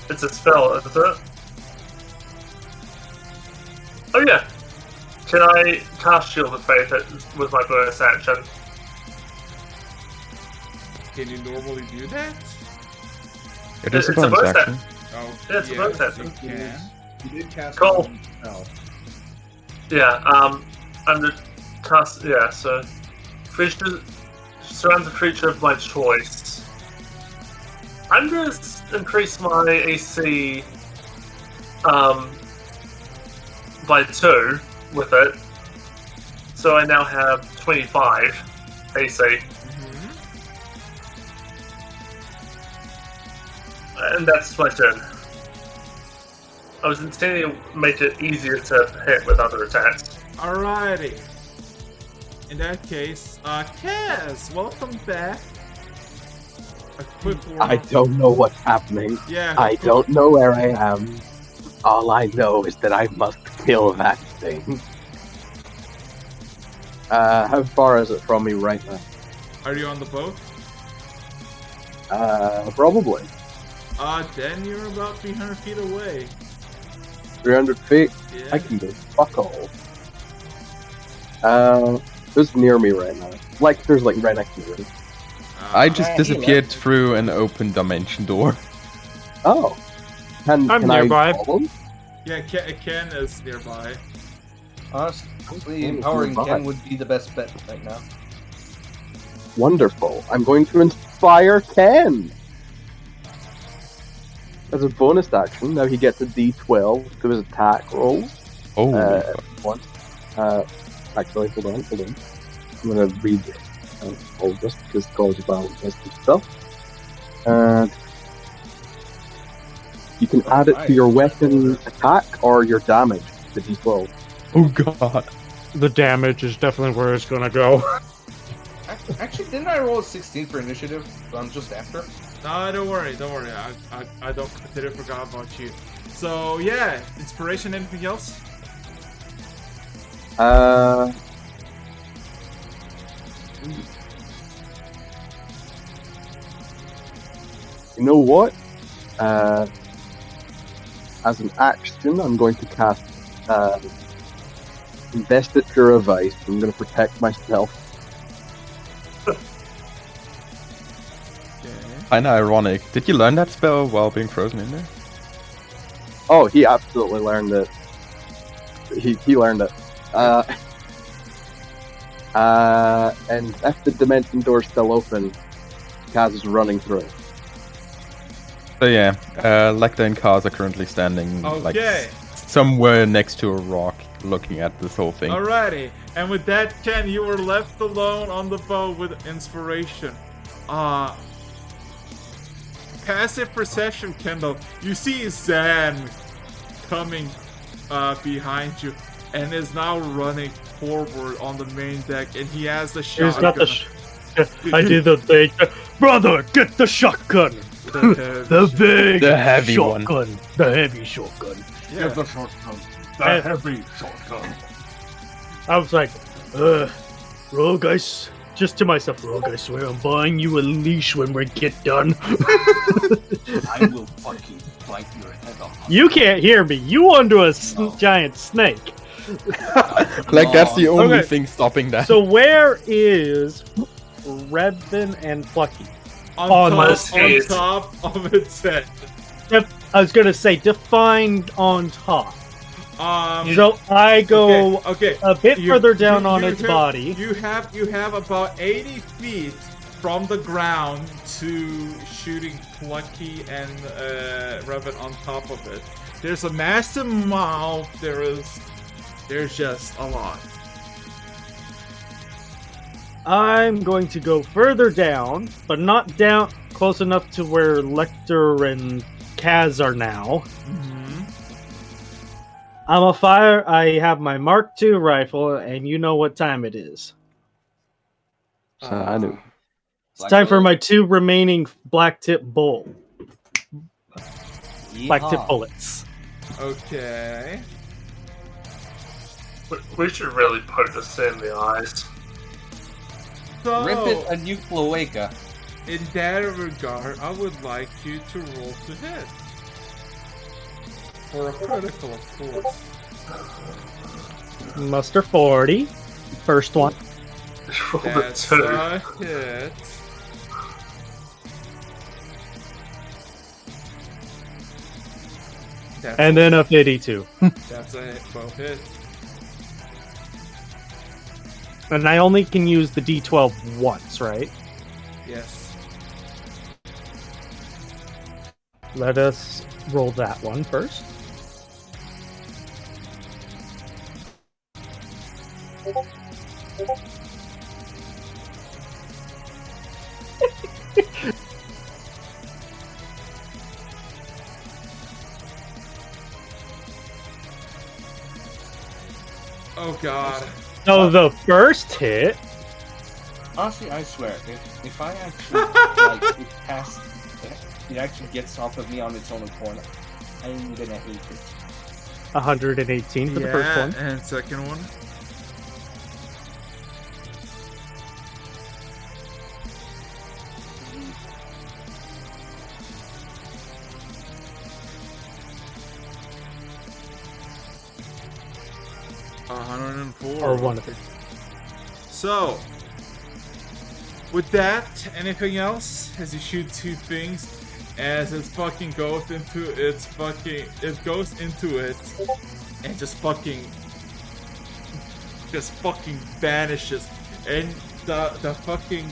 It's a spell, is it? Oh yeah. Can I cast Shield of Faith with my bonus action? Can you normally do that? It is a It's a bonus bonus action. Oh, Yeah, it's a bonus action. you can. You did cast Cool. one spell. Yeah, I'm the cast. Yeah, so creature surrounds a creature of my choice. I'm gonna increase my AC by 2 with it, so I now have 25 AC. And that's my turn. I was intending to make it easier to hit with other attacks. Alrighty. In that case, Kaz, welcome back. A quick one. I don't know what's happening. Yeah. I don't know where I am. All I know is that I must kill that thing. How far is it from me right now? Are you on the boat? Probably. Then you're about 300 feet away. 300 feet? Yeah. I can do fuck all. Who's near me right now? Like, there's like right next to me. I just disappeared through an open dimension door. Oh. I'm nearby. I follow? Yeah, Ken is nearby. Honestly, empowering Ken would be the best bet right now. Wonderful. I'm going to inspire Ken! As a bonus action, now he gets a d12 to his attack roll. Oh, one. Actually, hold on. I'm gonna read all of this because College of Balance has good stuff. And you can add it to your weapon attack or your damage, the d12. Oh god. The damage is definitely where it's gonna go. Actually, didn't I roll a 16 for initiative? I'm just after. No, don't worry. I didn't forget about you. So yeah, inspiration. Anything else? You know what? As an action, I'm going to cast Investiture of Ice. I'm going to protect myself. Kinda ironic. Did you learn that spell while being frozen in there? Oh, he absolutely learned it. He learned it. And if the dimension door's still open, Kaz is running through it. So yeah, Lecter and Kaz are currently standing like Okay. somewhere next to a rock, looking at this whole thing. Alrighty, and with that, Ken, you were left alone on the boat with inspiration. Passive perception, Kendall. You see Zan coming behind you, and is now running forward on the main deck, and he has the shotgun. He's got the I did the thing. Brother, get the shotgun! The big The heavy shotgun. one. The heavy shotgun. Yeah. Get the shotgun. The heavy shotgun. I was like, Rogue, just to myself, Rogue, I swear I'm buying you a leash when we get done. I will fucking bite your head off. You can't hear me. You onto a giant snake. Like that's the only Okay. thing stopping that. So where is Redvin and Plucky? On my top of its head. I was gonna say defined on top. So I go okay. a bit You- further down you- on you its have- body. You have about 80 feet from the ground to shooting Plucky and Revan on top of it. There's a massive mouth. There's just a lot. I'm going to go further down, but not down close enough to where Lecter and Kaz are now. I'm a fire. I have my Mark II rifle, and you know what time it is. I knew. It's time for my 2 remaining black tip black tip bullets. Okay. We should really put this in the eyes. So, Rip it a new cloaca. in that regard, I would like you to roll to hit. For a critical, of course. Muster 40. First one. That's a hit. And then a 52. That's a hit, both hits. And I only can use the D12 once, right? Yes. Let us roll that one first. Oh god. So the first hit. Honestly, I swear, if I actually like it actually gets off of me on its own accord, I'm gonna hate it. 118 for the first one. And second one. Or one of it. So, with that, anything else? As you shoot 2 things, as it fucking goes into it, and just fucking vanishes, and the fucking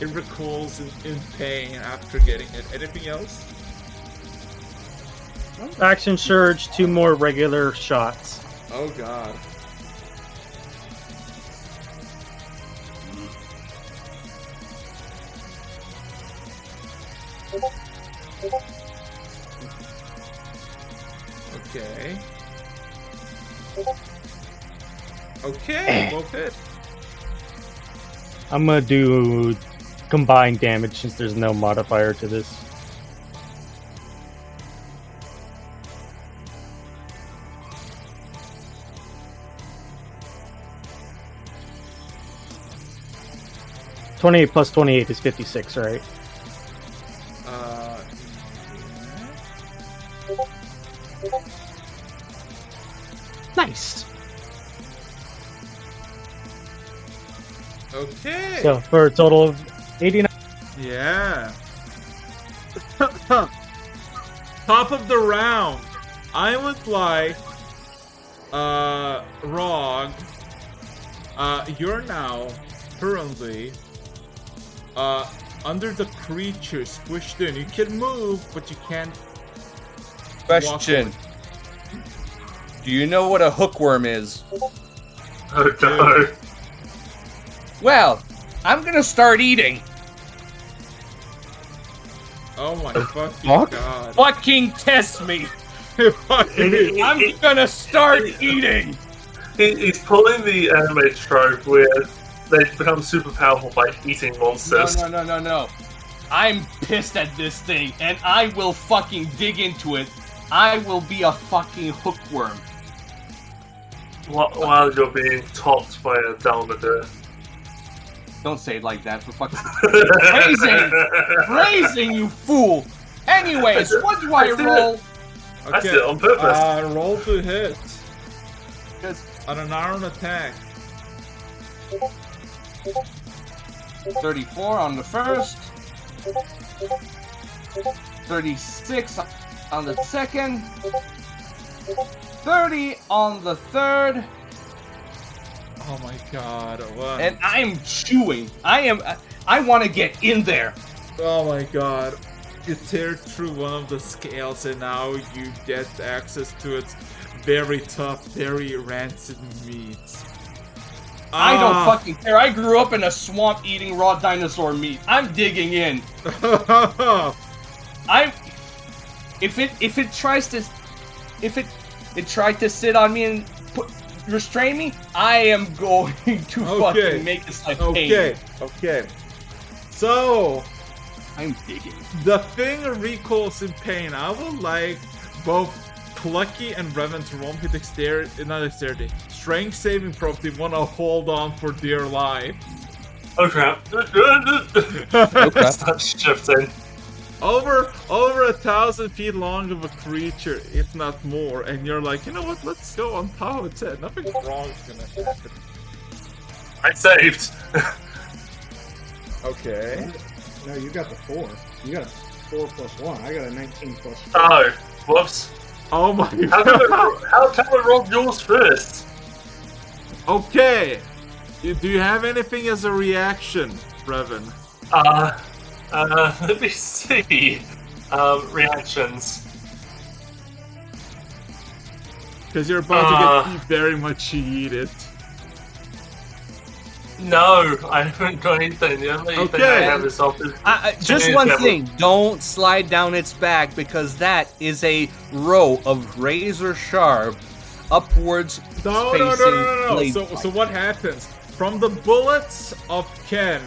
it recoils in pain after getting it. Anything else? Action surge, 2 more regular shots. Oh god. Okay. Okay, both hit. I'm gonna do combined damage since there's no modifier to this. (28 plus 28 is 56, right? Nice. Okay. So for a total of 89. Yeah. Top of the round. I would like Rog. You're now currently under the creature squished in. You can move, but you can't. Question. Do you know what a hookworm is? Oh no. Well, I'm gonna start eating. Oh my fucking god. Fucking test me. I'm gonna start eating. He's pulling the anime trope where they become super powerful by eating monsters. No. I'm pissed at this thing, and I will fucking dig into it. I will be a fucking hookworm. While you're being topped by a Dalmadur. Don't say it like that, for fuck's sake. Phrasing, you fool! Anyways, what do I roll? Okay. I did it on purpose. Roll to hit. On an arm attack. 34 on the first. 36 on the second. 30 on the third. Oh my god, what? And I'm chewing. I want to get in there. Oh my god. You tear through one of the scales and now you get access to its very tough, very rancid meat. I don't fucking care. I grew up in a swamp eating raw dinosaur meat. I'm digging in. If it tried to sit on me and restrain me, I am going to fucking make this like pain. Okay. So I'm digging. The thing recoils in pain. I would like both Plucky and Revan to roll me dexterity. Strength saving throw if they want to hold on for dear life. Oh crap. Start shifting. Over 1,000 feet long of a creature, if not more, and you're like, you know what, let's go on top of its head. Nothing wrong is gonna happen. I saved. Okay. No, you got the 4. You got a 4 plus 1. I got a 19 plus 4. Oh, whoops. Oh my god. How come I rolled yours first? Okay. Do you have anything as a reaction, Revan? Let me see. Reactions. Because you're about to get very much heated. No, I haven't got anything. The only thing I have is just one thing. Don't slide down its back because that is a row of razor sharp, upwards facing blade. So what happens? From the bullets of Ken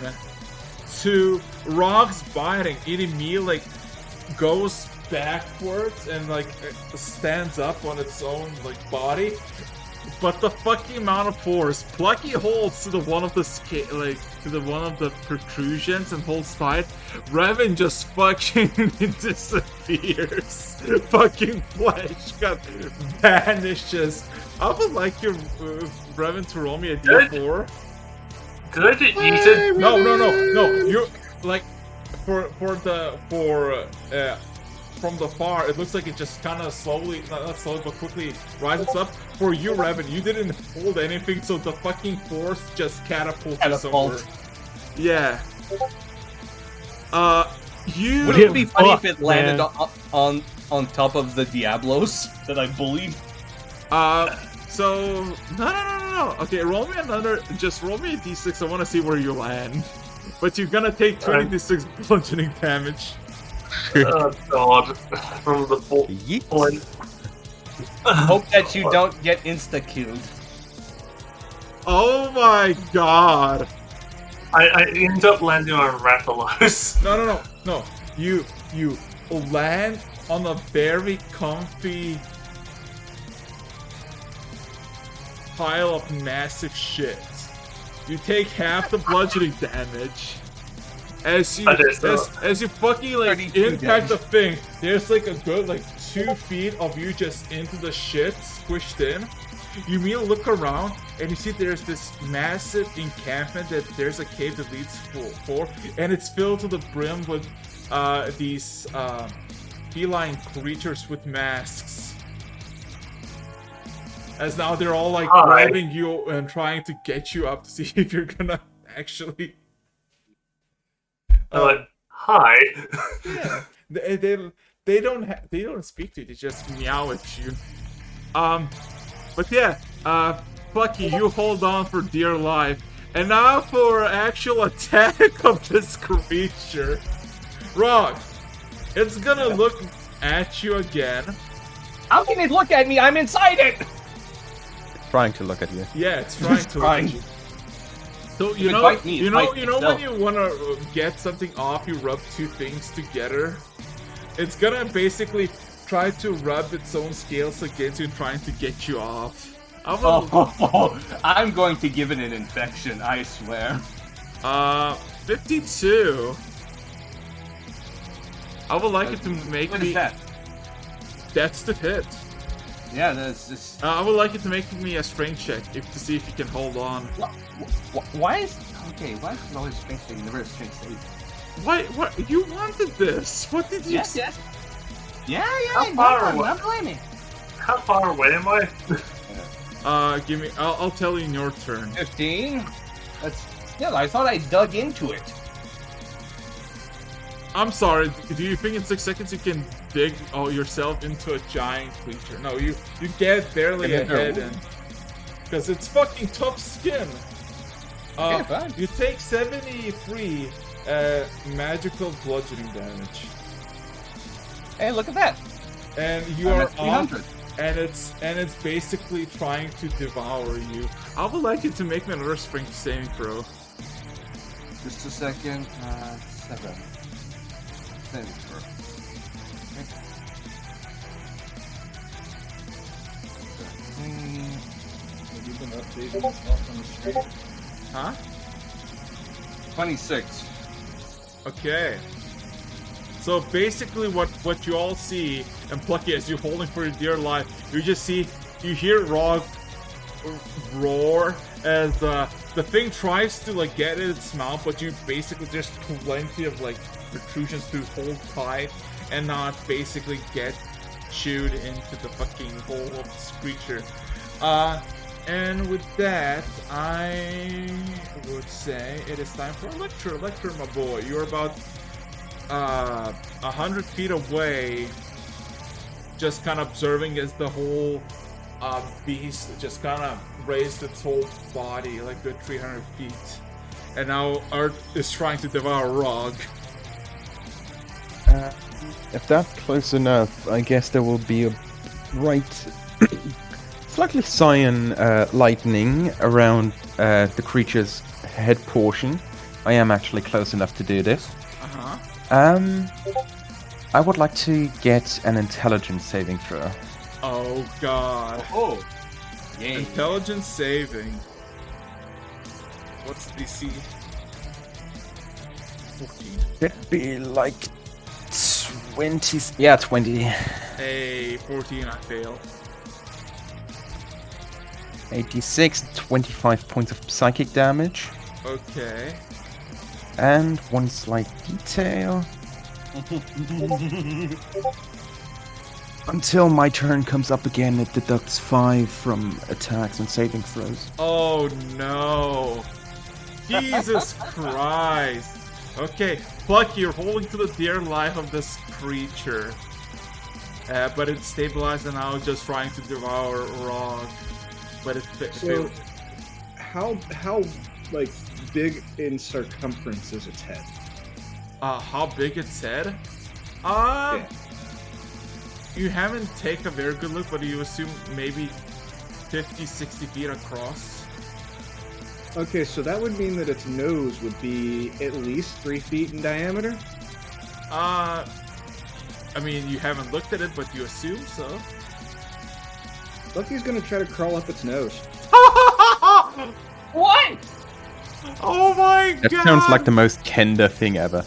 to Rog's biting, it immediately goes backwards and stands up on its own body. But the fucking amount of force, Plucky holds to the one of the protrusions and holds tight. Revan just fucking disappears. Fucking flesh vanishes. I would like your Revan to roll me a d4. Did I just eat it? No. You from the far, it looks like it just kind of slowly, not slowly, but quickly rises up. For you, Revan, you didn't hold anything, so the fucking force just catapults you somewhere. Yeah. Would it be funny if it landed on top of the Diablos that I bullied? So no. Okay, roll me a d6. I want to see where you land. But you're gonna take 26 bludgeoning damage. Oh god. From the point. Hope that you don't get insta-killed. Oh my god. I end up landing on Rathalos. No. You land on a very comfy pile of massive shit. You take half the bludgeoning damage. As you fucking impact the thing, there's a good 2 feet of you just into the shit, squished in. You immediately look around and you see there's this massive encampment that there's a cave that leads for, and it's filled to the brim with these feline creatures with masks. As now they're all grabbing you and trying to get you up to see if you're gonna actually. Hi. Yeah, they don't speak to you. They just meow at you. But yeah, Plucky, you hold on for dear life. And now for actual attack of this creature. Rog, it's gonna look at you again. How can it look at me? I'm inside it. It's trying to look at you. Yeah, it's trying to look at you. So you know when you want to get something off, you rub 2 things together. It's gonna basically try to rub its own scales against you, trying to get you off. I'm going to give it an infection, I swear. 52. I would like it to make what me. Is that? That's the hit. Yeah, that's just. I would like it to make me a strength check to see if you can hold on. Why is it always strength save? Never a strength save. What? You wanted this? What did you? Yes. Yeah. How far away? How far away am I? Give me. I'll tell you in your turn. 15. That's still. I thought I dug into it. I'm sorry. Do you think in 6 seconds you can dig yourself into a giant creature? No, you get barely ahead, because it's fucking tough skin. Okay, fine. You take 73 magical bludgeoning damage. Hey, look at that. And you I'm are at 300. off, and it's basically trying to devour you. I would like you to make me another strength saving throw. Just a second. 7. Saving throw. Huh? 26. Okay. So basically what you all see, and Plucky, as you're holding for your dear life, you hear Rog roar as the thing tries to like get in its mouth, but you basically just plenty of like protrusions to hold tight and not basically get chewed into the fucking hole of this creature. And with that, I would say it is time for a lecture. Lecture, my boy. You're about 100 feet away, just kind of observing as the whole beast just kind of raised its whole body like good 300 feet. And now Art is trying to devour Rog. If that's close enough, I guess there will be a bright, slightly cyan lightning around the creature's head portion. I am actually close enough to do this. I would like to get an intelligence saving throw. Oh god. Oh. Yay. Intelligence saving. What's the DC? 14. It'd be like 20. Yeah, 20. Hey, 14, I fail. 86, 25 points of psychic damage. Okay. And one slight detail. Until my turn comes up again, it deducts 5 from attacks and saving throws. Oh no. Jesus Christ. Okay, Plucky, you're holding to the dear life of this creature. But it's stabilized and now just trying to devour Rog. But it So, how like big in circumference is its head? How big its head? Yeah. You haven't taken a very good look, but you assume maybe 50, 60 feet across. Okay, so that would mean that its nose would be at least 3 feet in diameter? I mean, you haven't looked at it, but you assume so. Lucky's gonna try to crawl up its nose. What? Oh my god! That sounds like the most Kenda thing ever.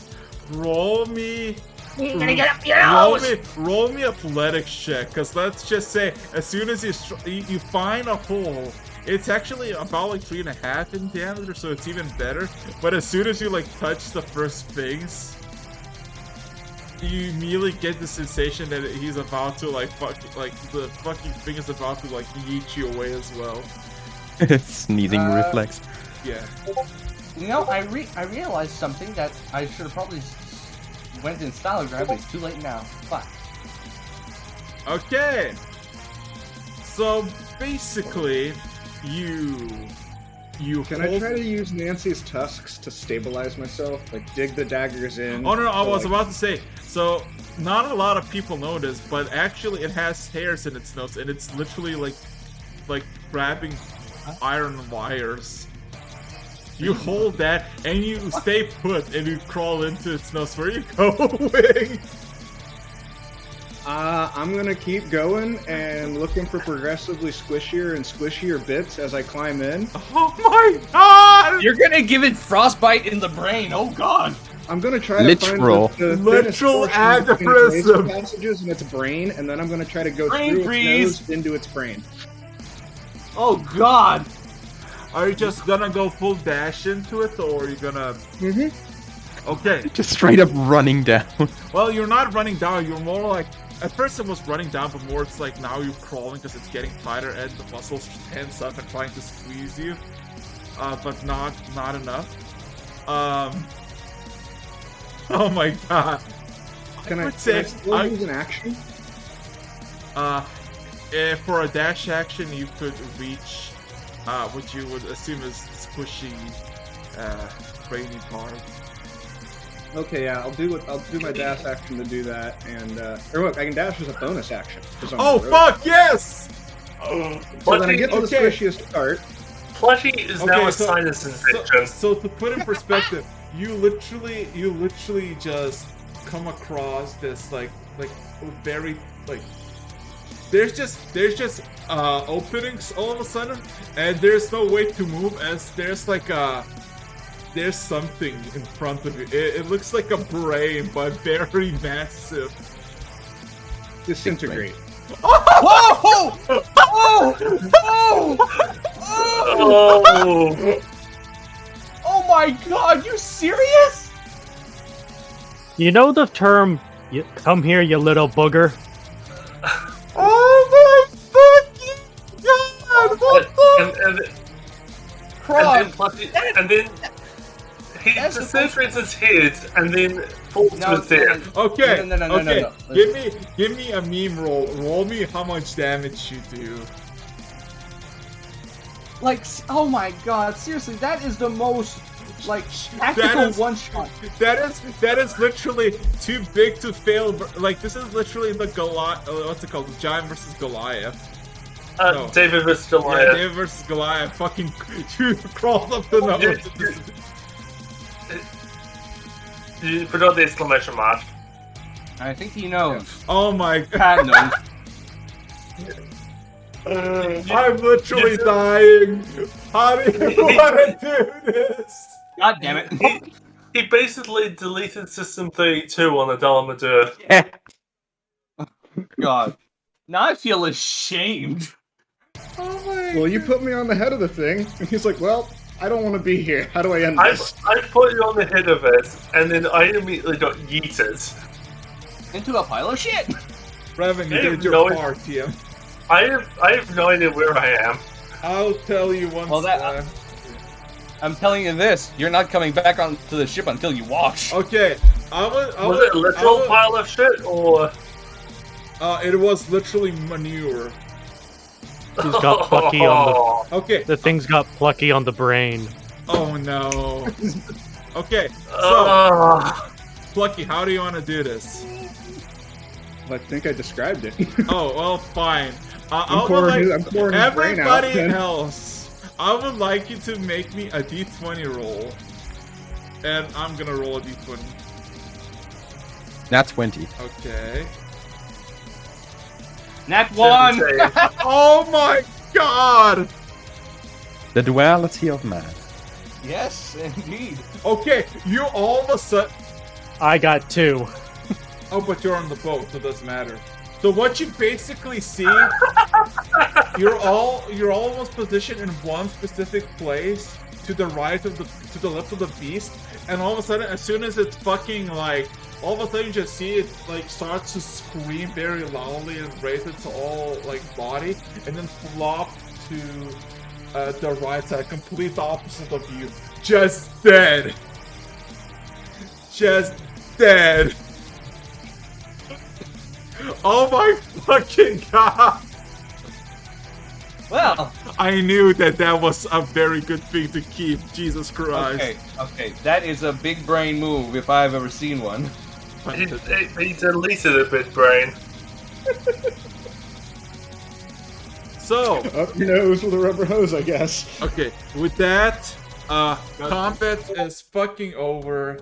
Roll me. You're gonna get up your nose! Roll me athletics check, because let's just say, as soon as you find a hole, it's actually about like 3.5 in diameter, so it's even better. But as soon as you like touch the first things, you immediately get the sensation that he's about to like the fucking thing is about to like yeet you away as well. Sneezing reflex. Yeah. You know, I realized something that I should have probably went in style grab, but it's too late now. Fuck. Okay. So basically, you Can I try to use Nancy's tusks to stabilize myself? Like dig the daggers in? Oh no, I was like... about to say. So not a lot of people know this, but actually it has hairs in its nose, and it's literally like grabbing iron wires. You hold that, and you stay put, and you crawl into its nose. Where are you going? I'm gonna keep going and looking for progressively squishier and squishier bits as I climb in. Oh my god! You're gonna give it frostbite in the brain. Oh god! I'm gonna try to Literal. find the Literal aneurysm passages in its brain, and then I'm gonna try to go Brain through freeze. its nose into its brain. Oh god! Are you just gonna go full dash into it, or are you gonna? Okay. Just straight up running down. Well, you're not running down. You're more like. At first it was running down, but more it's like now you're crawling because it's getting tighter and the muscles tense up and trying to squeeze you. But not enough. Oh my god. Can I say still use an action? For a dash action, you could reach what you would assume is squishy rainy part. Okay, yeah, I'll do my dash action to do that, and or look, I can dash as a bonus action. 'cause I'm Oh on the road. fuck yes! So then I get to the Okay. squishiest part. Plushie is now a so- sinus infection. So to put in perspective, you literally just come across this like very like there's just openings all of a sudden, and there's no way to move as there's something in front of you. It looks like a brain, but very massive. Disintegrate. Whoa! Oh! Oh! Oh! Oh my god, you serious? You know the term, come here, you little booger? Oh my fucking god! What the? And then he disintegrates his head and then falls to his death. Okay, No. okay. Give me a meme roll. Roll me how much damage you do. Like, oh my god, seriously, that is the most, like, tactical one-shot. That is literally too big to fail. Like, this is literally the what's it called? The Giant versus Goliath. No. David versus Goliath. Yeah, David versus Goliath. Fucking you crawled up the nose. You forgot the exclamation mark. I think he knows. Oh my God knows. I'm literally dying. How do you want to do this? God damn it. He basically deleted System 32 on the Dalamadur. God. Now I feel ashamed. Oh my Well, you put me on the head of the thing, and he's like, well, I don't want to be here. How do I end I this? put you on the head of it, and then I immediately got yeeted. Into a pile of shit. Revan, you I did have your no- part, TM. I have no idea where I am. I'll tell you once. Well, I'm telling you this, you're not coming back onto the ship until you wash. Okay, Was it a literal pile of shit, or...? It was literally manure. He's got plucky on the... Okay. The thing's got plucky on the brain. Oh no. Okay, so... Plucky, how do you want to do this? I think I described it. Oh, well, fine. I'm pouring his brain out, everybody then. else, I would like you to make me a d20 roll. And I'm gonna roll a d20. That's 20. Okay. Nat 1! Oh my god! The duality of man. Yes, indeed. Okay, you all of a sudden... I got 2. Oh, but you're on the boat, so it doesn't matter. So what you basically see, you're almost positioned in one specific place, to the right of to the left of the beast, and all of a sudden, as soon as it's fucking like, all of a sudden you just see it like starts to scream very loudly and raise its whole like body, and then flop to the right side, complete opposite of you, just dead, just dead. Oh my fucking god! Well, I knew that was a very good thing to keep. Jesus Christ. Okay, that is a big brain move if I've ever seen one. He deleted a bit, brain. So, up your nose with a rubber hose, I guess. Okay, with that, combat is fucking over.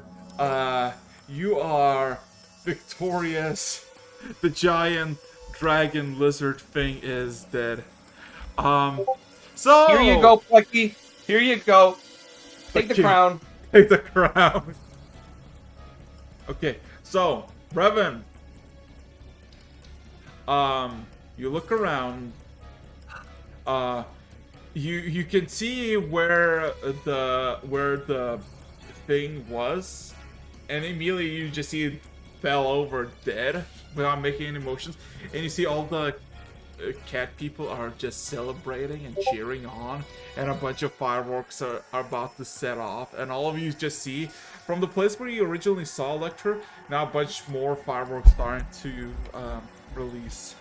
You are victorious. The giant dragon lizard thing is dead. So here you go, Plucky. Here you go. Take the crown. Take the crown. Okay, so Revan, you look around. You can see where the thing was, and immediately you just see it fell over dead without making any motions, and you see all the cat people are just celebrating and cheering on, and a bunch of fireworks are about to set off, and all of you just see from the place where you originally saw Electra, now a bunch more fireworks starting to release.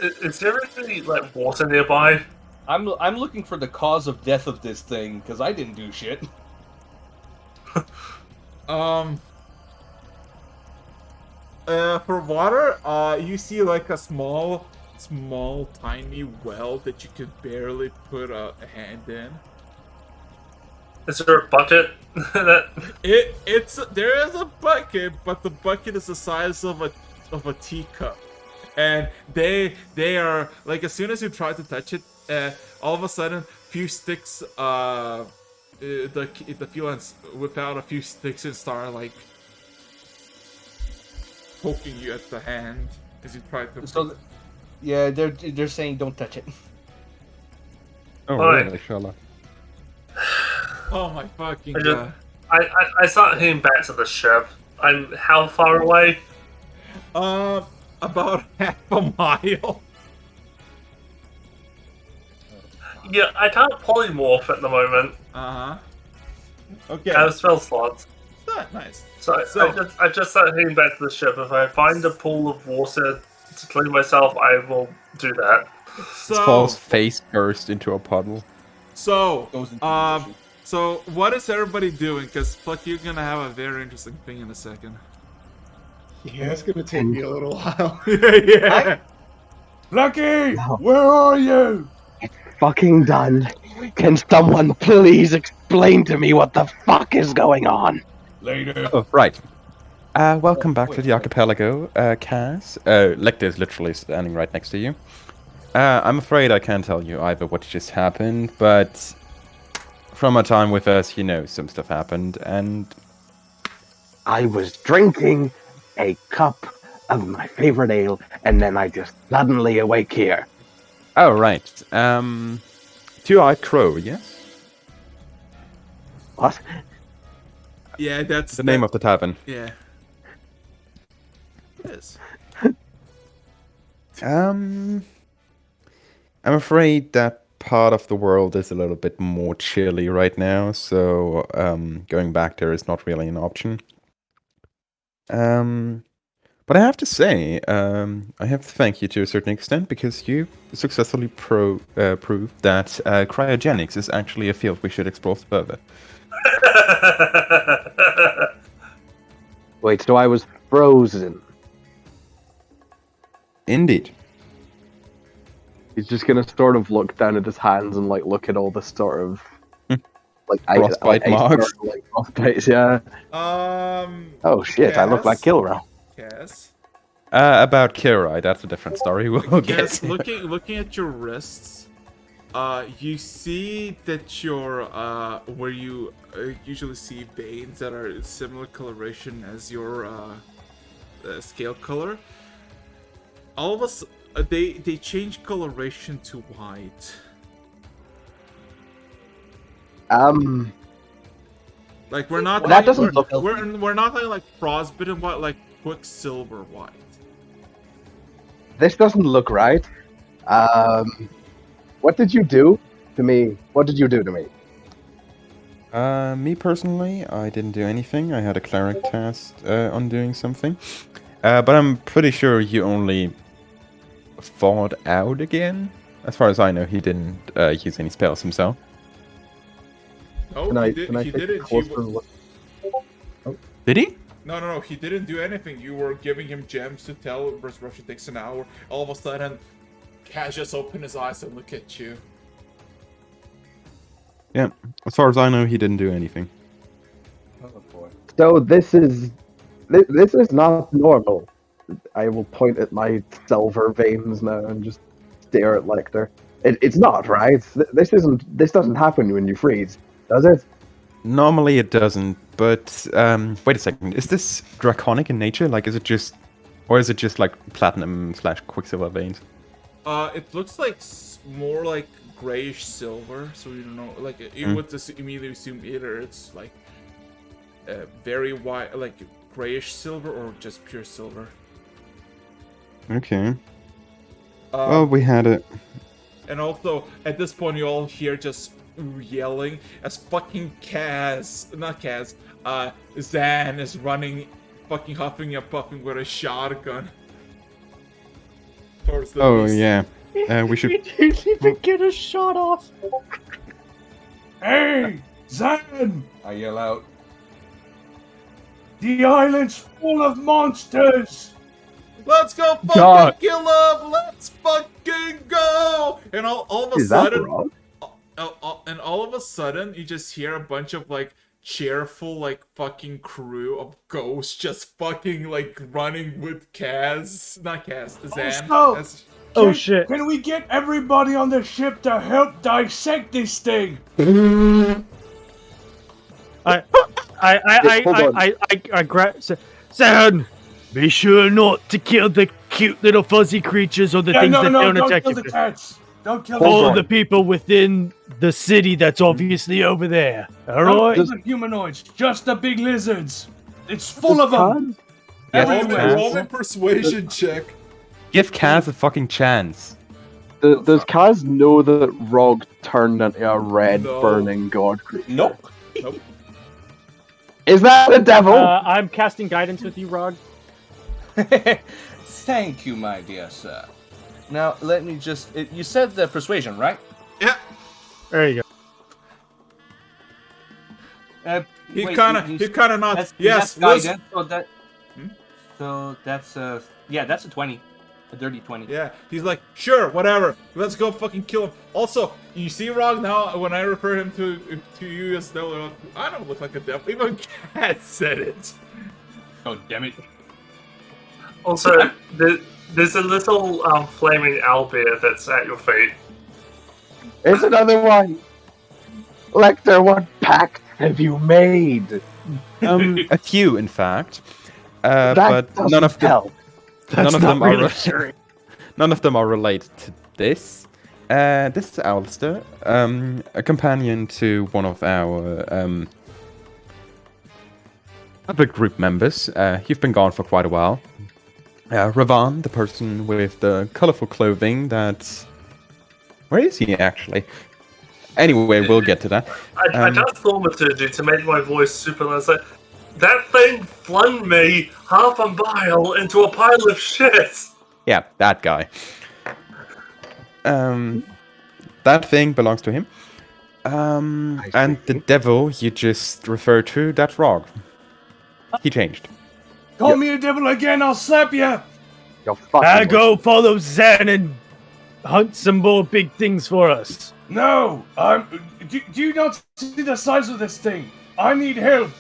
Is there any like water nearby? I'm looking for the cause of death of this thing because I didn't do shit. For water, you see like a small, tiny well that you could barely put a hand in. Is there a bucket? There is a bucket, but the bucket is the size of a teacup, and they are like, as soon as you try to touch it, all of a sudden, few sticks, the felines whip out a few sticks and start like poking you at the hand as you try to. So, yeah, they're saying don't touch it. Oh, Alright. really? Shala. Oh my fucking I god! I start heading back to the ship. I'm how far away? About half a mile. Yeah, I can't polymorph at the moment. Okay. I have spell slots. Nice. So I just started heading back to the ship. If I find a pool of water to clean myself, I will do that. Falls face first into a puddle. So what is everybody doing? Because fuck, you're gonna have a very interesting thing in a second. Yeah, it's gonna take me a little while. Yeah. Lucky, where are you? Fucking done. Can someone please explain to me what the fuck is going on? Later. Oh, right. Welcome back to the Archipelago, Kaz. Lecter's literally standing right next to you. I'm afraid I can't tell you either what just happened, but from our time with us, you know, some stuff happened, and I was drinking a cup of my favorite ale, and then I just suddenly awake here. Oh, right. Two-Eyed Crow, yes? What? Yeah, that's the name of the tavern. Yeah. Yes. I'm afraid that part of the world is a little bit more chilly right now, so going back there is not really an option. But I have to say, I have to thank you to a certain extent because you successfully proved that cryogenics is actually a field we should explore further. Wait, so I was frozen. Indeed. He's just gonna sort of look down at his hands and like look at all the sort of like frostbite marks. Like frostbites, yeah. Oh shit! I look like Kilra. Yes. About Kirai, that's a different story. We'll get Yes. to. Looking at your wrists, you see that your where you usually see veins that are similar coloration as your scale color. All of us, they change coloration to white. Like we're not. That doesn't look. We're not like frostbitten white, like quicksilver white. This doesn't look right. What did you do to me? What did you do to me? Me personally, I didn't do anything. I had a cleric cast on doing something. But I'm pretty sure you only fought out again. As far as I know, he didn't use any spells himself. No, he didn't. Did he? No, he didn't do anything. You were giving him gems to tell Resurrection takes an hour. All of a sudden, Cash just opened his eyes and look at you. Yeah, as far as I know, he didn't do anything. Oh boy. So this is not normal. I will point at my silver veins now and just stare at Lecter. It's not, right? This doesn't happen when you freeze, does it? Normally it doesn't, but wait a second. Is this draconic in nature? Like, is it just like platinum / quicksilver veins? It looks like more like grayish silver. So you don't know, like you would just immediately assume either it's like very white, like grayish silver, or just pure silver. Okay. Well, we had it. And also, at this point, you all hear just yelling as fucking Zan is running, fucking huffing and puffing with a shotgun towards the beast. Yeah. We should. You didn't even get a shot off. Hey, Zan! I yell out. The island's full of monsters! Let's go fucking God. kill him! Let's fucking go! And all of a Is that sudden, wrong? and all of a sudden, you just hear a bunch of like cheerful like fucking crew of ghosts just fucking like running with Kaz, not Kaz, Zan. Also, as- Oh shit. Can we get everybody on the ship to help dissect this thing? I grab Zan. Be sure not to kill the cute little fuzzy creatures or the things that don't don't attack kill you. the cats. Don't kill All the the people within the city that's obviously over there. Don't Alright? kill the humanoids, just the big lizards. It's full of them. Yes, roll me persuasion check. Give Kaz a fucking chance. Does Kaz know that Rog turned into a red No. burning god creature? Nope. Is that the devil? I'm casting guidance with you, Rog. Thank you, my dear sir. Now, let me just... you said the persuasion, right? Yeah. There you go. He Wait, kind of nods. that's- Yes. that's Liz- guidance, so that's that's a 20. A dirty 20. Yeah, he's like, sure, whatever. Let's go fucking kill him. Also, you see Rog now, when I refer him to you as devil, I don't look like a devil. Even Cat said it. Oh, damn it. Also, there's a little flaming owlbear that's at your feet. It's another one. Lecter, what pact have you made? A few, in fact. That But doesn't none of them. help. None of not them are. really sure. None of them are related to this. This is Alistair, a companion to one of our other group members. You've been gone for quite a while. Ravan, the person with the colorful clothing that... Where is he, actually? Anyway, we'll get to that. I just thaumaturgy you to make my voice super loud. Like, that thing flung me half a mile into a pile of shit. Yeah, that guy. That thing belongs to him. And the devil you just referred to, that's Rog. He changed. Call me a devil again, I'll slap you. I go follow Zan and hunt some more big things for us. No, do you not see the size of this thing? I need help.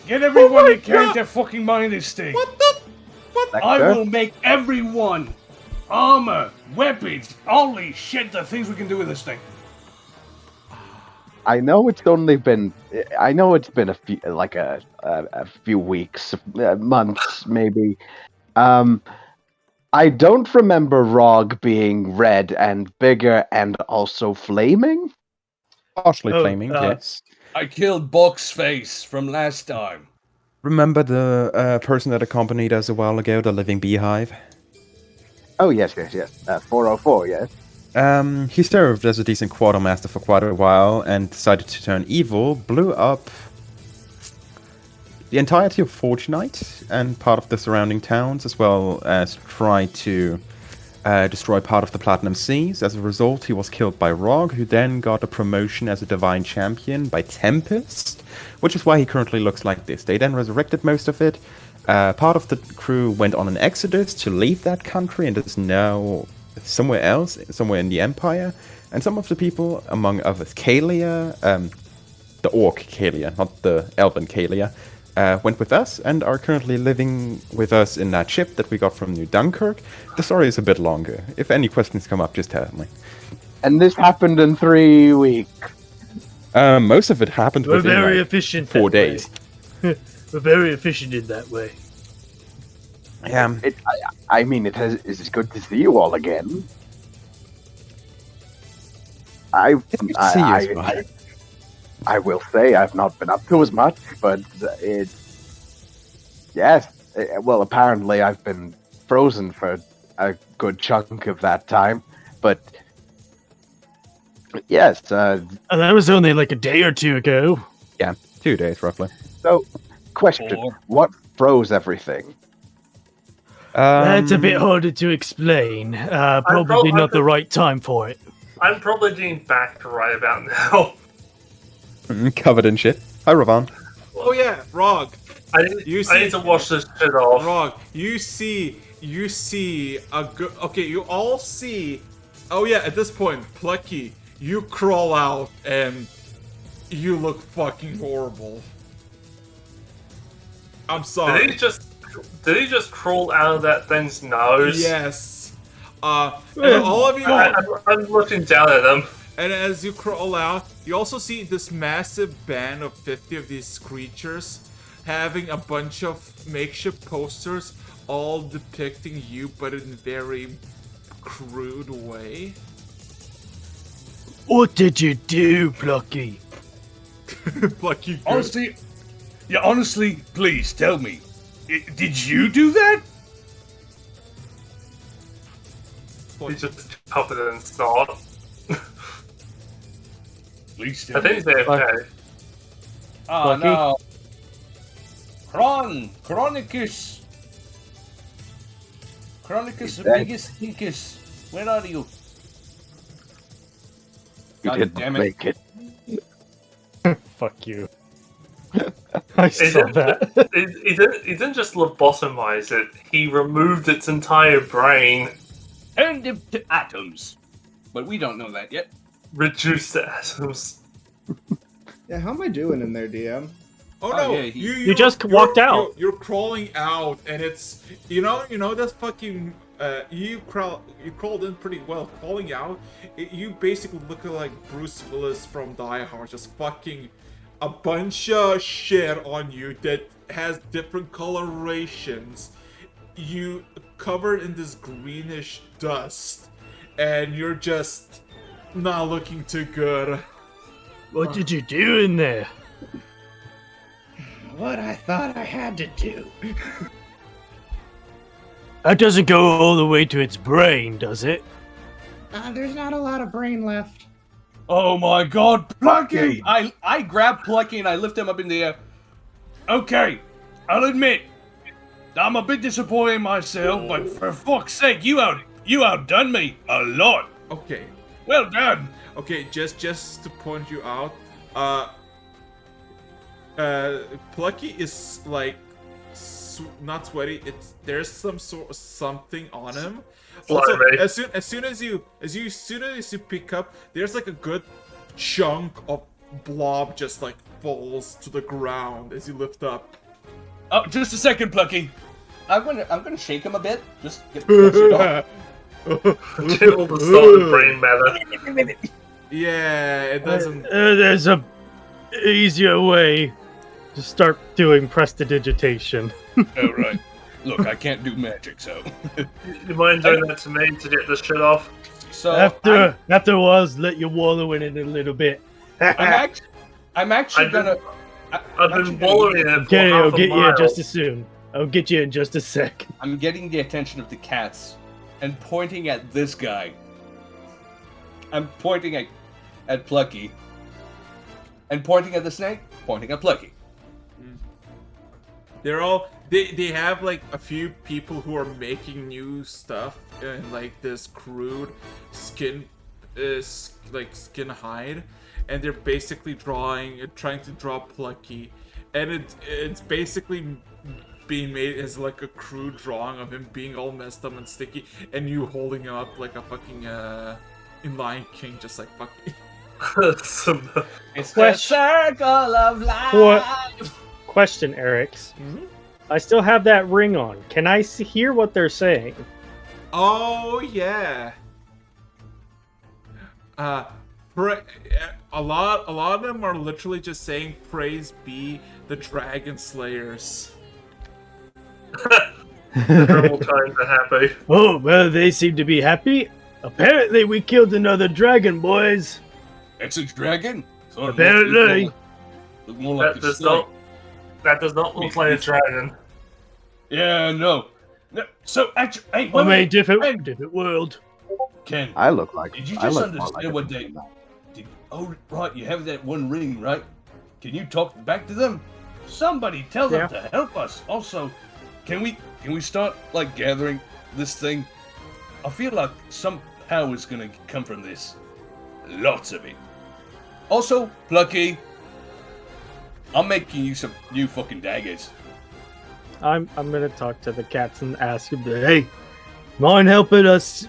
Get everyone you can to fucking mine this thing. What? I will make everyone armor, weapons, holy shit, the things we can do with this thing. I know it's only been. I know it's been a few, like a few weeks, months, maybe. I don't remember Rog being red and bigger and also flaming. Partially flaming, yes. I killed Boxface from last time. Remember the person that accompanied us a while ago, the living beehive? Oh, yes. 404, yes. He served as a decent quartermaster for quite a while and decided to turn evil, blew up the entirety of Fortunite and part of the surrounding towns, as well as tried to destroy part of the Platinum Seas. As a result, he was killed by Rog, who then got a promotion as a Divine Champion by Tempest, which is why he currently looks like this. They then resurrected most of it. Part of the crew went on an exodus to leave that country and is now somewhere else, somewhere in the Empire. And some of the people, among others, Kalia, the Orc Kalia, not the Elven Kalia, went with us and are currently living with us in that ship that we got from New Dunkirk. The story is a bit longer. If any questions come up, just tell me. And this happened in 3 weeks. Most of it happened We're within very like, efficient 4 that way. days. We're very efficient in that way. Yeah. I mean, it's good to see you all again. I will say I've not been up to as much, but well, apparently I've been frozen for a good chunk of that time, but yes. And that was only like a day or two ago. Yeah, 2 days roughly. So, question: what froze everything? That's a bit harder to explain. Probably not the right time for it. I'm probably getting back right about now. Covered in shit. Hi, Ravan. Oh yeah, Rog. I need to wash this shit off. Rog, you see a good. Okay, you all see. Oh yeah, at this point, Plucky, you crawl out and you look fucking horrible. I'm sorry. Did he just crawl out of that thing's nose? Yes. And all of you. I'm looking down at him. And as you crawl out, you also see this massive band of 50 of these creatures having a bunch of makeshift posters, all depicting you, but in a very crude way. What did you do, Plucky? Plucky. Honestly, please tell me. Did you do that? He's just covered in snot. Please I tell think me. he's okay. Oh no. Chronicus, biggest stinkus. Where are you? You didn't make it. Fuck you. I saw that. He didn't just lobotomize it, he removed its entire brain. Turned him to atoms. But we don't know that yet. Reduced to atoms. Yeah, how am I doing in there, DM? Oh no! yeah, You just walked out. You're crawling out, and it's you know that's fucking. You crawled in pretty well. Crawling out, you basically look like Bruce Willis from Die Hard, just fucking a bunch of shit on you that has different colorations. You covered in this greenish dust, and you're just not looking too good. What did you do in there? What I thought I had to do. That doesn't go all the way to its brain, does it? There's not a lot of brain left. Oh my god, Plucky! I grab Plucky and I lift him up in the air. Okay, I'll admit, I'm a bit disappointed in myself, but for fuck's sake, you outdone me a lot. Okay. Well done. Okay, just to point you out, Plucky is like not sweaty. There's some sort of something on him. Also, as soon as you pick up, there's like a good chunk of blob just like falls to the ground as you lift up. Oh, just a second, Plucky. I'm gonna shake him a bit. Just get that shit off. Get all the solid brain matter. Yeah, it doesn't. There's a easier way to start doing prestidigitation. Oh, right. Look, I can't do magic, so. You mind doing that to me to get this shit off? So after a while, let you wallow in it a little bit. I'm actually gonna. I've been wallowing in it for Okay, half I'll get a mile. you just as soon. I'll get you in just a sec. I'm getting the attention of the cats and pointing at this guy. I'm pointing at Plucky. And pointing at the snake, pointing at Plucky. They're all they have like a few people who are making new stuff in like this crude skin skin hide, and they're basically trying to draw Plucky, and it's basically being made as like a crude drawing of him being all messed up and sticky, and you holding him up like a fucking in Lion King, just like fucking. It's the circle of life. Question, Eric's. I still have that ring on. Can I hear what they're saying? Oh yeah. A lot of them are literally just saying "Praise be the Dragon Slayers." They're all kind of happy. Oh, well, they seem to be happy. Apparently, we killed another dragon, boys. It's a dragon? Apparently. Look more like That does not look like a dragon. Yeah, no. So, actually, hey, I mean, different world. Ken, I look like. did you I just look more understand like what they... Oh, right, you have that one ring, right? Can you talk back to them? Somebody tell them to help us. Also, can we start like gathering this thing? I feel like some power is gonna come from this. Lots of it. Also, Plucky, I'm making you some new fucking daggers. I'm gonna talk to the cats and ask him, hey, mind helping us?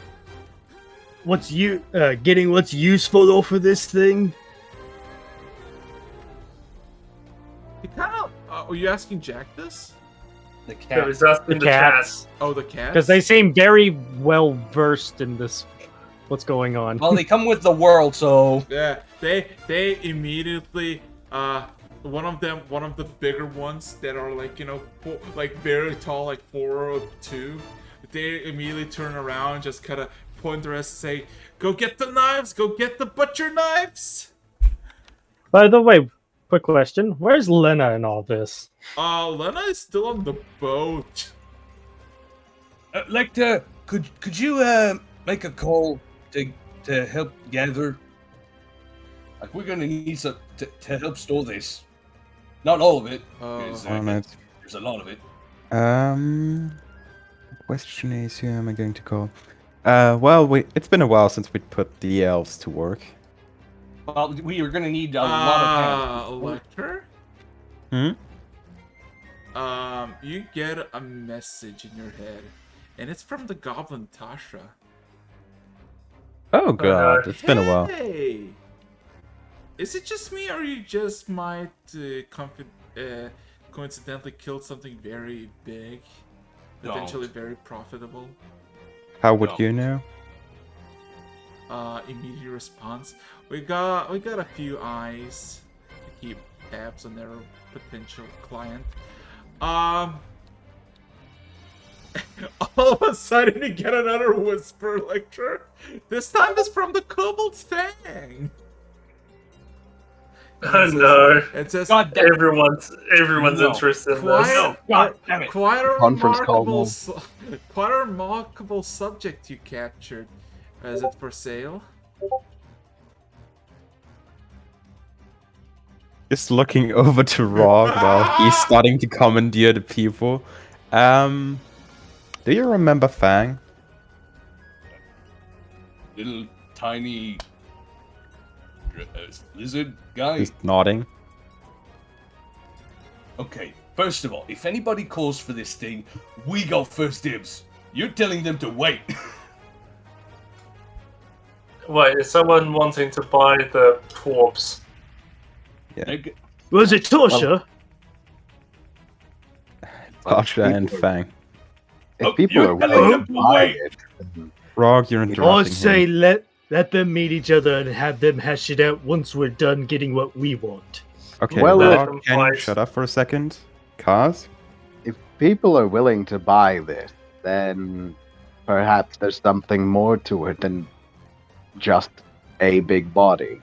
Getting what's useful for this thing? You kind of. Are you asking Jack this? The It was asking the cats. Oh, the cats. Because they seem very well versed in this. What's going on? Well, they come with the world, so Yeah, they immediately one of the bigger ones that are like like very tall, like 4'2", they immediately turn around and just kind of point their ass and say, "Go get the knives! Go get the butcher knives!" By the way, quick question: where's Lena in all this? Lena is still on the boat. Lecter, could you make a call to help gather? Like we're gonna need some to help store this. Not all of it. 'Cause, there's a lot of it. Question is, who am I going to call? Well, it's been a while since we put the elves to work. well, we are gonna need a lot of hands. Lecter? You get a message in your head, and it's from the goblin Tasha. Oh god, it's been a while. Hey! Is it just me, or you just might coincidentally killed something very big, potentially very profitable? How would you know? Immediate response. We got a few eyes to keep tabs on their potential client. All of a sudden, you get another whisper lecture. This time it's from the Kobold's Fang. Oh no! It says, God damn it. Everyone's interested in this. God damn it. Quite a Conference call quite a remarkable subject you captured. Is it for sale? Just looking over to Rog while he's starting to commandeer the people. Do you remember Fang? Little tiny lizard guy. He's nodding. Okay, first of all, if anybody calls for this thing, we got first dibs. You're telling them to wait. Wait, is someone wanting to buy the corpse? Yeah. Was it Torsha? Tasha and Fang. If people are telling them willing to to buy wait. it, Rog, you're I interrupting say him. let them meet each other and have them hash it out once we're done getting what we want. Okay, Well, Rog, can you shut up for a second? Kaz? if people are willing to buy this, then perhaps there's something more to it than just a big body.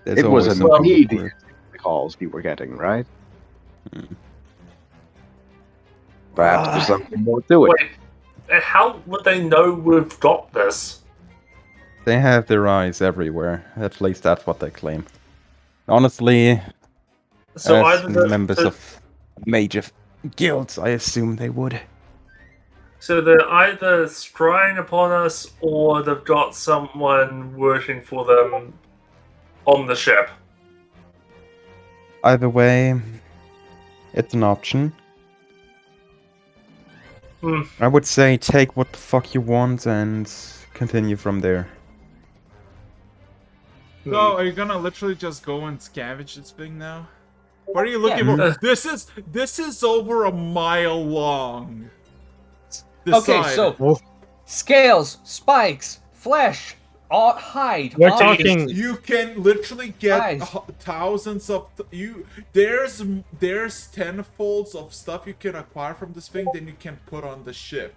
There's It was always something immediate more. calls you were getting, right? Perhaps there's something more to it. Wait, how would they know we've got this? They have their eyes everywhere. At least that's what they claim. Honestly, So as either the, members of major guilds, I assume they would. so they're either spying upon us or they've got someone working for them on the ship. Either way, it's an option. I would say take what the fuck you want and continue from there. So, are you gonna literally just go and scavenge this thing now? What are you looking Yeah. for? This is over a mile long. This Okay, side. so scales, spikes, flesh, hide. We're all talking- these- You can literally get Guys. thousands of There's tenfolds of stuff you can acquire from this thing. Then you can put on the ship.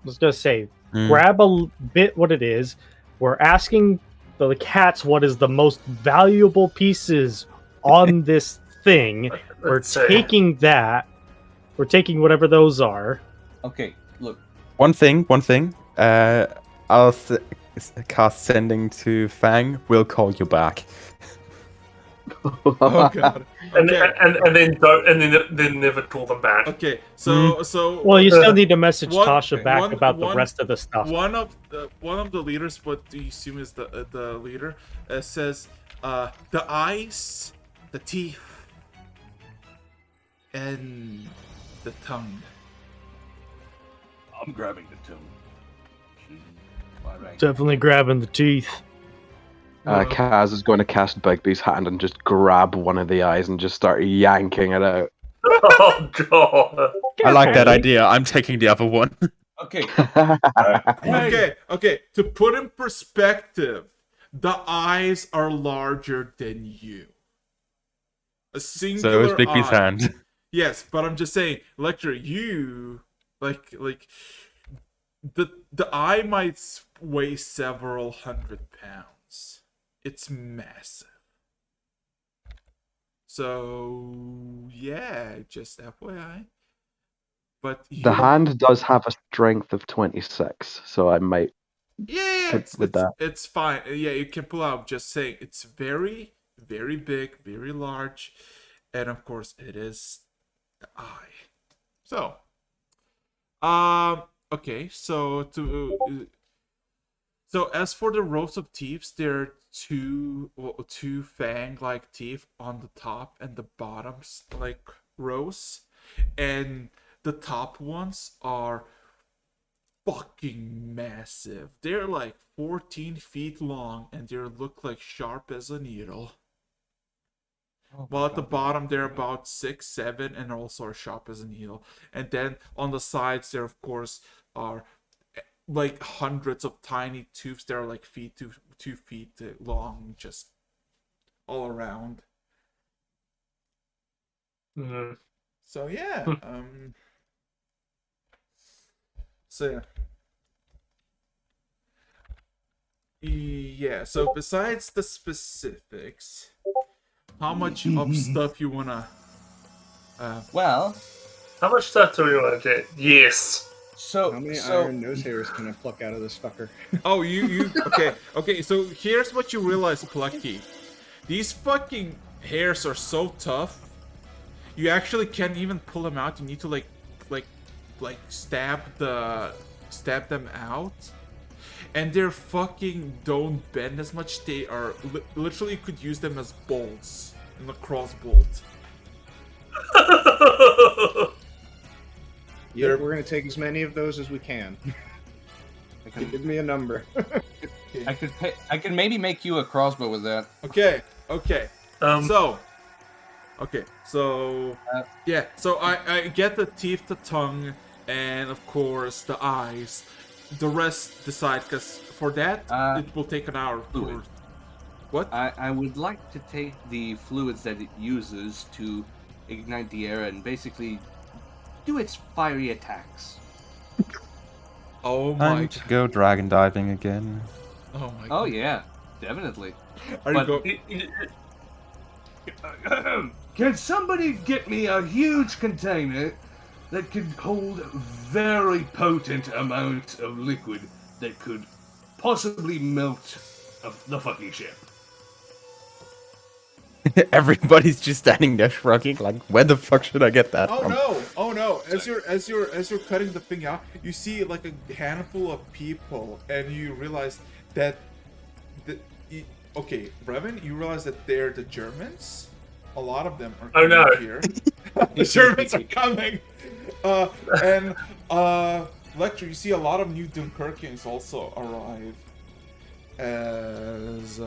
I was gonna say, grab a bit what it is. We're asking the cats what is the most valuable pieces on this thing. We're Let's say. taking that. We're taking whatever those are. Okay, look. One thing. I'll cast sending to Fang. We'll call you back. Oh god. And, Okay. and then don't and then never call them back. Okay. So Well, you still need to message one- Tasha back one- about the one- rest of the stuff. one of the leaders, what do you assume is the leader, says the eyes, the teeth, and the tongue. I'm grabbing the tongue. All right. Definitely grabbing the teeth. Kaz is going to cast Bigby's hand and just grab one of the eyes and just start yanking it out. Oh god. I like that idea. I'm taking the other one. Okay. Okay. To put in perspective, the eyes are larger than you. A singular So is Bigby's eye. hand. Yes, but I'm just saying, Lecter, you like the eye might weigh several hundred pounds. It's massive. So yeah, just FYI. But The hand does have a strength of 26, so I might. Yeah, that. it's fine. Yeah, you can pull out. Just saying, it's very, very big, very large, and of course, it is the eye. So, okay. So as for the rows of teeth, there are two fang-like teeth on the top and the bottoms like rows, and the top ones are fucking massive. They're like 14 feet long and they look like sharp as a needle. While at the bottom they're about 6, 7 and also are sharp as a needle. And then on the sides there of course are like hundreds of tiny tubes that are like 2 feet long, just all around. Mm-hmm. So yeah, So yeah, so besides the specifics, how much of stuff you wanna well, how much stuff do we want to get? Yes. How many iron nose hairs can I pluck out of this fucker? Oh, you okay, so here's what you realize, Plucky. These fucking hairs are so tough. You actually can't even pull them out. You need to like stab them out, and they're fucking don't bend as much. They are literally could use them as bolts in a cross bolt. Yeah, we're gonna take as many of those as we can. Give me a number. I could maybe make you a crossbow with that. Okay. Yeah. So I get the teeth, the tongue, and of course the eyes. The rest decide, because for that it will take an hour. Fluid. What? I would like to take the fluids that it uses to ignite the air and basically do its fiery attacks. Oh my Time to go dragon diving again. Oh my. Oh yeah, definitely. Are you go? Can somebody get me a huge container that could hold very potent amount of liquid that could possibly melt the fucking ship? Everybody's just standing there shrugging, like, where the fuck should I get that from? Oh no! As you're cutting the thing out, you see like a handful of people, and you realize that okay, Brevin, you realize that they're the Germans. A lot of them are coming here. The Germans are coming. And Lecter, you see a lot of new Dunkirkians also arrive. As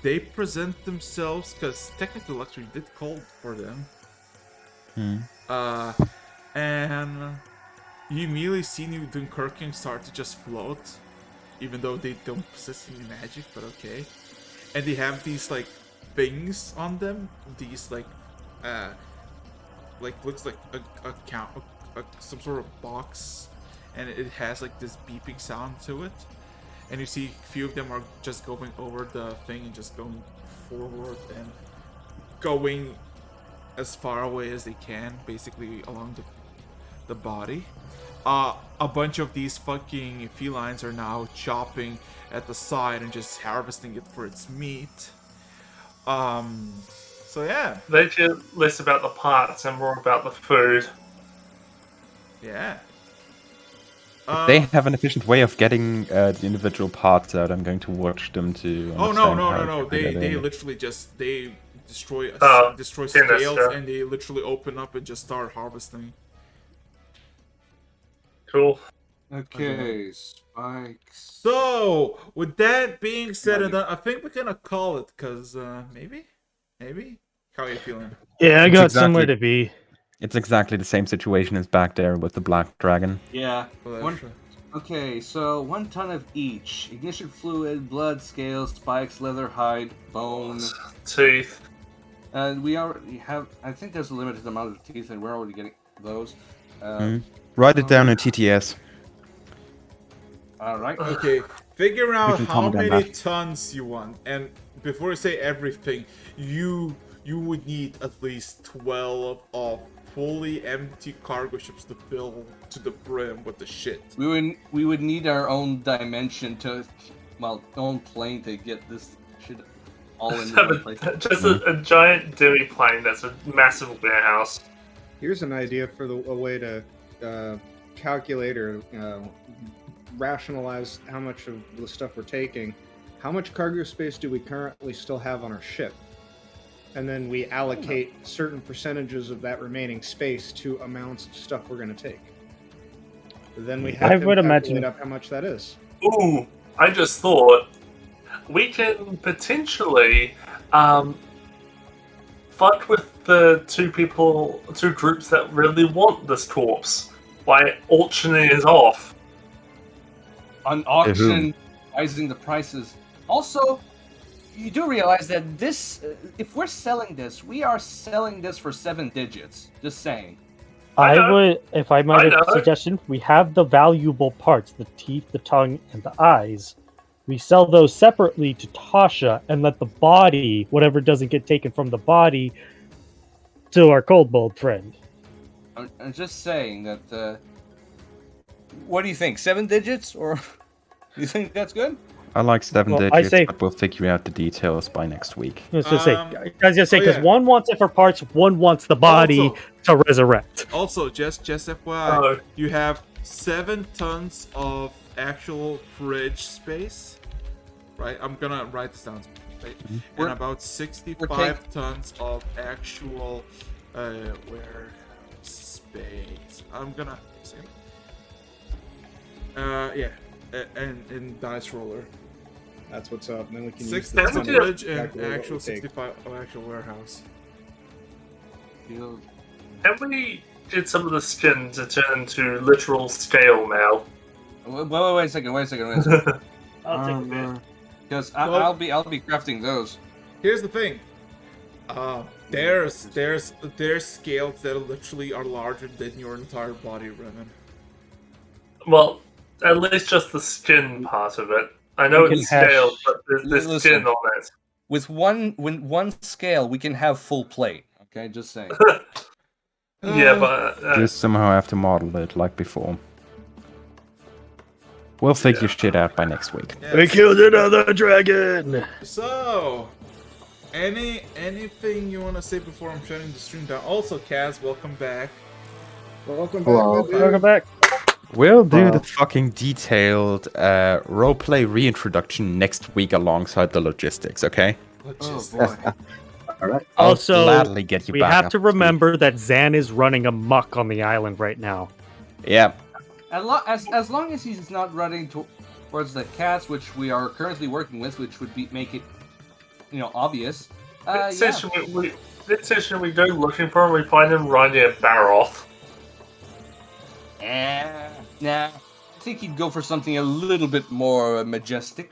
they present themselves, because technically Lecter did call for them. And you immediately see new Dunkirkians start to just float, even though they don't possess any magic, but okay. And they have these like things on them, these like looks like some sort of box, and it has like this beeping sound to it. And you see a few of them are just going over the thing and just going forward and going as far away as they can, basically along the body. a bunch of these fucking felines are now chopping at the side and just harvesting it for its meat. So yeah. They care less about the parts and more about the food. Yeah. If they have an efficient way of getting the individual parts out, I'm going to watch them to. Oh no. understand how They they literally just destroy goodness, scales yeah. and they literally open up and just start harvesting. Cool. Okay, spikes. So, with that being said and done, I think we're gonna call it, cause maybe. How are you feeling? Yeah, I It's got exactly- somewhere to be. It's exactly the same situation as back there with the black dragon. Yeah. Well, One, sure. okay, so 1 ton of each: ignition fluid, blood, scales, spikes, leather, hide, bone, Teeth. and we already have. I think there's a limited amount of teeth, and we're already getting those. Write it down in TTS. All right. Okay, figure out can how comment on many that. tons you want, and before you say everything, you would need at least 12 of fully empty cargo ships to fill to the brim with the shit. We would need our own dimension to, own plane to get this shit all in one place. Just a giant demi-plane that's a massive warehouse. Here's an idea for a way to calculate or rationalize how much of the stuff we're taking. How much cargo space do we currently still have on our ship? And then we allocate certain percentages of that remaining space to amounts of stuff we're going to take. Then we have I to would calculate imagine- up how much that is. Ooh, I just thought we can potentially fight with the two groups that really want this corpse by auctioning it off. On auction, rising the prices. Also, you do realize that this, if we're selling this, we are selling this for 7 digits. Just saying. I would, if I might I have know. a suggestion, we have the valuable parts, the teeth, the tongue, and the eyes. We sell those separately to Tasha and let the body, whatever doesn't get taken from the body, to our Coldbold friend. I'm just saying that. What do you think? 7 digits, or you think that's good? I like 7 Well, digits, I say- but we'll figure out the details by next week. I was gonna say, I was gonna say, oh, because yeah. one wants it for parts, one wants the body to resurrect. Also, just FYI, Oh. you have 7 tons of actual fridge space, right? I'm gonna write this down, right? And about 65 tons of actual warehouse space. I'm gonna see. And dice roller. That's what's up. And then we can use 60 the tons of money fridge to and calculate what actual we take. 65 of actual warehouse. Can we get some of the skin to turn into literal scale now? Wait a second. I'll take a bit. Because Well- I'll be crafting those. Here's the thing. There's scales that literally are larger than your entire body, Renan. Well, at least just the skin part of it. I know We can it's scaled, hash- but there's Listen. skin on it. With one scale, we can have full plate. Okay, just saying. Yeah, but Just somehow have to model it like before. We'll figure shit out by next week. We killed another dragon. So, anything you want to say before I'm shutting the stream down? Also, Kaz, welcome back. Welcome Hello. back. Welcome back. We'll do the fucking detailed roleplay reintroduction next week alongside the logistics, okay? Oh boy. All right. I'll Also, gladly get you we back have up to speed. remember that Zan is running amok on the island right now. Yeah. As long as he's not running towards the cats, which we are currently working with, which would make it, obvious. this session we go looking for him, we find him riding a Baroth. Nah. I think he'd go for something a little bit more majestic.